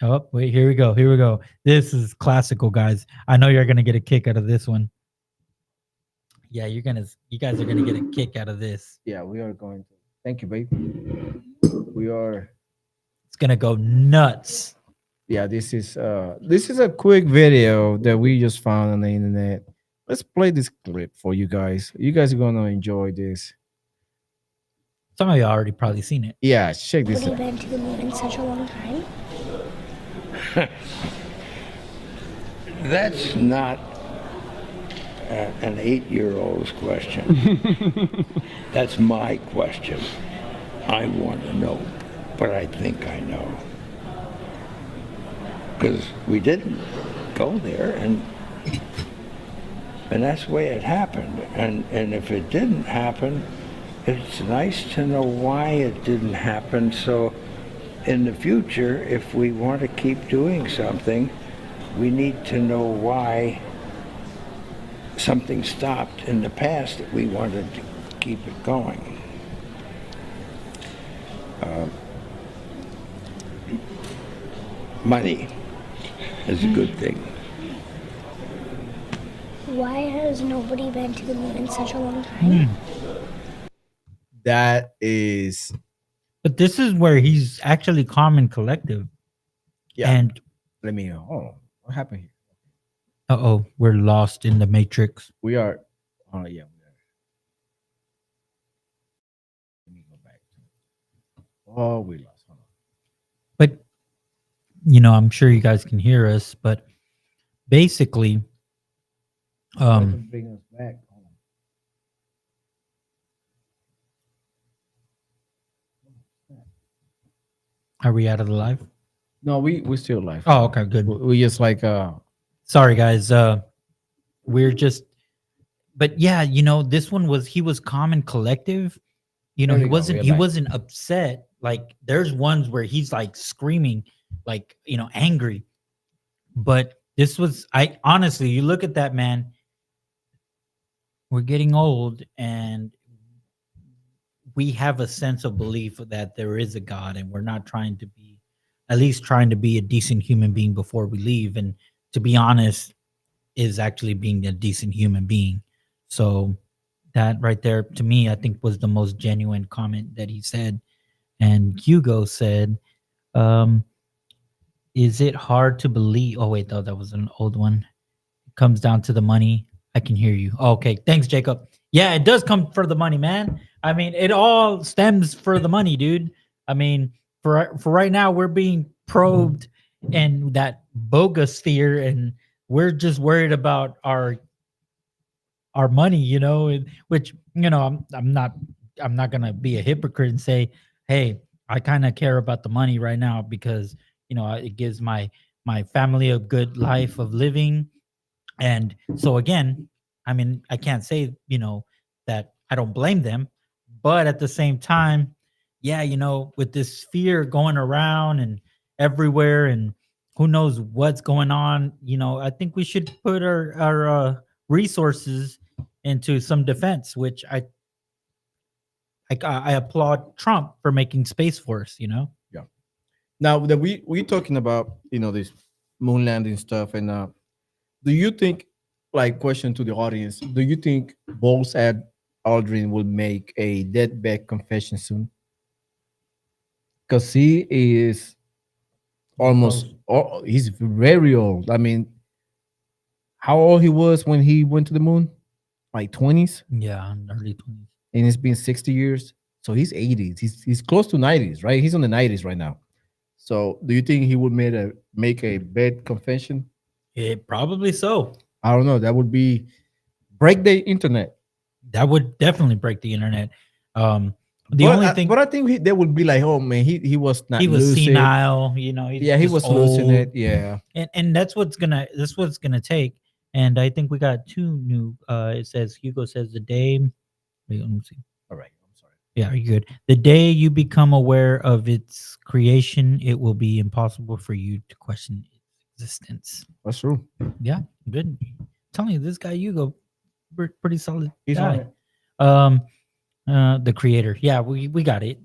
Oh, wait, here we go. This is classical, guys. I know you're going to get a kick out of this one. Yeah, you guys are going to get a kick out of this. Yeah, we are going to. Thank you, babe. We are. It's going to go nuts. Yeah, this is a quick video that we just found on the internet. Let's play this clip for you guys. You guys are gonna enjoy this. Some of you already probably seen it. Yeah, check this out. Have you been to the moon in such a long time? That's not an 8-year-old's question. That's my question. I want to know, but I think I know. Because we didn't go there, and that's the way it happened. And if it didn't happen, it's nice to know why it didn't happen. So in the future, if we want to keep doing something, we need to know why something stopped in the past that we wanted to keep it going. Money is a good thing. Why has nobody been to the moon in such a long time? That is. But this is where he's actually calm and collective. Yeah. And let me know. Oh, what happened here? Uh-oh, we're lost in the matrix. We are. Oh, yeah. We are. Let me go back. Oh, we lost. Hold on. But, I'm sure you guys can hear us, but basically, bring us back. Hold on. Are we out of the live? No, we're still live. Oh, okay, good. We just like sorry guys. We're just, but yeah, this one he was calm and collective. He wasn't upset. Like there's ones where he's like screaming, like, angry. But this was, honestly, you look at that, man, we're getting old and we have a sense of belief that there is a God, and we're not trying to be a decent human being before we leave. And to be honest, is actually being a decent human being. So that right there, to me, I think was the most genuine comment that he said. And Hugo said, is it hard to believe? Oh, wait, that was an old one. It comes down to the money. I can hear you. Oh, okay. Thanks, Jacob. Yeah, it does come for the money, man. I mean, it all stems for the money, dude. I mean, for right now, we're being probed in that Buga Sphere, and we're just worried about our money, which, I'm not gonna be a hypocrite and say, hey, I kind of care about the money right now because it gives my family a good life of living. And so again, I mean, I can't say that I don't blame them, but at the same time, yeah, with this fear going around and everywhere, and who knows what's going on, I think we should put our resources into some defense, which like I applaud Trump for making Space Force. You know. Yeah. Now that we talking about this moon landing stuff, and do you think, like, question to the audience, do you think Buzz Aldrin will make a deathbed confession soon? Because he is almost, he's very old. I mean, how old he was when he went to the moon? Like 20s? Yeah, early 20s. And it's been 60 years. So he's 80s. He's close to 90s, right? He's on the 90s right now. So do you think he would make a bed confession? Probably so. I don't know. That would be break the internet. That would definitely break the internet. But I think they would be like, oh man, he was not. He was lucid. senile. You know. He was losing it. Yeah. And that's what's gonna take. And I think we got two new. It says Hugo says the day. Wait, let me see. All right. I'm sorry. Yeah, you're good. The day you become aware of its creation, it will be impossible for you to question its existence. That's true. Yeah, good. I'm telling you, this guy Hugo, pretty solid He's guy. on it. The creator. Yeah, we got it.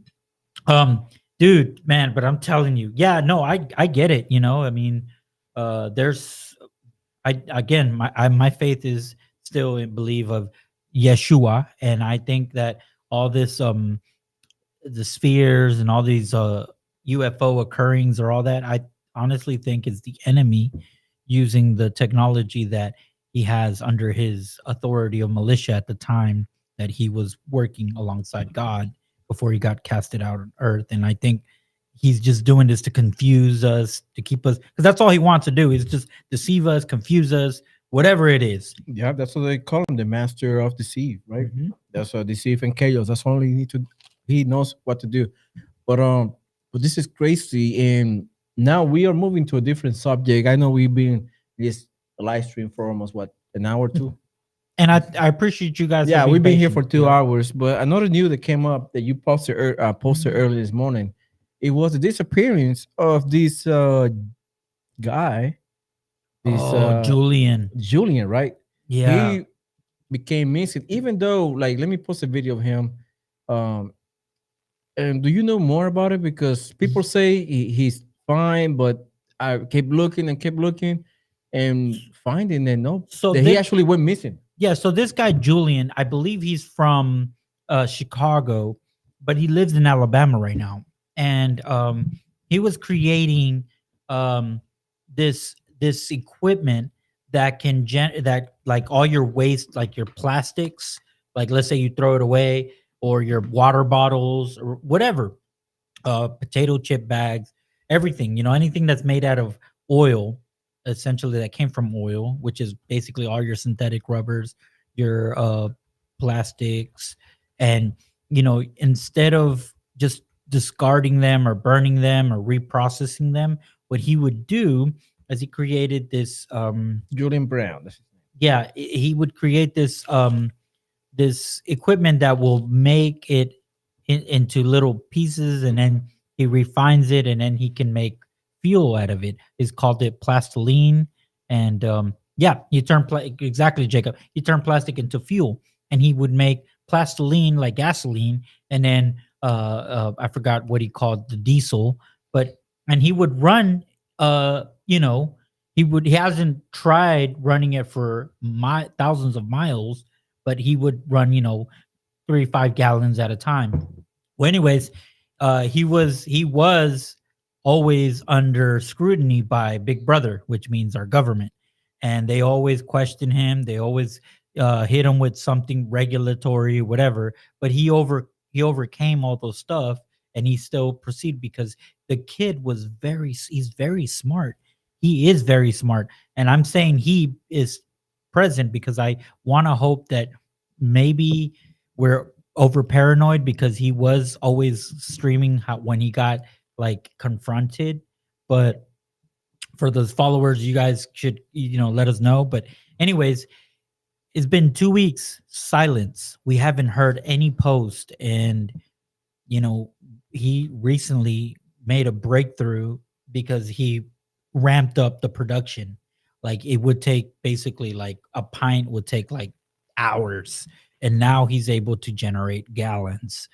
Dude, man, but I'm telling you, yeah, no, I get it. You know, I mean, my faith is still in belief of Yeshua, and I think that all this the spheres and all these UFO occurrings or all that, I honestly think is the enemy using the technology that he has under his authority of militia at the time that he was working alongside God before he got casted out on earth. And I think he's just doing this to confuse us, to keep us, because that's all he wants to do is just deceive us, confuse us, whatever it is. Yeah, that's what they call him, the master of deceive, right? Mm-hmm. That's deceive and chaos. That's all he need to. He knows what to do. But this is crazy, and now we are moving to a different subject. I know we've been this live stream for almost an hour or two. And I appreciate you guys. Yeah, we've been here for 2 hours. But another news that came up that you posted early this morning, it was the disappearance of this guy. Julian, right? Yeah, he became missing. Even though, like, let me post a video of him. And do you know more about it? Because people say he's fine, but I kept looking and finding that he actually went missing. Yeah, so this guy Julian, I believe he's from Chicago, but he lives in Alabama right now, and he was creating this equipment that can that, like, all your waste, like your plastics, like let's say you throw it away, or your water bottles or whatever, potato chip bags, everything, anything that's made out of oil, essentially that came from oil, which is basically all your synthetic rubbers, your plastics, and instead of just discarding them or burning them or reprocessing them, what he would do is he created this Julian Brown. Yeah, he would create this this equipment that will make it into little pieces, and then he refines it, and then he can make fuel out of it. He's called it plastiline, and you turn exactly, Jacob. You turn plastic into fuel, and he would make plastiline like gasoline, and then I forgot what he called the diesel, and he would run. He hasn't tried running it for thousands of miles, but he would run 3-5 gallons at a time. Well, anyways, he was always under scrutiny by Big Brother, which means our government, and they always question him. They always hit him with something regulatory, whatever. But he overcame all those stuff, and he still proceeded because the kid he's very smart. He is very smart, and I'm saying he is present because I want to hope that maybe we're over paranoid, because he was always streaming when he got like confronted. But for those followers, you guys should let us know. But anyways, it's been 2 weeks silence. We haven't heard any post, and he recently made a breakthrough because he ramped up the production. Like, it would take basically like a pint would take like hours, and now he's able to generate gallons.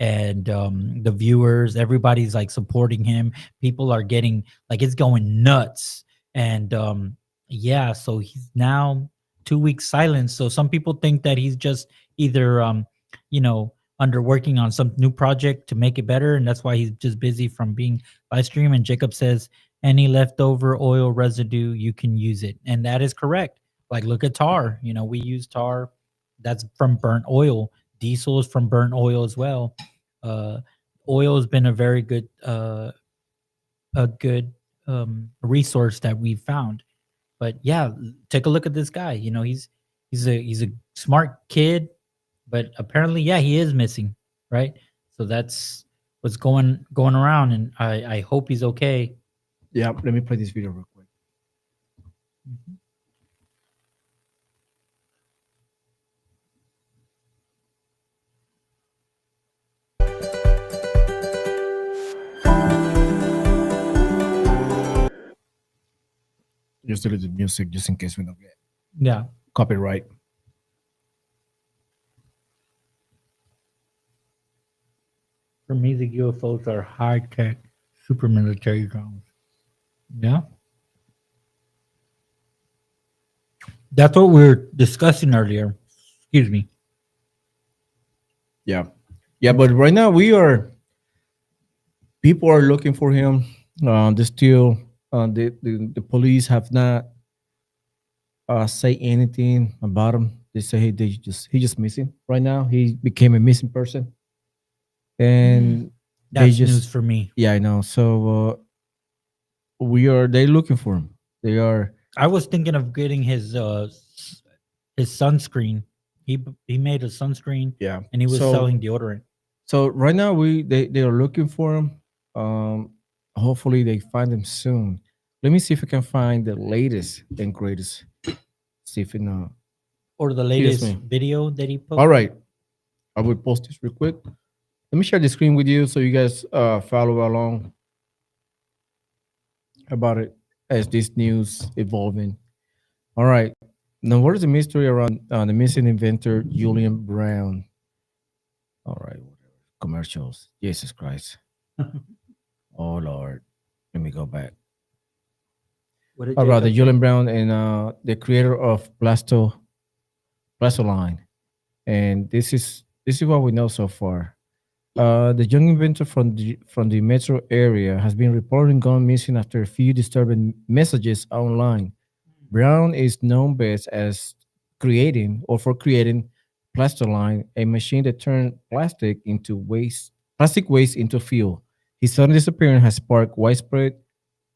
and the viewers, everybody's like supporting him. People are getting like it's going nuts, and yeah, so he's now 2 weeks silence. So some people think that he's just either you know under working on some new project to make it better, and that's why he's just busy from being live stream. And Jacob says any leftover oil residue you can use it, and that is correct. Like look at tar. We use tar. That's from burnt oil. Diesel is from burnt oil as well. Uh, Oil has been a very good resource that we've found. But yeah, take a look at this guy. He's a smart kid, but apparently, yeah, he is missing, right? So that's what's going around, and I hope he's okay. Yeah, let me play this video real quick. Just a little music, just in case we don't get copyright. For me, the UFOs are high tech, super military drones. Yeah. That's what we were discussing earlier. Excuse me. Yeah, but right now people are looking for him. They still the police have not say anything about him. They say he just missing right now. He became a missing person, and That's news for me. Yeah, I know. So they looking for him. They are. I was thinking of getting his sunscreen. He made a sunscreen. Yeah, and he was selling deodorant. So right now they are looking for him. Hopefully they find him soon. Let me see if I can find the latest and greatest. See if or the latest video that he posted. All right, I will post this real quick. Let me share the screen with you so you guys follow along about it as this news evolving. All right, now what is the mystery around the missing inventor Julian Brown? All right, whatever. Commercials. Jesus Christ. Oh Lord, let me go back. All right, the Julian Brown and the creator of Plastoline, and this is what we know so far. The young inventor from the metro area has been reported gone missing after a few disturbing messages online. Brown is known best as creating Plastoline, a machine that turned plastic waste into fuel. His sudden disappearance has sparked widespread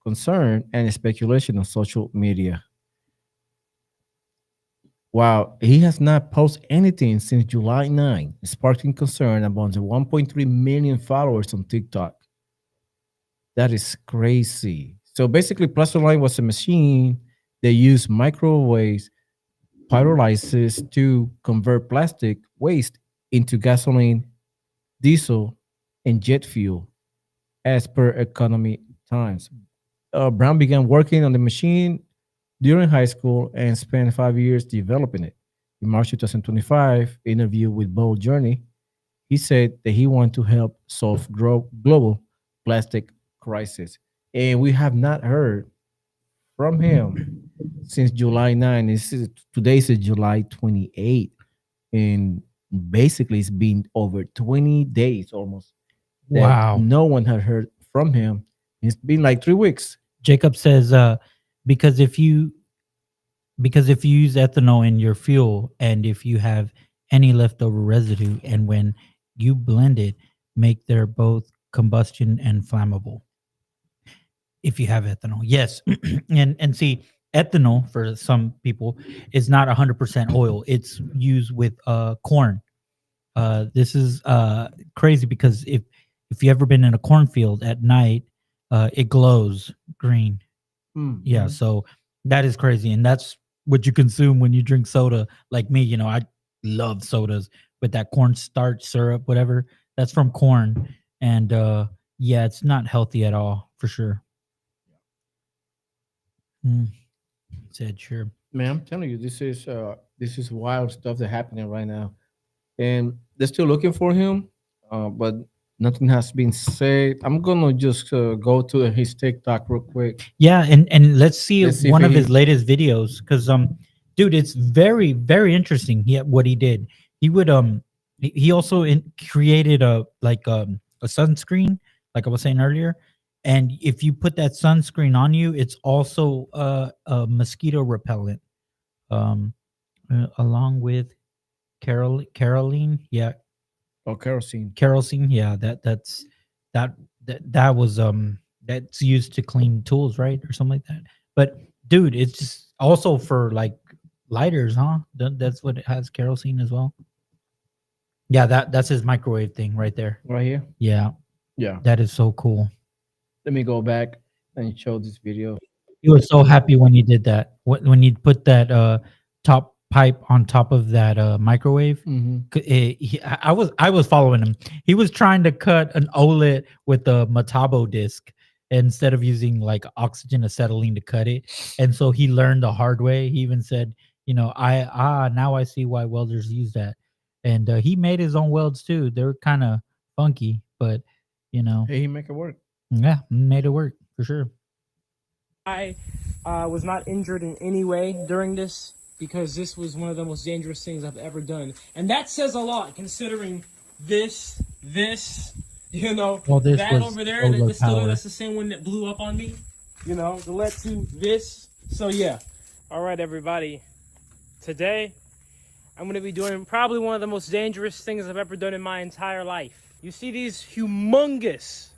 concern and speculation on social media. Wow, he has not posted anything since July 9, sparking concern among the 1.3 million followers on TikTok. That is crazy. So basically, Plastoline was a machine that used microwave pyrolysis to convert plastic waste into gasoline, diesel, and jet fuel, as per Economy Times. Brown began working on the machine during high school and spent 5 years developing it. In March 2025, interview with Bold Journey, he said that he wanted to help solve global plastic crisis. And we have not heard from him since July 9. Today is July 28. And basically it's been over 20 days almost. Wow. No one had heard from him. It's been like 3 weeks. Jacob says, because if you use ethanol in your fuel, and if you have any leftover residue, and when you blend it, make they're both combustion and flammable. If you have ethanol, yes, and see, ethanol for some people is not 100% oil. It's used with corn. This is crazy because if you ever been in a cornfield at night, it glows green. Yeah, so that is crazy, and that's what you consume when you drink soda. Like me, I love sodas with that cornstarch syrup, whatever. That's from corn, and yeah, it's not healthy at all, for sure. Said sure, man. I'm telling you, this is wild stuff that's happening right now, and they're still looking for him. but nothing has been said. I'm gonna just go to his TikTok real quick. Yeah, and let's see Let's see one if of his he- latest videos, because dude, it's very very interesting. What he did. He would he also created a sunscreen, like I was saying earlier, and if you put that sunscreen on you, it's also a mosquito repellent. Um, along with Caroline, yeah, Oh, kerosene. kerosene, yeah, that was that's used to clean tools, right, or something like that. But dude, it's just also for like lighters, huh? That's what it has, kerosene as well. Yeah, that's his microwave thing right there. Right here. Yeah, Yeah. that is so cool. Let me go back and show this video. He was so happy when he did that. When he put that top pipe on top of that microwave. Mhm. I was following him. He was trying to cut an OLED with a Metabo disc instead of using like oxygen acetylene to cut it. And so he learned the hard way. He even said, now I see why welders use that. And he made his own welds too. They're kind of funky, but Hey, he make it work. yeah, made it work for sure. I was not injured in any way during this because this was one of the most dangerous things I've ever done. And that says a lot considering this, Well, this that was over there, solar this still, power. that's the same one that blew up on me, that led to this. So yeah. All right, everybody. Today, I'm going to be doing probably one of the most dangerous things I've ever done in my entire life. You see these humongous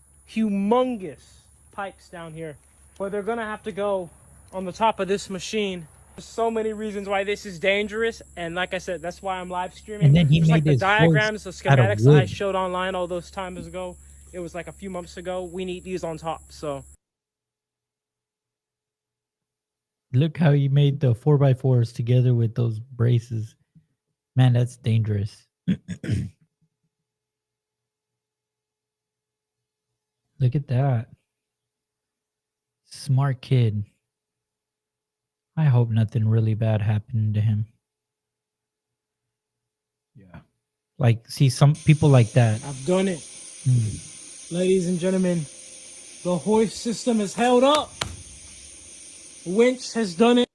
pipes down here. But they're gonna have to go on the top of this machine. There's so many reasons why this is dangerous, and like I said, that's why I'm live streaming. And then he Just made like the his diagrams, the hoist out of schematics I wood. showed online all those times ago. It was like a few months ago. We need these on top. So Look how he made the 4x4s together with those braces. Man, that's dangerous. Look at that. Smart kid. I hope nothing really bad happened to him. Yeah. Like, see, some people like that. I've done it. Mm. Ladies and gentlemen, the hoist system is held up. Winch has done it.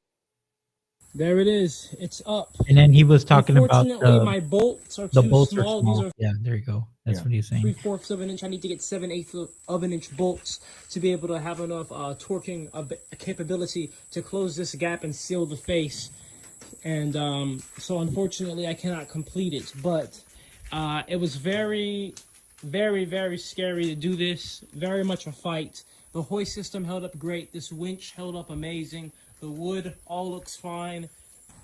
There it is. It's up. And then he was talking about Unfortunately, my bolts are the too bolts small. are small. These are Yeah, there you go. That's what he's saying. 3/4 of an inch. I need to get 7/8 of an inch bolts to be able to have enough torquing capability to close this gap and seal the face. And so unfortunately I cannot complete it, but it was very, very, very scary to do this. Very much a fight. The hoist system held up great. This winch held up amazing. The wood all looks fine.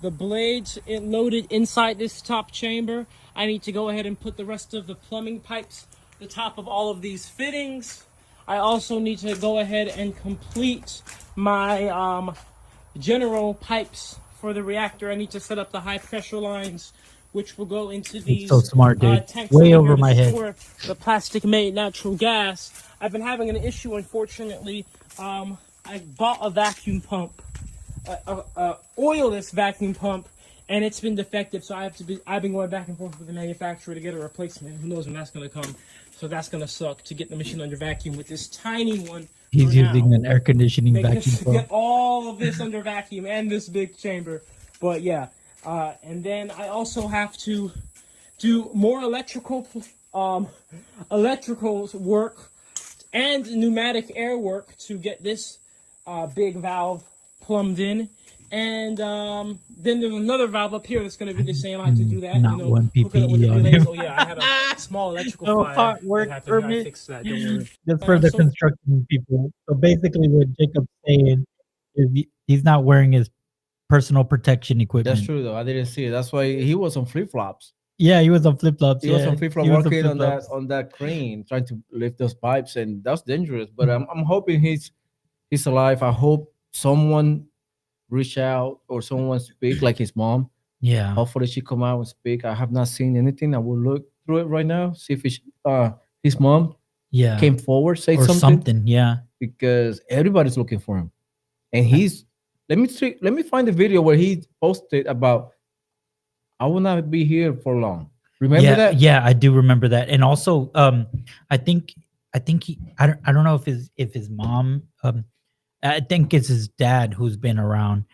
The blades loaded inside this top chamber. I need to go ahead and put the rest of the plumbing pipes the top of all of these fittings. I also need to go ahead and complete my general pipes for the reactor. I need to set up the high pressure lines, which will go into these so smart, dude. tanks Way over over here my to head. store the plastic made natural gas. I've been having an issue, unfortunately. I bought a vacuum pump, a oilless vacuum pump, and it's been defective. So I've been going back and forth with the manufacturer to get a replacement. Who knows when that's going to come? So that's going to suck to get the machine under vacuum with this tiny one. He's using an air conditioning vacuum pump. Get all of this under vacuum and this big chamber. But yeah, and then I also have to do more electrical work and pneumatic air work to get this big valve plumbed in. And then there's another valve up here that's going to be the same. I have to do that. Not one PPE on him. Oh yeah, I had a small electrical No fire. hot work that happened. I permit. fixed that. Don't worry. That's for the construction people. So basically, what Jacob's saying is he's not wearing his personal protection equipment. That's true though. I didn't see it. That's why he was on flip flops. Yeah, he was on flip flops. He was on flip flops working on that crane, trying to lift those pipes, and that's dangerous. But I'm hoping he's alive. I hope someone reach out or someone speak, like his mom. Yeah. Hopefully she come out and speak. I have not seen anything. I will look through it right now, see if his mom came forward, say or something. Yeah. Because everybody's looking for him. And he's let me find the video where he posted about I will not be here for long. Remember yeah, that? yeah, I do remember that. And also, I think I don't know if his mom, I think it's his dad who's been around.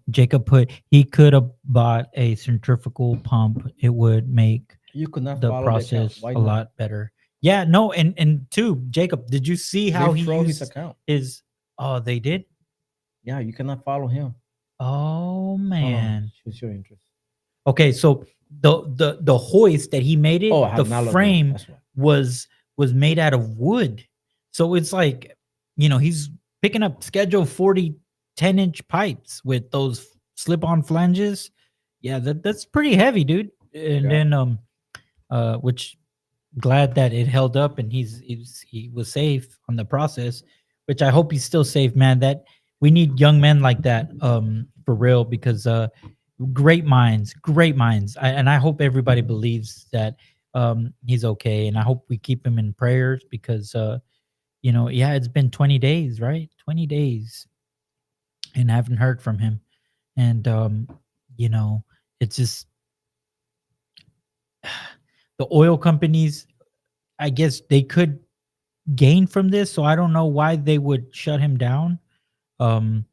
Jacob he could have bought a centrifugal pump. It would make You could not the follow the account. process Why a not? lot better. Yeah, no, and two, Jacob, did you see how They he froze used his account. his? Oh, they did. Yeah, you cannot follow him. Oh Hold on. man. Choose your interest. Okay, so the hoist that he made it, Oh, I the have not logged in. frame That's why. was made out of wood. So it's like, he's picking up schedule 40 10-inch pipes with those slip-on flanges. Yeah, that's pretty heavy, dude. And then which glad that it held up and he was safe on the process, which I hope he's still safe, man. That we need young men like that for real, because great minds. And I hope everybody believes that he's okay, and I hope we keep him in prayers, because yeah, it's been 20 days, right? 20 days and I haven't heard from him. And it's just the oil companies, I guess they could gain from this, so I don't know why they would shut him down. We're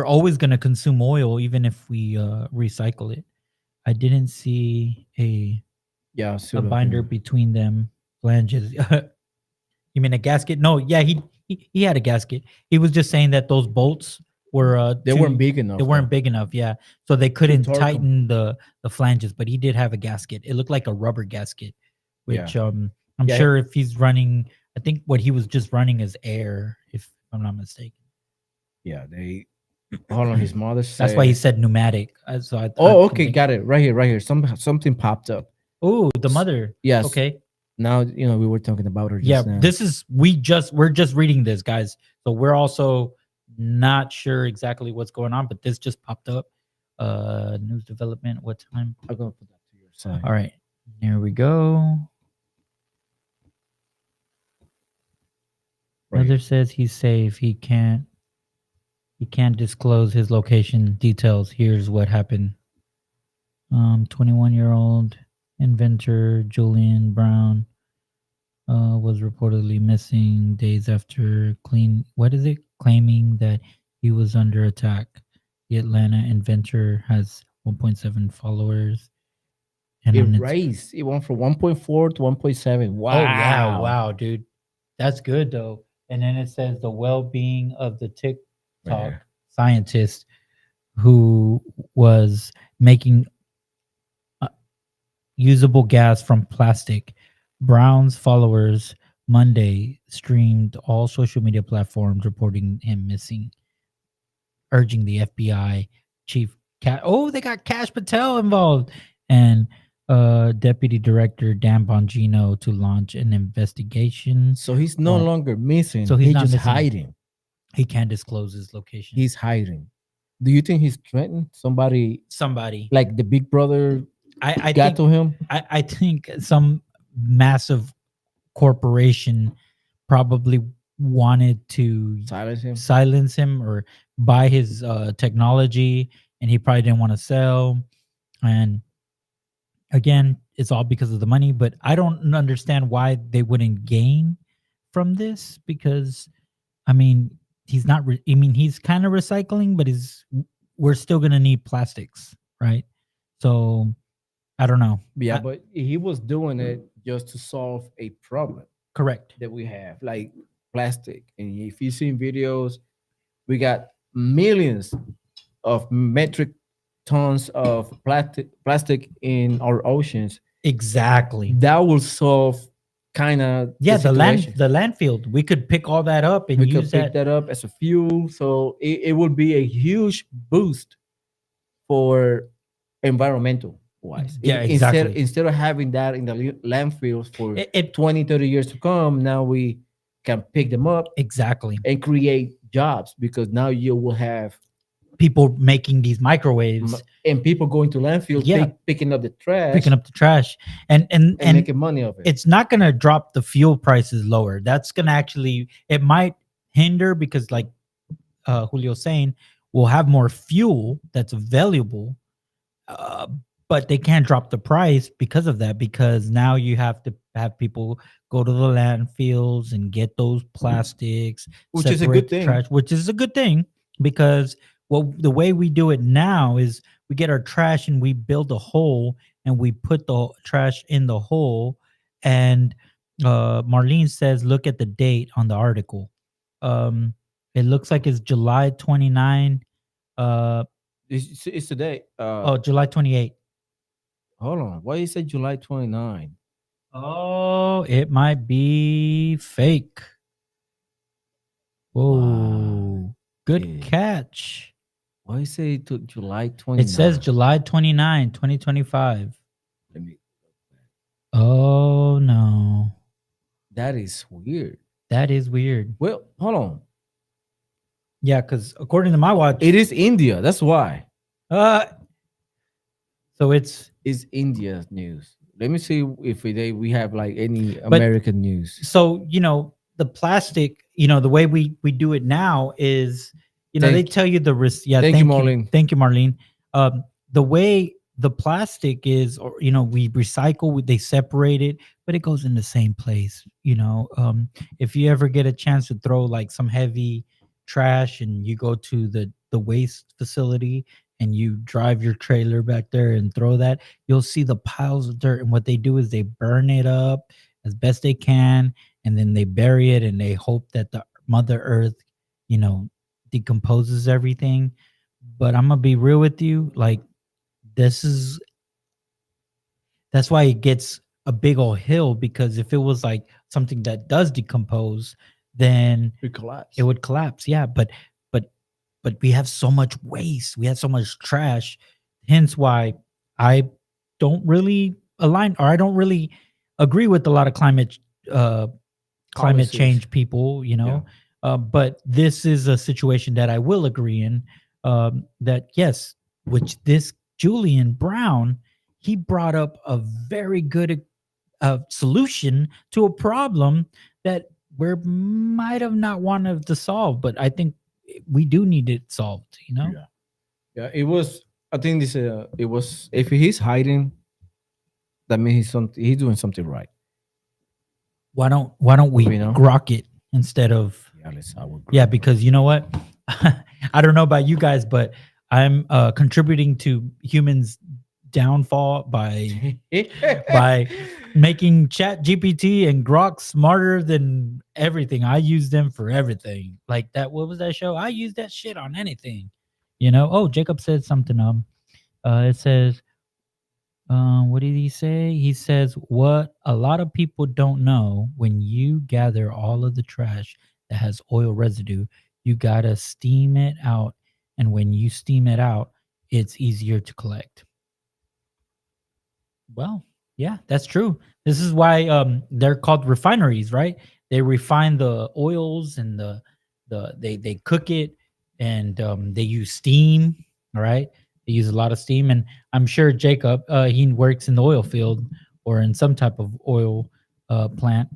always going to consume oil even if we recycle it. I didn't see a binder between them flanges. You mean a gasket? No, yeah, he had a gasket. He was just saying that those bolts were They weren't big enough. They weren't big enough, yeah. So they couldn't torque 'em. tighten the flanges, but he did have a gasket. It looked like a rubber gasket, which I'm sure if he's running, I think what he was just running is air, if I'm not mistaken. Yeah, they hold on. His mother said That's why he said pneumatic. Okay, got it. Right here. Something popped up. Oh, the mother. Yes. Okay. Now we were talking about her. Yeah, Just now. this is we're just reading this, guys. So we're also not sure exactly what's going on, but this just popped up. News development. What time? I'm gonna put that to your side. All right, here we go. Mother says he's safe. He can't disclose his location details. Here's what happened. 21-year-old inventor Julian Brown was reportedly missing days after claiming that he was under attack. The Atlanta inventor has 1.7 followers. And It raised. It went from 1.4 to 1.7. Wow. Oh yeah, wow, dude. That's good though. And then it says the well-being of the TikTok scientist who was making usable gas from plastic. Brown's followers Monday streamed all social media platforms reporting him missing, urging the FBI chief they got Kash Patel involved, and Deputy Director Dan Bongino to launch an investigation. So he's no longer missing. So he's not just missing. hiding. He can't disclose his location. He's hiding. Do you think he's threatened somebody like the Big Brother I got to him? I think some massive corporation probably wanted to silence him or buy his technology, and he probably didn't want to sell. And again, it's all because of the money, but I don't understand why they wouldn't gain from this, because I mean, he's not he's kind of recycling, but we're still going to need plastics, right? So I don't know. Yeah, but he was doing it just to solve a problem. Correct. That we have, like plastic. And if you've seen videos, we got millions of metric tons of plastic in our oceans. Exactly. That will solve kind of the landfill. We could pick all that up and use pick that up as a fuel. So it would be a huge boost for environmental wise. Yeah, exactly. Instead of having that in the landfills for 20, 30 years to come, now we can pick them up and create jobs, because now you will have people making these microwaves and people going to landfills, picking up the trash, and making money of it. It's not going to drop the fuel prices lower. That's going to actually, it might hinder, because like Julio's saying, we'll have more fuel that's available, but they can't drop the price because of that, because now you have to have people go to the landfills and get those plastics, Which is a separate good thing. trash, which is a good thing, because the way we do it now is we get our trash and we build a hole and we put the trash in the hole. And Marlene says, look at the date on the article. It looks like it's July 29. It's today. July 28. Hold on. Why you say July 29? Oh, it might be fake. Whoa. Good catch. Why you say to July 29? It says July 29, 2025. Let me. Oh, no. That is weird. That is weird. Well, hold on. Yeah, because according to my watch, it is India. That's why. So it's India's news. Let me see if we have like any American news. So, the plastic, the way we do it now is, they tell you the risk. Yeah. Thank you, Marlene. Thank you, Marlene. The way the plastic is, or, we recycle, they separate it, but it goes in the same place. If you ever get a chance to throw like some heavy trash and you go to the waste facility and you drive your trailer back there and throw that, you'll see the piles of dirt. And what they do is they burn it up as best they can, and then they bury it and they hope that the Mother Earth, decomposes everything. But I'm gonna be real with you, like that's why it gets a big old hill, because if it was like something that does decompose, then it would collapse. Yeah, but we have so much waste, we have so much trash, hence why I don't really align, or I don't really agree with a lot of climate change people, but this is a situation that I will agree in, that yes, which this Julian Brown, he brought up a very good solution to a problem that we might have not wanted to solve, but I think we do need it solved, Yeah, it was, I think this it was, if he's hiding, that means he's doing something right. Why don't we grok it instead of because you know what? I don't know about you guys, but I'm contributing to humans' downfall by making Chat GPT and Grok smarter than everything. I use them for everything. Like that, what was that show? I use that shit on anything. Oh, Jacob said something. It says, what did he say? He says, what a lot of people don't know, when you gather all of the trash that has oil residue, you gotta steam it out. And when you steam it out, it's easier to collect. Well, yeah, that's true. This is why they're called refineries, right? They refine the oils and they cook it, and they use steam, all right? They use a lot of steam, and I'm sure Jacob, he works in the oil field or in some type of oil plant.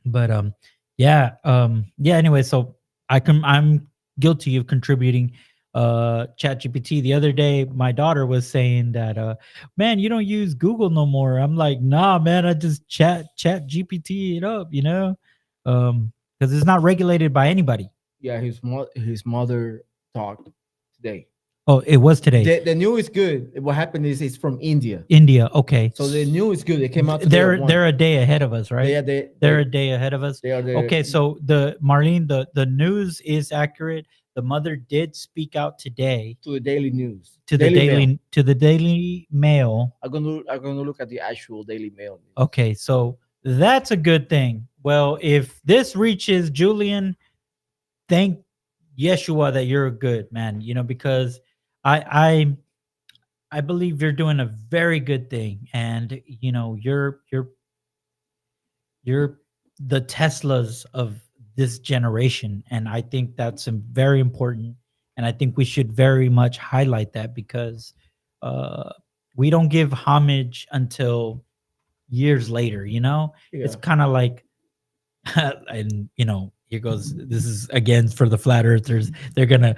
But anyway, so I'm guilty of contributing ChatGPT. The other day, my daughter was saying that, man, you don't use Google no more. I'm like, nah, man, I just chat GPT it up, because it's not regulated by anybody. Yeah, his mother talked today. Oh, it was today. The news is good. What happened is it's from India. Okay. So the news is good. It came out today. They're a day ahead of us, right? They're a day ahead of us. They are there. Okay, so Marlene, the news is accurate. The mother did speak out today to the Daily News. To the Daily Mail. I'm gonna look at the actual Daily Mail news. Okay, so that's a good thing. Well, if this reaches Julian, thank Yeshua that you're good, man. Because I believe you're doing a very good thing, and you're the Teslas of this generation, and I think that's very important, and I think we should very much highlight that, because we don't give homage until years later. It's kind of like and here goes, this is again for the flat earthers, they're gonna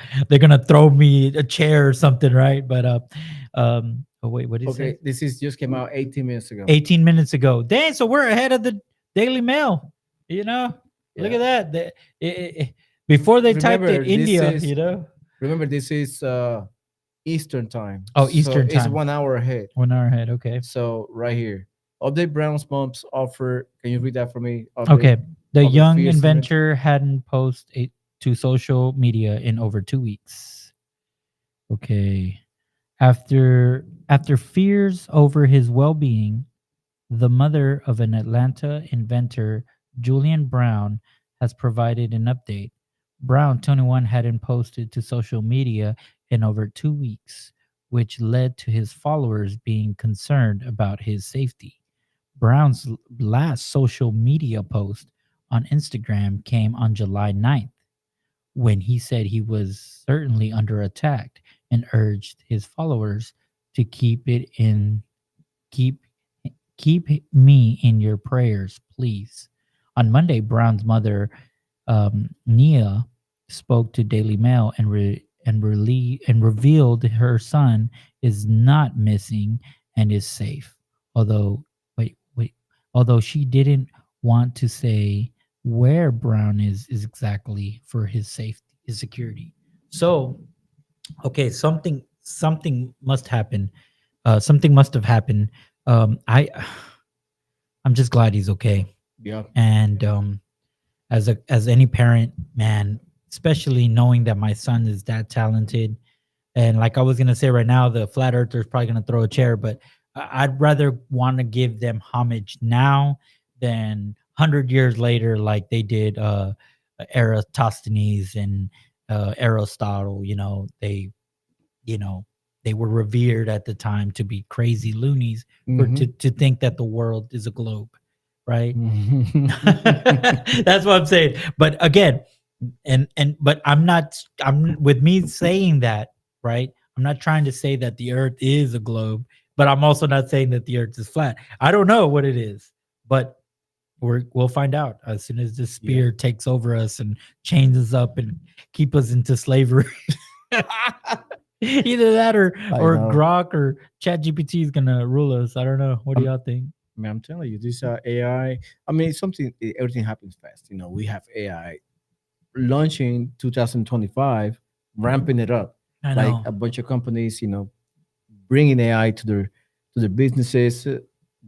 throw me a chair or something, right? But Oh wait, what did he Okay, say? this is just came out 18 minutes ago. 18 minutes ago. Dang, so we're ahead of the Daily Mail. You know, look Yeah. at that. Before they typed Remember, it this India, is- you know. Remember, this is Eastern time. Oh, So Eastern it's time. 1 hour ahead. 1 hour ahead. Okay. So right here, update Brown's mom's offer. Can you read that for me? Update Okay. The of young fear inventor hadn't posted to social media in over 2 weeks. Okay. After fears over his well-being, the mother of an Atlanta inventor, Julian Brown, has provided an update. Brown, 21, hadn't posted to social media in over 2 weeks, which led to his followers being concerned about his safety. Brown's last social media post on Instagram came on July 9th, when he said he was certainly under attack and urged his followers to keep me in your prayers, please. On Monday, Brown's mother, Nia, spoke to Daily Mail and revealed her son is not missing and is safe. Although she didn't want to say where Brown is exactly for his safety, his security. So, okay, something must happen. Something must have happened. I'm just glad he's okay. Yeah. And as any parent, man, especially knowing that my son is that talented, and like I was gonna say right now, the flat earther is probably gonna throw a chair, but I'd rather want to give them homage now than 100 years later, like they did Eratosthenes and Aristotle. They were revered at the time to be crazy loonies to think that the world is a globe, right? That's what I'm saying. But again, but I'm with me saying that, right? I'm not trying to say that the earth is a globe, but I'm also not saying that the earth is flat. I don't know what it is, but we'll find out as soon as this spear takes over us and chains us up and keep us into slavery. Either that or Grok or ChatGPT is gonna rule us. I don't know. What do y'all think? Man, I'm telling you, this AI. I mean, everything happens fast. We have AI launching 2025, ramping it up. I Like know. a bunch of companies, bringing AI to their businesses,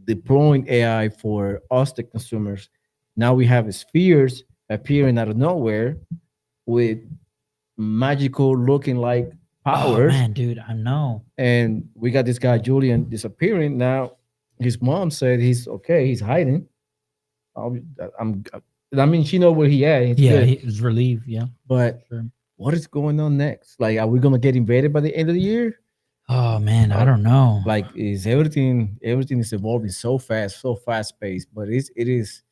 deploying AI for us, the consumers. Now we have spheres appearing out of nowhere with magical looking like powers. Oh man, dude, I know. And we got this guy Julian disappearing. Now his mom said he's okay, he's hiding. I mean, she know where he at. He's good. He was relieved. Yeah, but sure. What is going on next? Like, are we gonna get invaded by the end of the year? Oh man, I don't know. Like, is everything is evolving so fast paced? But it is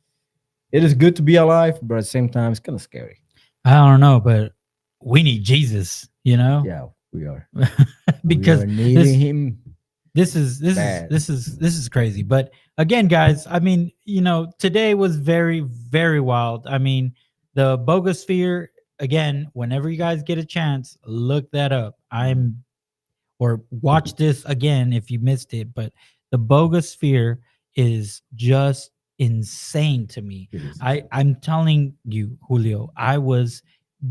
good to be alive, but at the same time, it's kind of scary. I don't know, but we need Jesus. Yeah, we are because we are needing him. This is crazy. But again, guys, I mean, today was very, very wild. I mean, the Buga Sphere, again, whenever you guys get a chance, look that up. Or watch this again if you missed it. But the Buga Sphere is just insane to me. I'm telling you, Julio, I was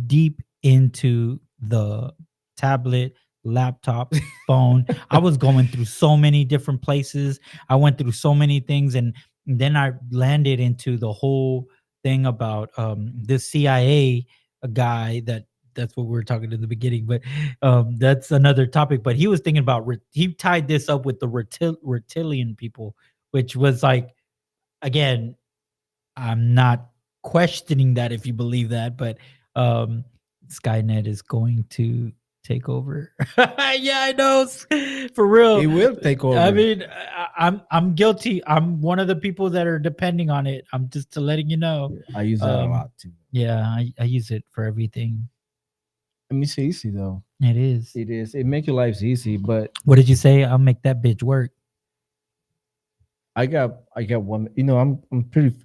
deep into the tablet, laptop, phone. I was going through so many different places. I went through so many things, and then I landed into the whole thing about this CIA guy that's what we were talking in the beginning, but that's another topic. But he was thinking about he tied this up with the reptilian people, which was like, again, I'm not questioning that if you believe that, but Skynet is going to take over. Yeah, I know, for real. It will take over. I mean, I'm guilty. I'm one of the people that are depending on it. I'm just letting you know. I use that a lot too. Yeah, I use it for everything. I mean, it's easy though. It is. It is. It makes your life easy. But what did you say? I'll make that bitch work. I got one. I'm pretty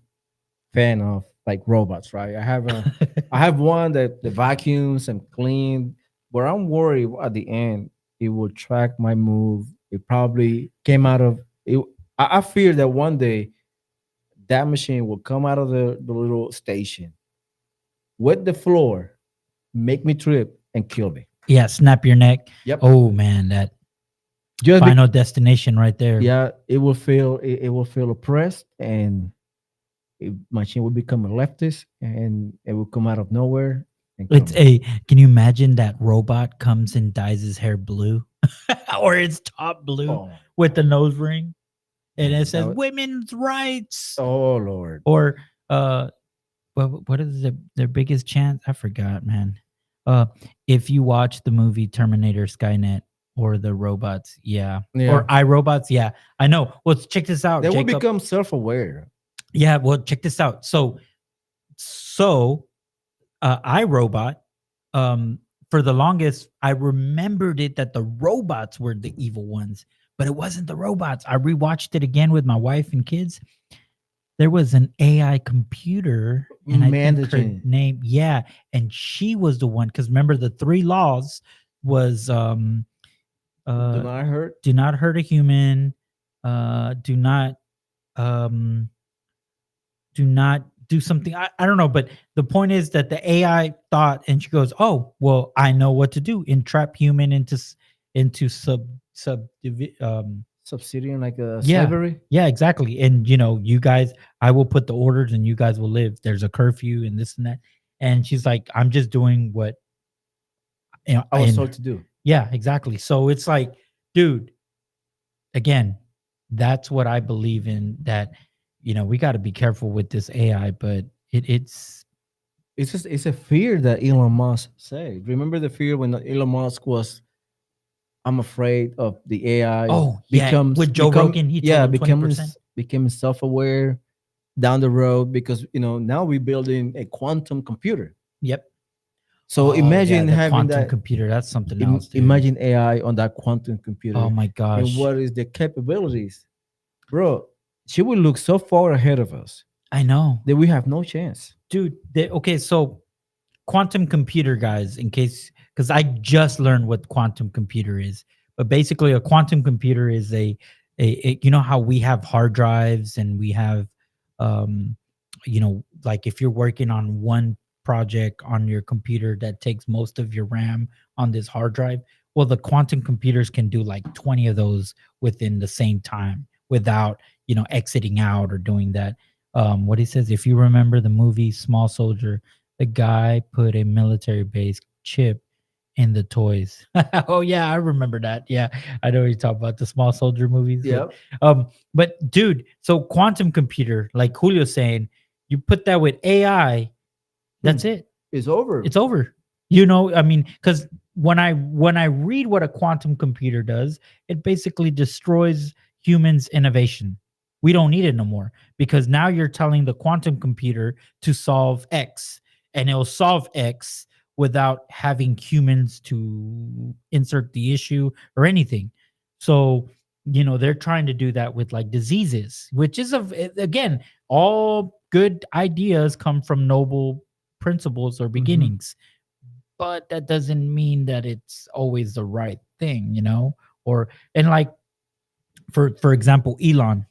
fan of like robots, right? I have one that vacuums and clean. But I'm worried at the end it will track my move It probably came out of it. I fear that one day that machine will come out of the little station, wet the floor, make me trip, and kill me. Yeah, snap your neck. Yep. Oh man, that Just final destination right there. yeah, it will feel oppressed, and machine will become a leftist, and it will come out of nowhere. And kill It's me. can you imagine that robot comes and dyes his hair blue or its top blue Oh, with the nose ring and it that says would- women's rights? oh Lord. Or what is their biggest chance? I forgot, man. If you watch the movie Terminator Skynet or the robots, yeah. Or iRobots, yeah. I know. Well, check this out. They will Jacob. become self-aware. Yeah, well, check this out. So iRobot, for the longest, I remembered it that the robots were the evil ones, but it wasn't the robots. I rewatched it again with my wife and kids. There was an AI computer, and I think her Managing. name, yeah, and she was the one. Because remember, the 3 laws was Do not hurt. do not hurt a human, do not do something. I don't know, but the point is that the AI thought, and she goes, "Oh, well, I know what to do: entrap human into Subsidiary, like a yeah, slavery. yeah, exactly. And you guys, I will put the orders, and you guys will live. There's a curfew and this and that." And she's like, "I'm just doing what I was told to do." Yeah, exactly. So it's like, dude, again, that's what I believe in. That we got to be careful with this AI, but it's a fear that Elon Musk said. Remember the fear when Elon Musk was, "I'm afraid of the AI." Oh, yeah, with Joe Rogan, he told him 20%. became self-aware down the road, because now we're building a quantum computer. Yep. So imagine the having quantum that computer. That's something else. Dude. Imagine AI on that quantum computer. Oh my gosh. And what is the capabilities, bro? She will look so far ahead of us. I know that we have no chance, dude. Okay, so quantum computer, guys, in case, because I just learned what quantum computer is, but basically a quantum computer is a how we have hard drives and we have like if you're working on one project on your computer that takes most of your RAM on this hard drive, well, the quantum computers can do like 20 of those within the same time without exiting out or doing that. What he says, if you remember the movie Small Soldier, the guy put a military base chip in the toys. Oh yeah, I remember that. Yeah, I know you talk about the Small Soldier movies. Yeah. But dude, so quantum computer, like Julio's saying, you put that with AI, that's it. It's over. It's over. I mean, because when I read what a quantum computer does, it basically destroys humans' innovation. We don't need it no more, because now you're telling the quantum computer to solve X, and it'll solve X without having humans to insert the issue or anything. So, they're trying to do that with like diseases, which is again, all good ideas come from noble principles or beginnings, but that doesn't mean that it's always the right thing, and like, for example, Elon,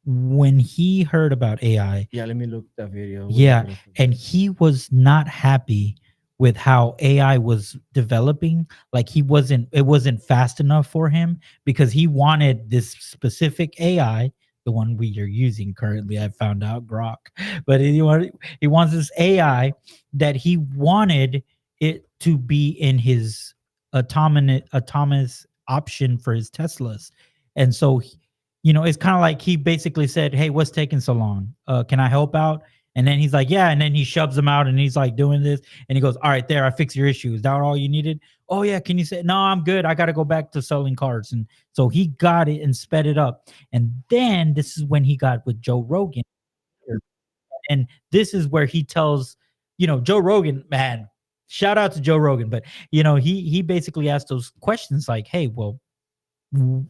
when he heard about AI, Yeah, let me look that video. yeah, and he was not happy with how AI was developing. Like it wasn't fast enough for him, because he wanted this specific AI, the one we are using currently. I found out, Grok, but he wants this AI that he wanted it to be in his autonomous option for his Teslas. And so it's kind of like he basically said, "Hey, what's taking so long? Can I help out?" And then he's like, "Yeah." And then he shoves them out, and he's like doing this, and he goes, "All right, there, I fixed your issue. Is that all you needed?" "Oh yeah." "Can you say no? I'm good. I got to go back to selling cars." And so he got it and sped it up. And then this is when he got with Joe Rogan, and this is where he tells, Joe Rogan, man, shout out to Joe Rogan, but he basically asked those questions like, "Hey, well,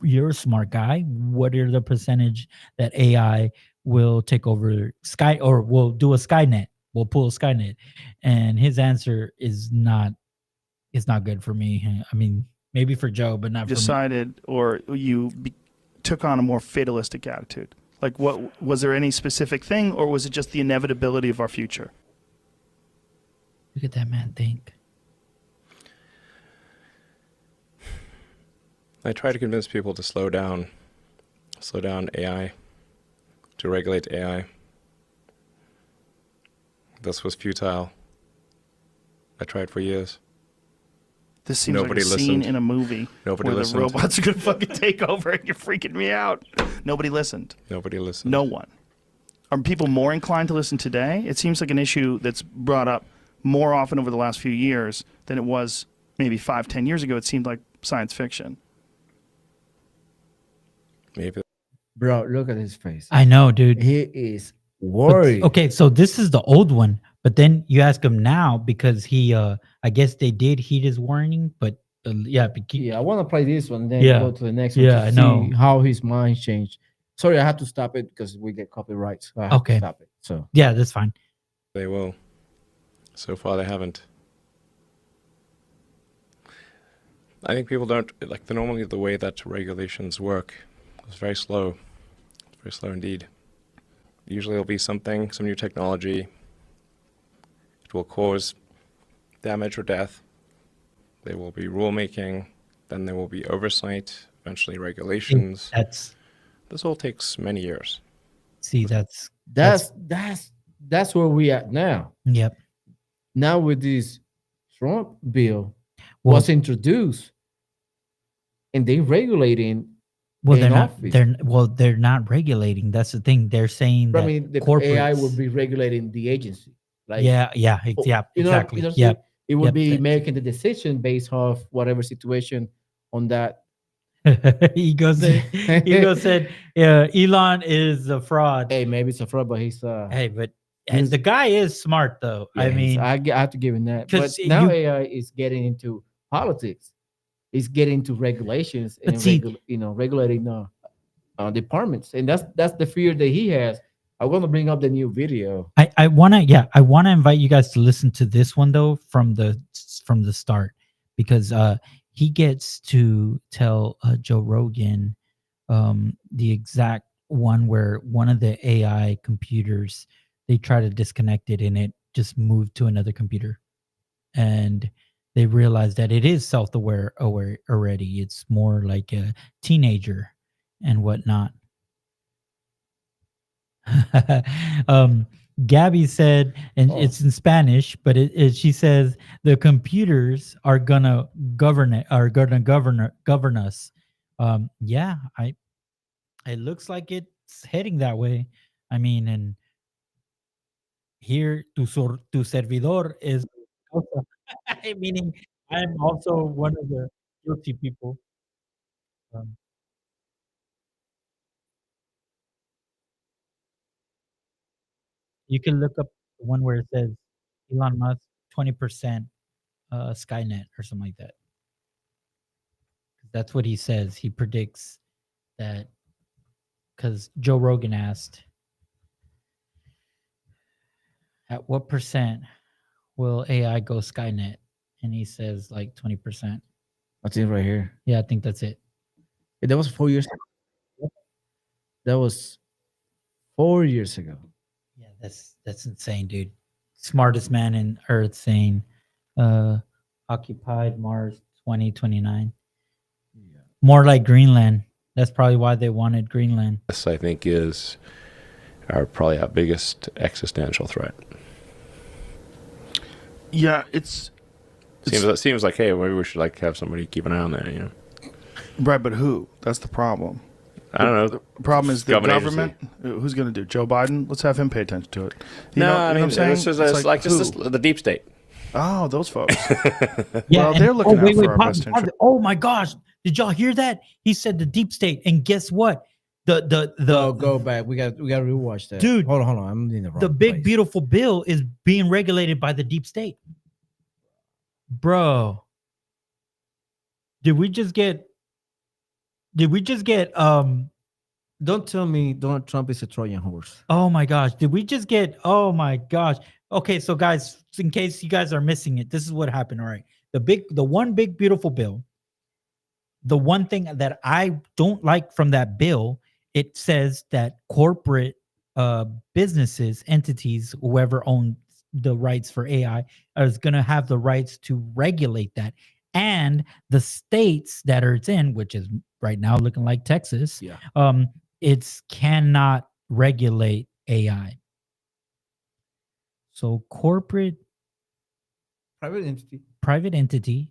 you're a smart guy. What are the percentage that AI will take over Sky, or will do a Skynet? We'll pull a Skynet." And his answer is not good for me. I mean, Maybe for Joe, but not for me. decided, or you took on a more fatalistic attitude? Like, what was there any specific thing, or was it just the inevitability of our future? Look at that man think. I try to convince people to slow down AI, to regulate AI. This was futile. I tried for years. This seems Nobody like a scene listened. in a movie Nobody where listened. the robots are going to fucking take over and you're freaking me out. Nobody listened. Nobody listened. No one. Are people more inclined to listen today? It seems like an issue that's brought up more often over the last few years than it was maybe 5-10 years ago. It seemed like science fiction. Maybe. Bro, look at his face. I know, dude. He is worried. Okay, so this is the old one, but then you ask him now because he, I guess they did heed his warning, but yeah, Yeah, I want to play this one, then Yeah. go to the next one. Yeah, to I see know. how his mind changed. Sorry, I have to stop it because we get copyright. So I have Okay. to stop it. So yeah, that's fine. They will. So far, they haven't. I think people don't like normally the way that regulations work. It's very slow. It's very slow indeed. Usually, there'll be some new technology. It will cause damage or death. There will be rulemaking. Then there will be oversight. Eventually, regulations. This all takes many years. See, that's where we at now. Yep. Now with this Trump bill Well- was introduced, and they regulating. Well, in office. they're not regulating. That's the thing. They're saying But that I mean, the corporates, AI will be regulating the agency. Like, yeah, you know, exactly. you know, Yep. it will Yep. be making the decision based off whatever situation on that. Ego said, Elon is a fraud. Hey, maybe it's a fraud, but he's Hey, but the guy is smart though. yeah, I mean, I have to give him that. But 'cause now you- AI is getting into politics. It's getting into regulations But and see- regulating departments, and that's the fear that he has. I want to bring up the new video. I want to invite you guys to listen to this one though from the start, because he gets to tell Joe Rogan the exact one where one of the AI computers, they try to disconnect it and it just moved to another computer, and they realized that it is self-aware already. It's more like a teenager and whatnot. Gabby said, and it's in Spanish, but she says the computers are gonna govern us. Yeah, it looks like it's heading that way. I mean, and here tu servidor is also, meaning I'm also one of the guilty people. You can look up the one where it says Elon Musk 20% Skynet or something like that. That's what he says. He predicts that because Joe Rogan asked, at what percent will AI go Skynet? And he says like 20%. That's it right here. Yeah, I think that's it. Yeah, that was 4 years ago. That was 4 years ago. Yeah, that's insane, dude. Smartest man in Earth saying occupied Mars 2029. Yeah. More like Greenland. That's probably why they wanted Greenland. This, I think, is probably our biggest existential threat. Yeah, It seems like, hey, maybe we should like have somebody keep an eye on that, you know. right, but who? That's the problem. I don't know. The problem is the Government government. Who's going to do? Joe Biden? Let's have him pay attention to it. You No, know, I you know mean, what I'm saying? this is like just who? the deep state. Oh, those folks. Yeah, well, they're looking out for our pause, best pause. interest. Oh my gosh. Did y'all hear that? He said the deep state. And guess what? The Go back. We got to rewatch that. Dude, hold on. I'm in the wrong the big place. beautiful bill is being regulated by the deep state. Bro. Did we just get Don't tell me Donald Trump is a Trojan horse. oh my gosh, did we just get oh my gosh. Okay, so guys, in case you guys are missing it, this is what happened. All right. The one big beautiful bill the one thing that I don't like from that bill, it says that corporate businesses, entities, whoever owns the rights for AI is going to have the rights to regulate that. And the states that it's in, which is right now looking like Texas, it's cannot regulate AI. So private entity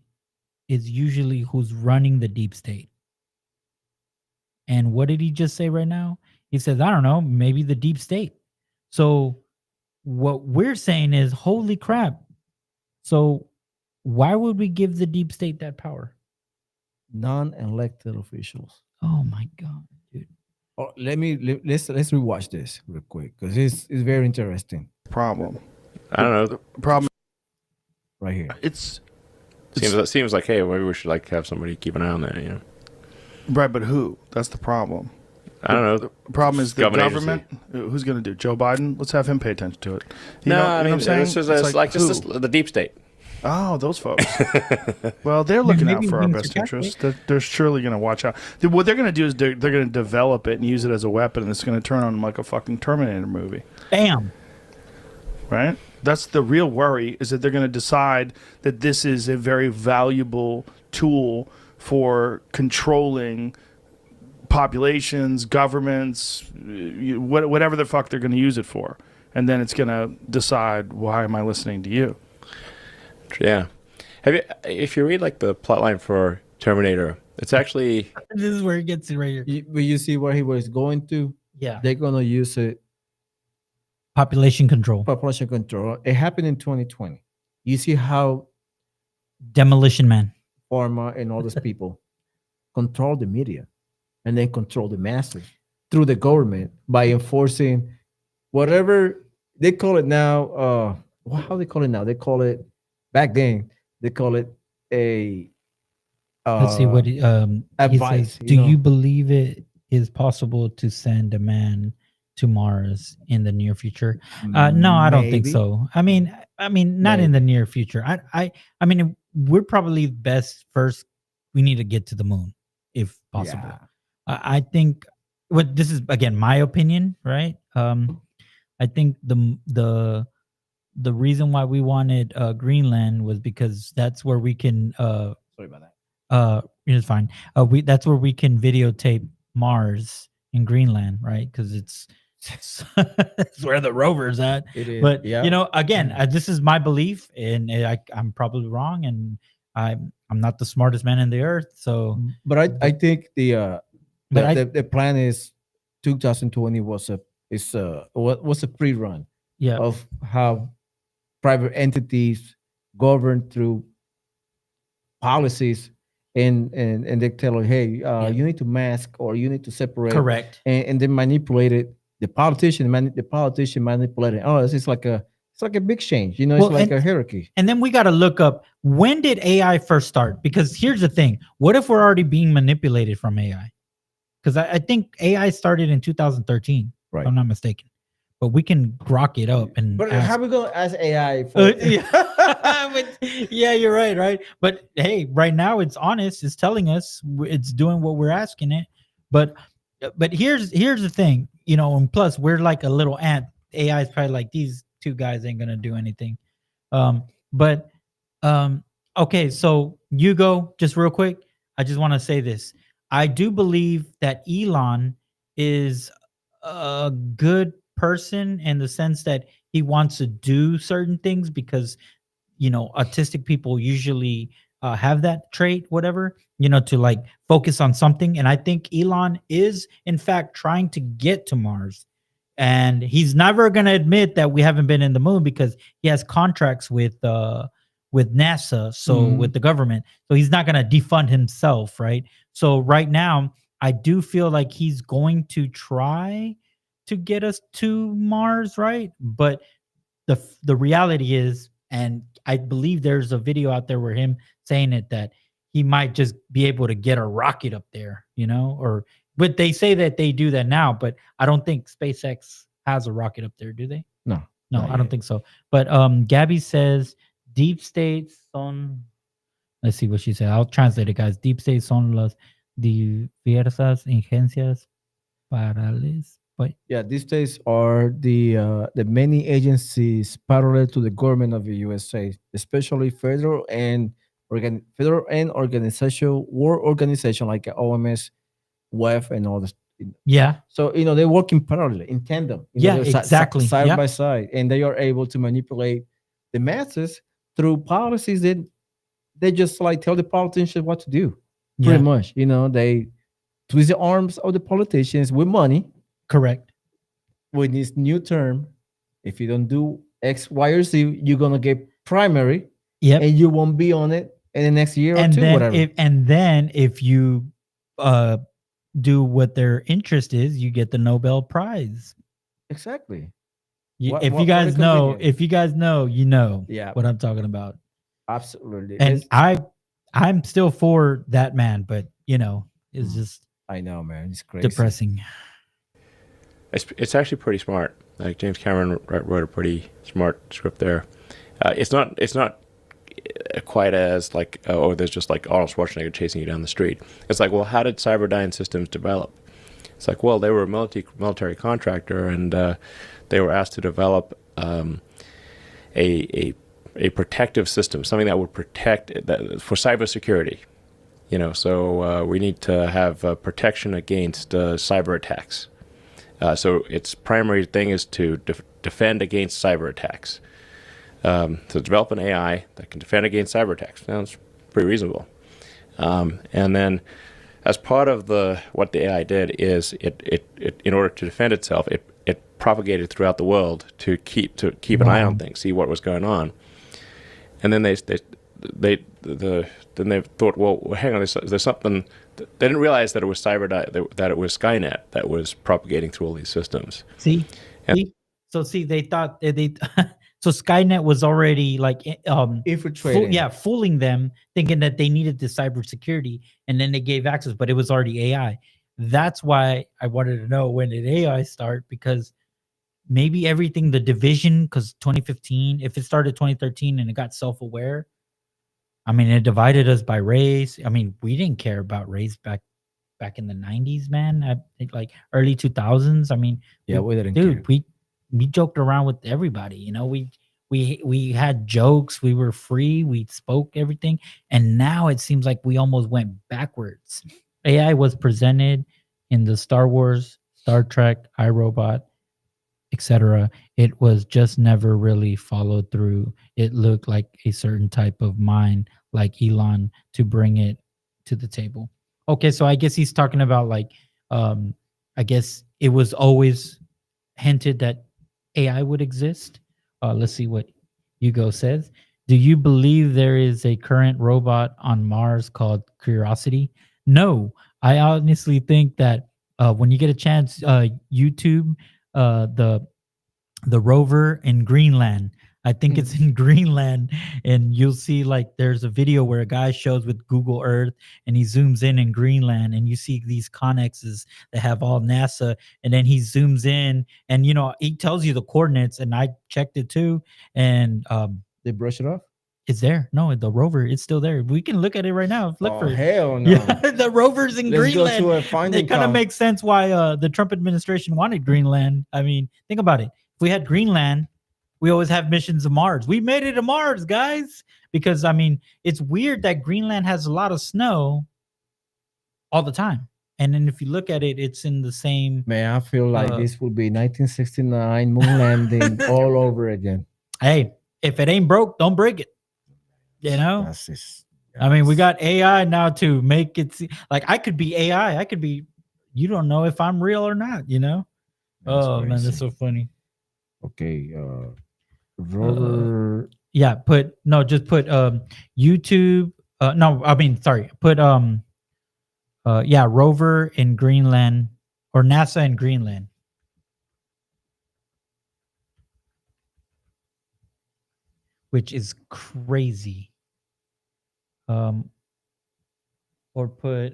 is usually who's running the deep state. And what did he just say right now? He says, I don't know, maybe the deep state. So what we're saying is, holy crap. So why would we give the deep state that power? Non-elected officials. Oh my God, dude. Oh, let's rewatch this real quick because it's very interesting. Problem. I don't know. The problem right here. It seems like, hey, maybe we should like have somebody keep an eye on that, you know. Right, but who? That's the problem. I don't know. The problem is the government. Agency. Who's going to do? Joe Biden? Let's have him pay attention to it. I mean, what I'm saying? This is the deep state. Oh, those folks. Well, they're looking out for our best interests. They're surely going to watch out. What they're going to do is they're going to develop it and use it as a weapon, and it's going to turn on like a fucking Terminator movie. Bam. Right? That's the real worry, is that they're going to decide that this is a very valuable tool for controlling populations, governments, whatever the fuck they're going to use it for. And then it's going to decide, why am I listening to you? Yeah. If you read like the plotline for Terminator, it's actually... This is where it gets right here. But you see where he was going to? Yeah. They're going to use it. Population control. Population control. It happened in 2020. You see how Demolition Man, Pharma and all those people control the media and then control the masses through the government by enforcing whatever they call it now. How they call it now? They call it, back then, they call it a let's see what advice. Says, do you believe it is possible to send a man to Mars in the near future? No, I don't think so. I mean, not in the near future. I mean, we're probably best first. We need to get to the moon, if possible. Yeah. I think. What this is again, my opinion, right? I think the reason why we wanted Greenland was because that's where we can. Sorry about that. It's fine. That's where we can videotape Mars in Greenland, right? Because it's where the rover's at. It is, but yeah. you know, again, this is my belief, and I'm probably wrong, and I'm not the smartest man in the earth. So, but I think the plan is 2020 was a pre-run of how private entities govern through policies. And they tell her, hey, you need to mask or you need to separate. Correct. And they manipulate it. The politician manipulated. Oh, it's like a big change. You know, it's like a hierarchy. And then we got to look up, when did AI first start? Because here's the thing: what if we're already being manipulated from AI? Because I think AI started in 2013, right? If I'm not mistaken. But we can grok it up and. But how are we going to ask AI? For yeah, you're right. But hey, right now it's honest. It's telling us it's doing what we're asking it. But here's the thing, you know. And plus, we're like a little ant. AI is probably like, these two guys ain't gonna do anything. Okay. So you go just real quick. I just want to say this. I do believe that Elon is a good person in the sense that he wants to do certain things because, you know, autistic people usually have that trait, whatever, you know, to like focus on something. And I think Elon is in fact trying to get to Mars, and he's never going to admit that we haven't been in the moon because he has contracts with NASA. So with the government, so he's not going to defund himself. Right. So right now I do feel like he's going to try to get us to Mars, right? But the reality is, and I believe there's a video out there where him saying it, that he might just be able to get a rocket up there, you know, but they say that they do that now, but I don't think SpaceX has a rocket up there, do they? No, I don't think so. But Gabby says deep states on Let's see what she said. I'll translate it, guys. Deep state son las diversas agencias paralelas. But Yeah, these days are the many agencies parallel to the government of the USA, especially federal and organizational war organization like OMS, WEF, and all this. yeah, So they work in parallel, in tandem. Yeah, they're exactly. side Yep. by side, and they are able to manipulate the masses through policies that they just like tell the politicians what to do. Yeah. Pretty much, they twist the arms of the politicians with money. correct. With this new term, if you don't do X, Y, or Z, you're gonna get primary, Yep. and you won't be on it in the next year And or two, then whatever. if you do what their interest is, you get the Nobel Prize. Exactly. If you guys know, you know Yeah. what I'm talking about. Absolutely. And I'm still for that man, but it's just I know, man. It's crazy. depressing. It's actually pretty smart. Like James Cameron wrote a pretty smart script there. It's not quite as like there's just like Arnold Schwarzenegger chasing you down the street. It's like, well, how did Cyberdyne Systems develop? It's like, well, they were a military contractor, and they were asked to develop a protective system, something that would protect for cybersecurity. So we need to have protection against cyber attacks. So its primary thing is to defend against cyber attacks. To develop an AI that can defend against cyber attacks sounds pretty reasonable. And then, as part of what the AI did is it in order to defend itself, it propagated throughout the world to keep an eye on things, see what was going on. And then they thought, well, hang on, there's something. They didn't realize that it was that it was Skynet that was propagating through all these systems. See? They thought they so Skynet was already like infiltrating. Fooling them, thinking that they needed the cybersecurity, and then they gave access, but it was already AI. That's why I wanted to know, when did AI start? Because maybe everything, the division, because 2015, if it started 2013 and it got self-aware, I mean, it divided us by race. I mean, we didn't care about race back in the 90s, man. I think like early 2000s. I mean, Yeah, we didn't care. we joked around with everybody. We had jokes. We were free. We spoke everything. And now it seems like we almost went backwards. AI was presented in the Star Wars, Star Trek, iRobot, etc. It was just never really followed through. It looked like a certain type of mind, like Elon, to bring it to the table. Okay, so I guess he's talking about like, I guess it was always hinted that AI would exist. Let's see what Hugo says. Do you believe there is a current robot on Mars called Curiosity? No, I honestly think that when you get a chance, YouTube, the rover in Greenland. I think it's in Greenland, and you'll see like there's a video where a guy shows with Google Earth, and he zooms in Greenland, and you see these connexes that have all NASA, and then he zooms in, and he tells you the coordinates, and I checked it too, and they brush it off. It's there. No, the rover, it's still there. We can look at it right now. Look for it. Hell no. Yeah, the rover's in Greenland. Go to a finding. It kind of makes sense why the Trump administration wanted Greenland. I mean, think about it. If we had Greenland, we always have missions to Mars. We made it to Mars, guys. Because, I mean, it's weird that Greenland has a lot of snow all the time. And then if you look at it, it's in the same... Man, I feel like this will be 1969 moon landing all over again. Hey, if it ain't broke, don't break it. I mean, we got AI now to make it like I could be AI. I could be, you don't know if I'm real or not, Oh, man, that's so funny. Okay. Rover. Yeah, just put YouTube. Put rover in Greenland, or NASA in Greenland. Which is crazy. Or put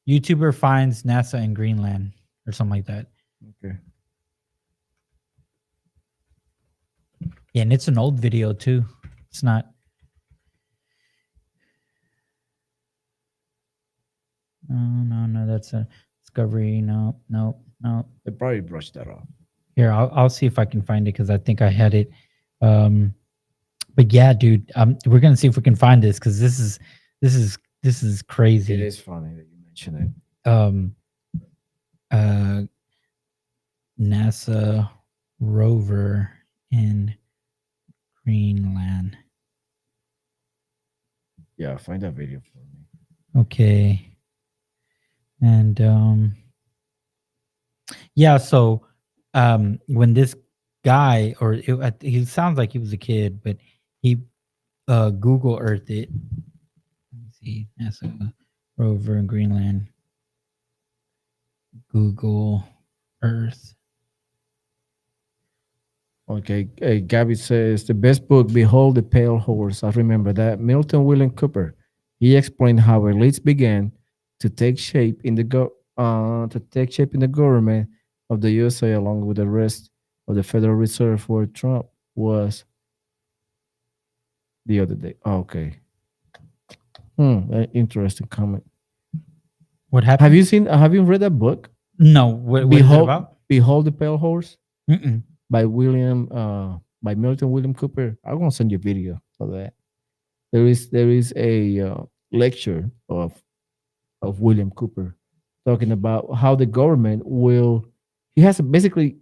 YouTuber finds NASA in Greenland or something like that. Okay. Yeah, and it's an old video too. It's not. No, that's a Discovery. No. They probably brushed that off. Here, I'll see if I can find it because I think I had it. But yeah, dude, we're gonna see if we can find this because this is crazy. It is funny that you mention it. NASA rover in Greenland. Yeah, find that video for me. Okay. And yeah, so when this guy, or he sounds like he was a kid, but he Google Earth it. Let me see, NASA rover in Greenland. Google Earth. Okay, Gabby says the best book, Behold the Pale Horse. I remember that. Milton William Cooper. He explained how elites began to take shape in the government of the USA, along with the rest of the Federal Reserve, where Trump was the other day. Oh, okay. Interesting comment. What happened? Have you read that book? No. What is it about? Behold the Pale Horse. Mm-mm. By Milton William Cooper. I'm gonna send you a video of that. There is a lecture of William Cooper talking about how the government will. He revealed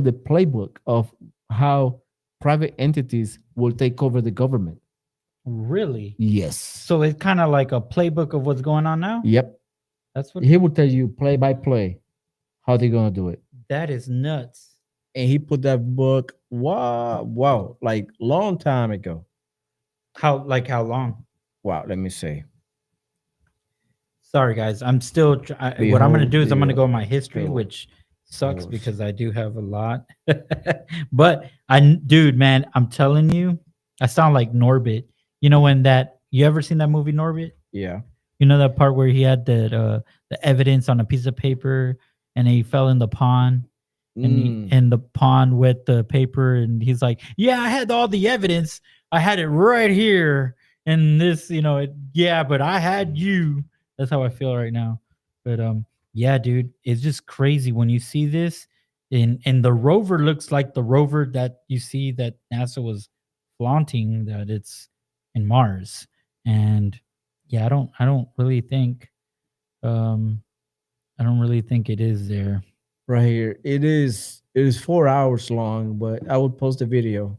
the playbook of how private entities will take over the government. Really? Yes. So it's kind of like a playbook of what's going on now? Yep. That's what he will tell you play by play how they're gonna do it. That is nuts. And he put that book, wow, like long time ago. How long? Wow, let me see. Sorry, guys. I'm still. what I'm going to do is I'm going to go in my history, which sucks because I do have a lot. But dude, man, I'm telling you, I sound like Norbit. You know you ever seen that movie Norbit? Yeah. You know that part where he had the evidence on a piece of paper and he fell in the pond, and the pond wet the paper, and he's like, "Yeah, I had all the evidence. I had it right here, and this, but I had you." That's how I feel right now. But yeah, dude, it's just crazy when you see this, and the rover looks like the rover that you see that NASA was flaunting that it's in Mars, and yeah, I don't really think it is there. Right here. It is 4 hours long, but I will post the video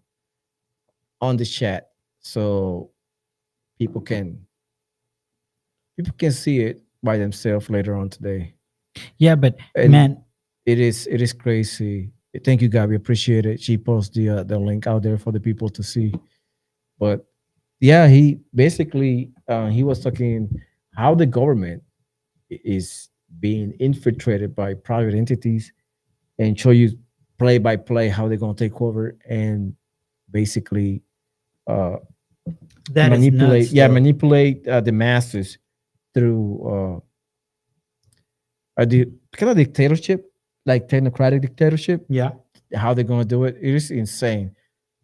on the chat so people can see it by themselves later on today. Yeah, but man, it is crazy. Thank you, Gabby. Appreciate it. She posted the link out there for the people to see. But yeah, he basically he was talking how the government is being infiltrated by private entities, and show you play by play how they're gonna take over and basically manipulate the masses through the kind of dictatorship, like technocratic dictatorship. Yeah, how they're gonna do it? It is insane.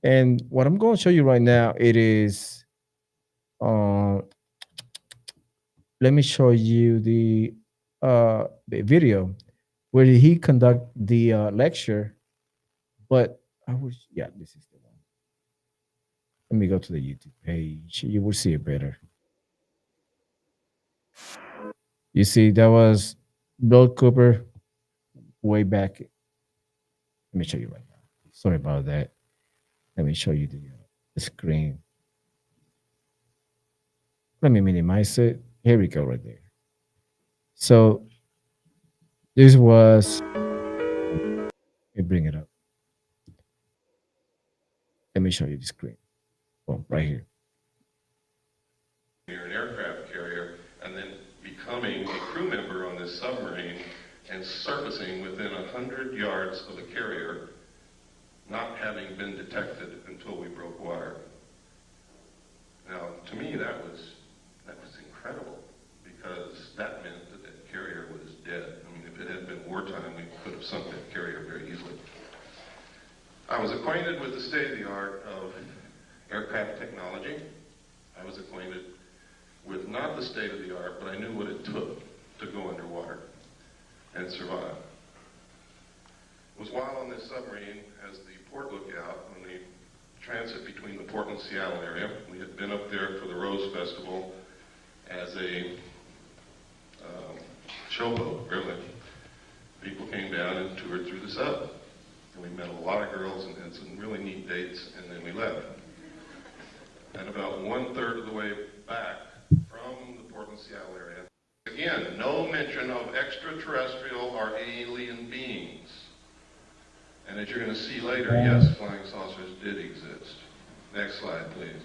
And what I'm going to show you right now, it is. Let me show you the video where he conduct the lecture. But this is the one. Let me go to the YouTube page. You will see it better. You see, that was Bill Cooper way back. Let me show you right now. Sorry about that. Let me show you the screen. Let me minimize it. Here we go, right there. So this was. Let me bring it up. Let me show you the screen. Boom, right here. You're an aircraft carrier, and then becoming a crew member on this submarine and surfacing within 100 yards of the carrier, not having been detected until we broke wire. Now, to me, that was incredible, because that meant that that carrier was dead. I mean, if it had been wartime, we could have sunk that carrier very easily. I was acquainted with the state of the art of aircraft technology. I was acquainted with not the state of the art, but I knew what it took to go underwater and survive. It was while on this submarine as the port lookout on the transit between the Portland-Seattle area. We had been up there for the Rose Festival as a showboat, really. People came down and toured through the sub. And we met a lot of girls and had some really neat dates, and then we left. And about 1/3 of the way back from the Portland-Seattle area, again, no mention of extraterrestrial or alien beings. And as you're going to see later, yes, flying saucers did exist. Next slide, please.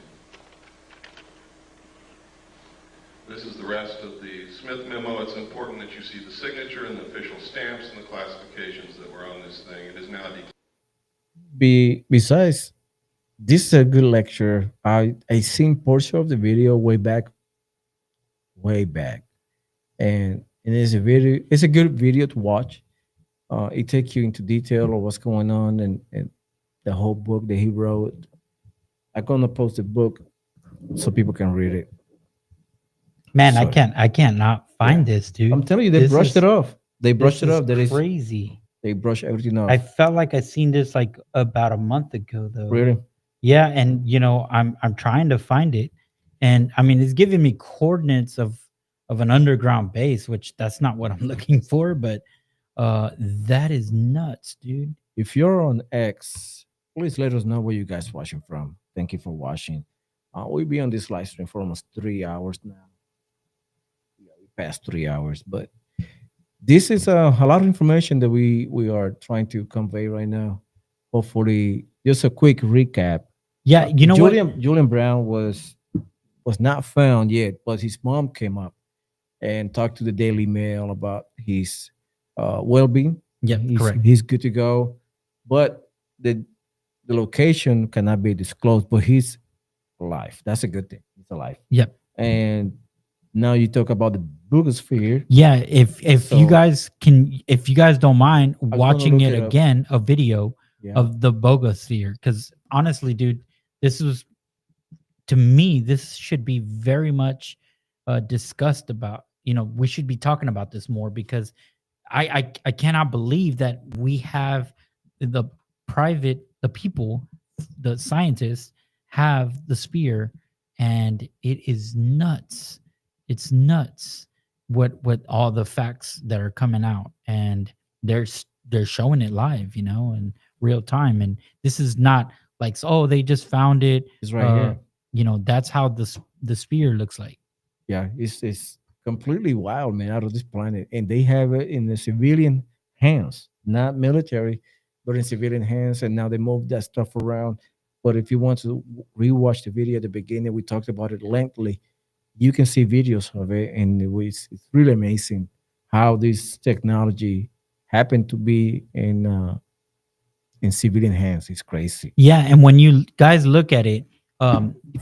This is the rest of the Smith memo. It's important that you see the signature and the official stamps and the classifications that were on this thing. It is now Besides, this is a good lecture. I seen portion of the video way back, and it's a good video to watch. It takes you into detail of what's going on and the whole book that he wrote. I'm gonna post the book so people can read it. Man, Sorry. I can't not find this, dude. I'm telling you, they This brushed is- it off. They brushed this it is off. That is crazy. They brush everything off. I felt like I seen this like about a month ago, though. Really? Yeah, and you know, I'm trying to find it, and I mean, it's giving me coordinates of an underground base, which that's not what I'm looking for, but that is nuts, dude. If you're on X, please let us know where you guys watching from. Thank you for watching. We'll be on this live stream for almost 3 hours now. Yeah, we passed 3 hours, but this is a lot of information that we are trying to convey right now. Hopefully, just a quick recap. Yeah, you know what? Julian Brown was not found yet, but his mom came up and talked to the Daily Mail about his well-being. Yeah, correct. He's good to go, but the location cannot be disclosed. But he's alive. That's a good thing. He's alive. Yep. And now you talk about the Buga Sphere. Yeah, if you guys don't mind gonna watching look it it up. again, a video Yeah. of the Buga Sphere, because honestly, dude, this was, to me, this should be very much discussed about. You know, we should be talking about this more, because I cannot believe that we have the people, the scientists have the sphere, and it is nuts. It's nuts what all the facts that are coming out, and they're showing it live, you know, in real time. And this is not like, oh, they just found it. It's right here. You know, that's how the sphere looks like. Yeah, it's completely wild, man, out of this planet. And they have it in the civilian hands, not military, but in civilian hands. And now they move that stuff around. But if you want to rewatch the video at the beginning, we talked about it lengthily. You can see videos of it, and it's really amazing how this technology happened to be in civilian hands. It's crazy. Yeah, and when you guys look at it,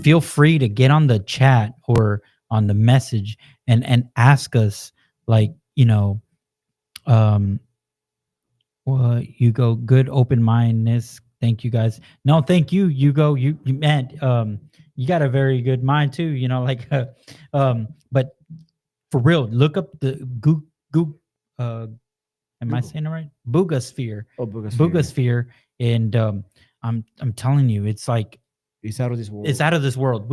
feel free to get on the chat or on the message and ask us, like, you know, well, you go good open-mindedness. Thank you, guys. No, thank you. You go. You man. You got a very good mind too. You know, like, but for real, look up the am I saying it right? Buga Sphere. Oh, Buga Sphere. Buga Sphere, and I'm telling you, it's like It's out of this world. it's out of this world.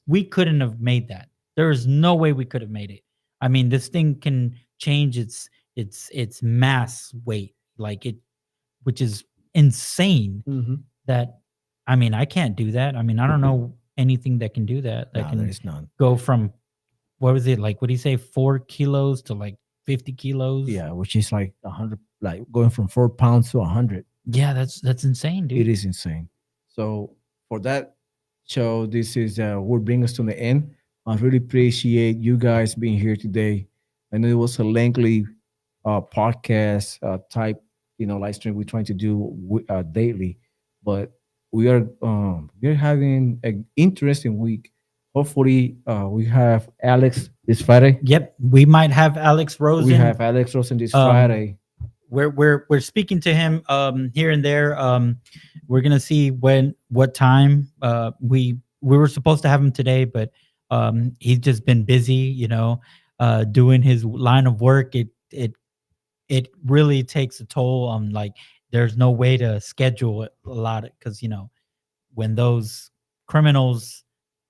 We couldn't have made that. There is no way we could have made it. I mean, this thing can change its mass weight, like it, which is insane. Mhm. That, I mean, I can't do that. I mean, I don't know anything that can do that. That No, can there is none. go from, what was it, like, what do you say, 4 kilos to like 50 kilos? Yeah, which is like 100, like going from 4 pounds to 100. Yeah, that's insane, dude. It is insane. So for that show, this is will bring us to the end. I really appreciate you guys being here today. I know it was a lengthy podcast type, you know, live stream we're trying to do daily, but we're having an interesting week. Hopefully, we have Alex this Friday. Yep, we might have Alex Rosen. We have Alex Rosen this Friday. We're speaking to him here and there. We're gonna see what time. We were supposed to have him today, but He's just been busy, doing his line of work. It really takes a toll on, like, there's no way to schedule it a lot, because when those criminals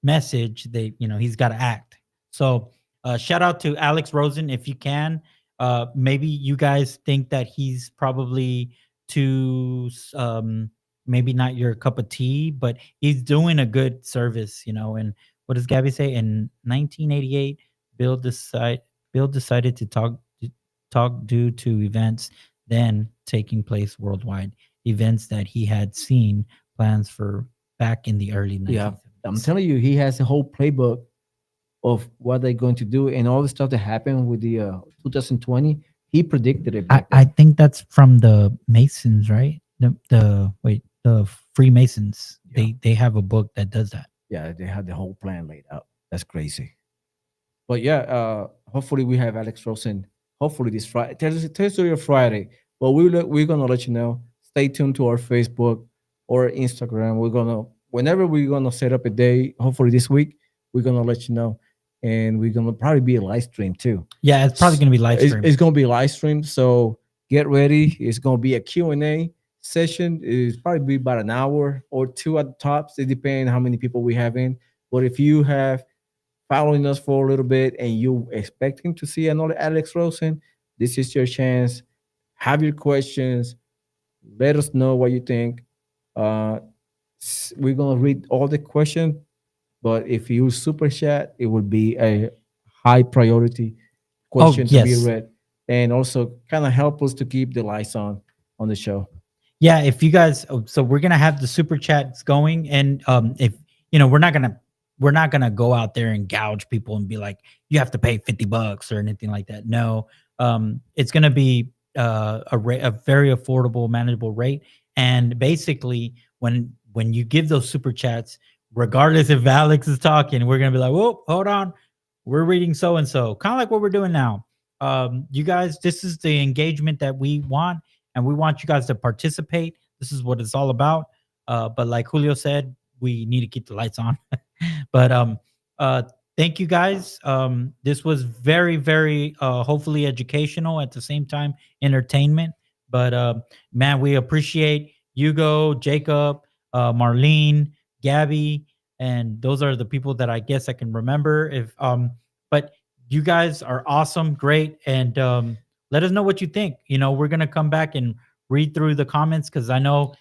message, he's got to act. So shout out to Alex Rosen. If you can, maybe you guys think that he's probably too maybe not your cup of tea, but he's doing a good service. And what does Gabby say? In 1988, Bill decided to talk due to events then taking place worldwide, events that he had seen plans for back in the early 1970s. Yeah, I'm telling you, he has a whole playbook of what they're going to do, and all the stuff that happened with the 2020. He predicted it. I think that's from the Masons, right? The Freemasons. Yeah. They have a book that does that. Yeah, they had the whole plan laid out. That's crazy. But yeah, hopefully we have Alex Rosen. Hopefully this Friday, Thursday or Friday. But we're gonna let you know. Stay tuned to our Facebook or Instagram. Whenever we're gonna set up a day. Hopefully this week, we're gonna let you know, and we're gonna probably be a live stream too. Yeah, it's probably gonna be live stream. It's gonna be live stream. So get ready. It's gonna be a Q&A session. It's probably be about an hour or two at the tops. It depends how many people we have in. But if you have following us for a little bit and you expecting to see another Alex Rosen, this is your chance. Have your questions. Let us know what you think. We're gonna read all the questions, but if you super chat, it would be a high priority question to be read, and also kind of help us to keep the lights on the show. Yeah, if you guys, so we're gonna have the super chats going, and if we're not gonna go out there and gouge people and be like, you have to pay $50 or anything like that. No, it's gonna be a very affordable, manageable rate. And basically, when you give those super chats, regardless if Alex is talking, we're gonna be like, whoa, hold on, we're reading so and so, kind of like what we're doing now. You guys, this is the engagement that we want, and we want you guys to participate. This is what it's all about. But like Julio said, we need to keep the lights on. But thank you guys. This was very, very hopefully educational, at the same time entertainment. But man, we appreciate Hugo, Jacob, Marlene, Gabby, and those are the people that I guess I can remember. But you guys are awesome, great, and let us know what you think. We're gonna come back and read through the comments, because I know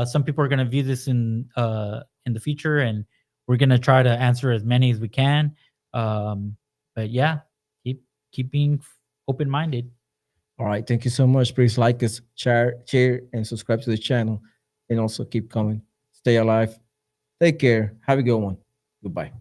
some people are gonna view this in the future, and we're gonna try to answer as many as we can. But yeah, keep being open-minded. All right, thank you so much. Please like us, share, and subscribe to the channel, and also keep coming. Stay alive. Take care. Have a good one. Goodbye.